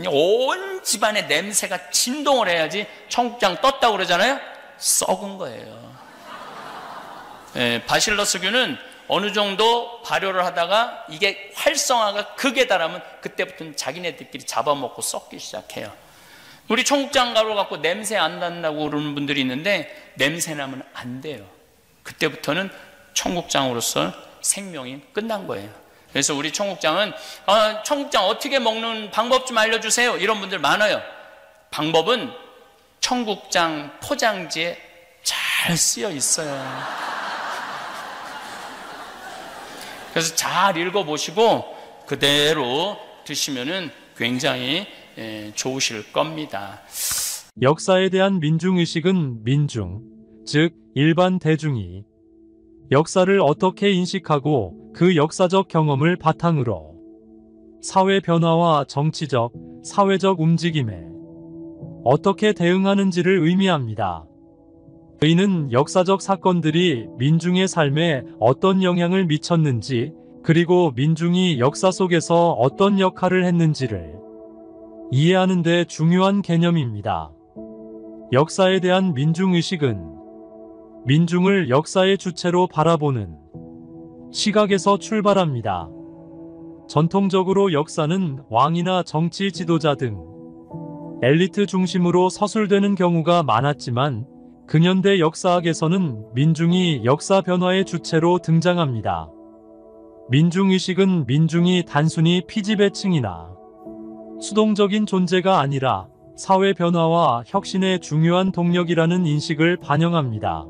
온 집안의 냄새가 진동을 해야지 청국장 떴다고 그러잖아요. 썩은 거예요. 바실러스균은 어느 정도 발효를 하다가 이게 활성화가 극에 달하면 그때부터는 자기네들끼리 잡아먹고 썩기 시작해요. 우리 청국장 가루 갖고 냄새 안 난다고 그러는 분들이 있는데 냄새 나면 안 돼요. 그때부터는 청국장으로서 생명이 끝난 거예요. 그래서 우리 청국장은 청국장 어떻게 먹는 방법 좀 알려주세요, 이런 분들 많아요. 방법은 청국장 포장지에 잘 쓰여 있어요. 그래서 잘 읽어보시고 그대로 드시면은 굉장히 좋으실 겁니다. 역사에 대한 민중의식은 민중, 즉 일반 대중이 역사를 어떻게 인식하고 그 역사적 경험을 바탕으로 사회 변화와 정치적, 사회적 움직임에 어떻게 대응하는지를 의미합니다. 이는 역사적 사건들이 민중의 삶에 어떤 영향을 미쳤는지, 그리고 민중이 역사 속에서 어떤 역할을 했는지를 이해하는 데 중요한 개념입니다. 역사에 대한 민중의식은 민중을 역사의 주체로 바라보는 시각에서 출발합니다. 전통적으로 역사는 왕이나 정치 지도자 등 엘리트 중심으로 서술되는 경우가 많았지만 근현대 역사학에서는 민중이 역사 변화의 주체로 등장합니다. 민중의식은 민중이 단순히 피지배층이나 수동적인 존재가 아니라 사회 변화와 혁신의 중요한 동력이라는 인식을 반영합니다.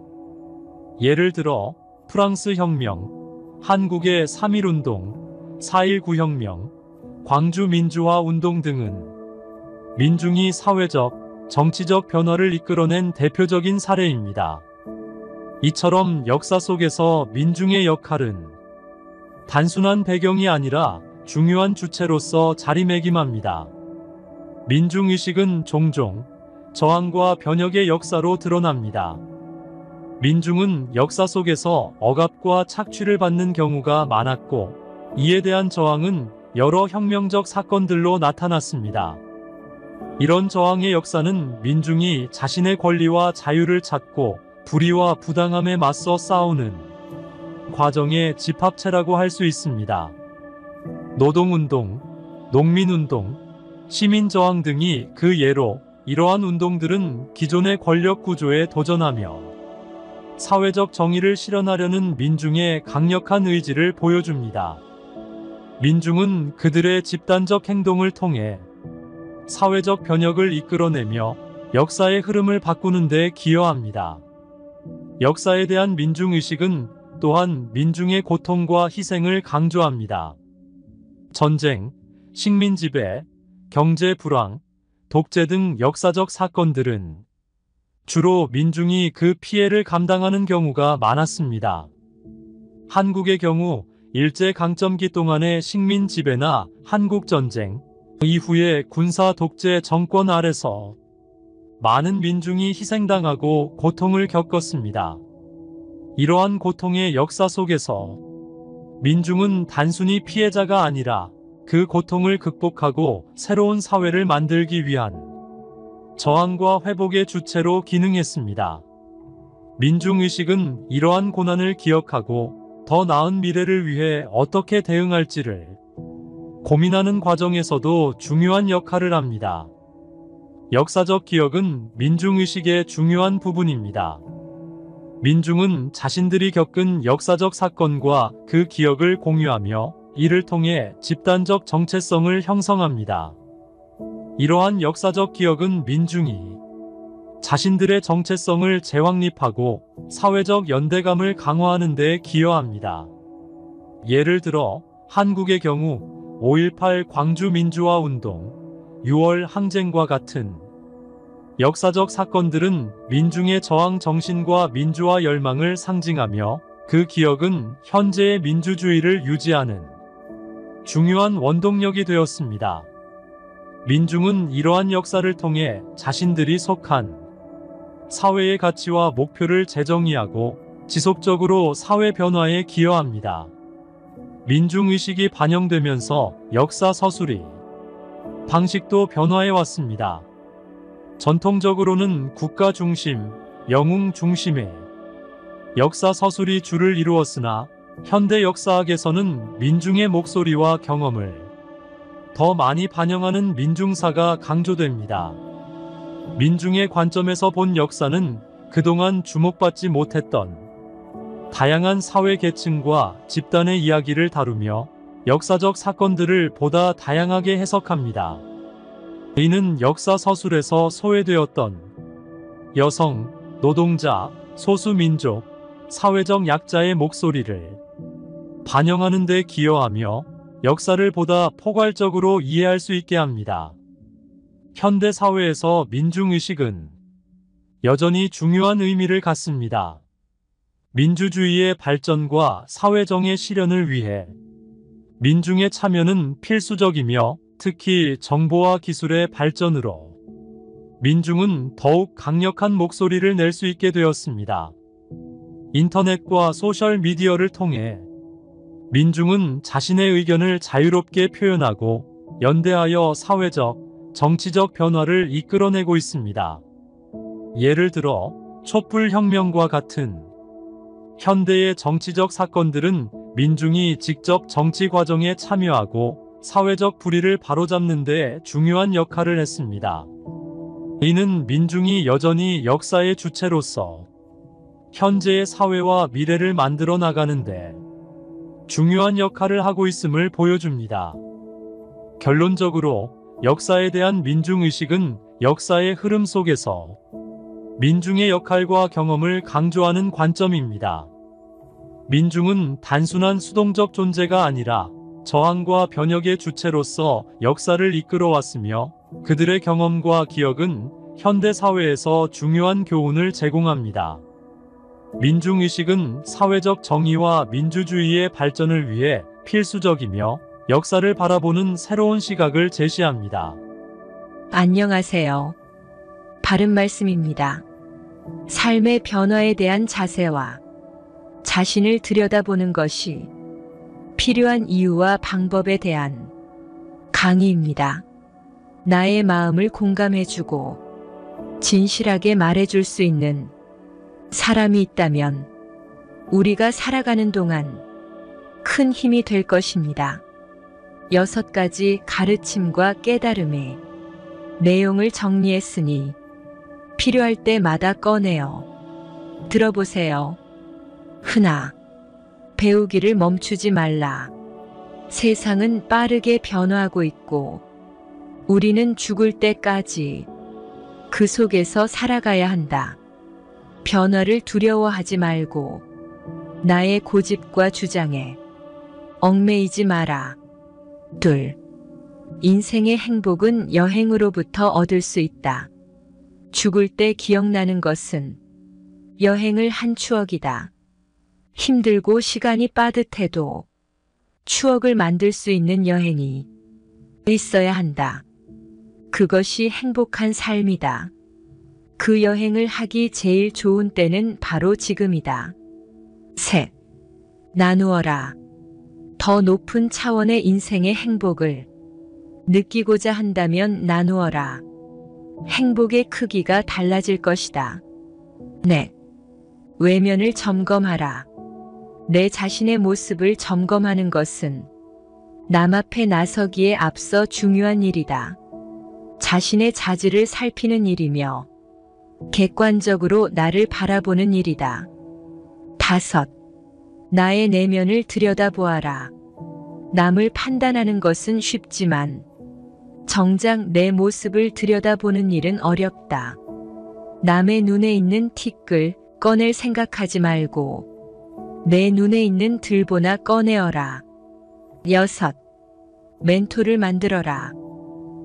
예를 들어 프랑스 혁명, 한국의 3.1운동, 4.19 혁명, 광주 민주화 운동 등은 민중이 사회적, 정치적 변화를 이끌어낸 대표적인 사례입니다. 이처럼 역사 속에서 민중의 역할은 단순한 배경이 아니라 중요한 주체로서 자리매김합니다. 민중의식은 종종 저항과 변혁의 역사로 드러납니다. 민중은 역사 속에서 억압과 착취를 받는 경우가 많았고, 이에 대한 저항은 여러 혁명적 사건들로 나타났습니다. 이런 저항의 역사는 민중이 자신의 권리와 자유를 찾고 불의와 부당함에 맞서 싸우는 과정의 집합체라고 할 수 있습니다. 노동운동, 농민운동, 시민저항 등이 그 예로, 이러한 운동들은 기존의 권력 구조에 도전하며 사회적 정의를 실현하려는 민중의 강력한 의지를 보여줍니다. 민중은 그들의 집단적 행동을 통해 사회적 변혁을 이끌어내며 역사의 흐름을 바꾸는 데 기여합니다. 역사에 대한 민중의식은 또한 민중의 고통과 희생을 강조합니다. 전쟁, 식민지배, 경제 불황, 독재 등 역사적 사건들은 주로 민중이 그 피해를 감당하는 경우가 많았습니다. 한국의 경우 일제강점기 동안의 식민지배나 한국전쟁 이후의 군사 독재 정권 아래서 많은 민중이 희생당하고 고통을 겪었습니다. 이러한 고통의 역사 속에서 민중은 단순히 피해자가 아니라 그 고통을 극복하고 새로운 사회를 만들기 위한 저항과 회복의 주체로 기능했습니다. 민중의식은 이러한 고난을 기억하고 더 나은 미래를 위해 어떻게 대응할지를 고민하는 과정에서도 중요한 역할을 합니다. 역사적 기억은 민중의식의 중요한 부분입니다. 민중은 자신들이 겪은 역사적 사건과 그 기억을 공유하며 이를 통해 집단적 정체성을 형성합니다. 이러한 역사적 기억은 민중이 자신들의 정체성을 재확립하고 사회적 연대감을 강화하는 데 기여합니다. 예를 들어 한국의 경우 5.18 광주 민주화 운동, 6월 항쟁과 같은 역사적 사건들은 민중의 저항 정신과 민주화 열망을 상징하며 그 기억은 현재의 민주주의를 유지하는 중요한 원동력이 되었습니다. 민중은 이러한 역사를 통해 자신들이 속한 사회의 가치와 목표를 재정의하고 지속적으로 사회 변화에 기여합니다. 민중의식이 반영되면서 역사 서술이 방식도 변화해 왔습니다. 전통적으로는 국가 중심, 영웅 중심의 역사 서술이 주를 이루었으나 현대 역사학에서는 민중의 목소리와 경험을 더 많이 반영하는 민중사가 강조됩니다. 민중의 관점에서 본 역사는 그동안 주목받지 못했던 다양한 사회 계층과 집단의 이야기를 다루며 역사적 사건들을 보다 다양하게 해석합니다. 이는 역사 서술에서 소외되었던 여성, 노동자, 소수민족, 사회적 약자의 목소리를 반영하는 데 기여하며 역사를 보다 포괄적으로 이해할 수 있게 합니다. 현대 사회에서 민중의식은 여전히 중요한 의미를 갖습니다. 민주주의의 발전과 사회정의 실현을 위해 민중의 참여는 필수적이며 특히 정보와 기술의 발전으로 민중은 더욱 강력한 목소리를 낼 수 있게 되었습니다. 인터넷과 소셜미디어를 통해 민중은 자신의 의견을 자유롭게 표현하고 연대하여 사회적, 정치적 변화를 이끌어내고 있습니다. 예를 들어 촛불혁명과 같은 현대의 정치적 사건들은 민중이 직접 정치 과정에 참여하고 사회적 불의를 바로잡는 데 중요한 역할을 했습니다. 이는 민중이 여전히 역사의 주체로서 현재의 사회와 미래를 만들어 나가는데 중요한 역할을 하고 있음을 보여줍니다. 결론적으로 역사에 대한 민중의식은 역사의 흐름 속에서 민중의 역할과 경험을 강조하는 관점입니다. 민중은 단순한 수동적 존재가 아니라 저항과 변혁의 주체로서 역사를 이끌어왔으며 그들의 경험과 기억은 현대 사회에서 중요한 교훈을 제공합니다. 민중의식은 사회적 정의와 민주주의의 발전을 위해 필수적이며 역사를 바라보는 새로운 시각을 제시합니다. 안녕하세요. 바른 말씀입니다. 삶의 변화에 대한 자세와 자신을 들여다보는 것이 필요한 이유와 방법에 대한 강의입니다. 나의 마음을 공감해주고 진실하게 말해줄 수 있는 사람이 있다면 우리가 살아가는 동안 큰 힘이 될 것입니다. 6가지 가르침과 깨달음의 내용을 정리했으니 필요할 때마다 꺼내어 들어보세요. 흔하, 배우기를 멈추지 말라. 세상은 빠르게 변화하고 있고 우리는 죽을 때까지 그 속에서 살아가야 한다. 변화를 두려워하지 말고 나의 고집과 주장에 얽매이지 마라. 2. 인생의 행복은 여행으로부터 얻을 수 있다. 죽을 때 기억나는 것은 여행을 한 추억이다. 힘들고 시간이 빠듯해도 추억을 만들 수 있는 여행이 있어야 한다. 그것이 행복한 삶이다. 그 여행을 하기 제일 좋은 때는 바로 지금이다. 3. 나누어라. 더 높은 차원의 인생의 행복을 느끼고자 한다면 나누어라. 행복의 크기가 달라질 것이다. 4. 외면을 점검하라. 내 자신의 모습을 점검하는 것은 남 앞에 나서기에 앞서 중요한 일이다. 자신의 자질을 살피는 일이며 객관적으로 나를 바라보는 일이다. 5. 나의 내면을 들여다보아라. 남을 판단하는 것은 쉽지만 정작 내 모습을 들여다보는 일은 어렵다. 남의 눈에 있는 티끌 꺼낼 생각하지 말고 내 눈에 있는 들보나 꺼내어라. 6. 멘토를 만들어라.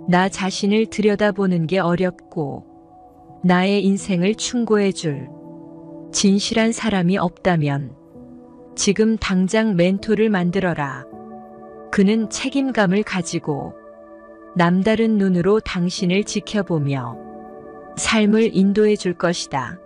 나 자신을 들여다보는 게 어렵고 나의 인생을 충고해줄 진실한 사람이 없다면 지금 당장 멘토를 만들어라. 그는 책임감을 가지고 남다른 눈으로 당신을 지켜보며 삶을 인도해 줄 것이다.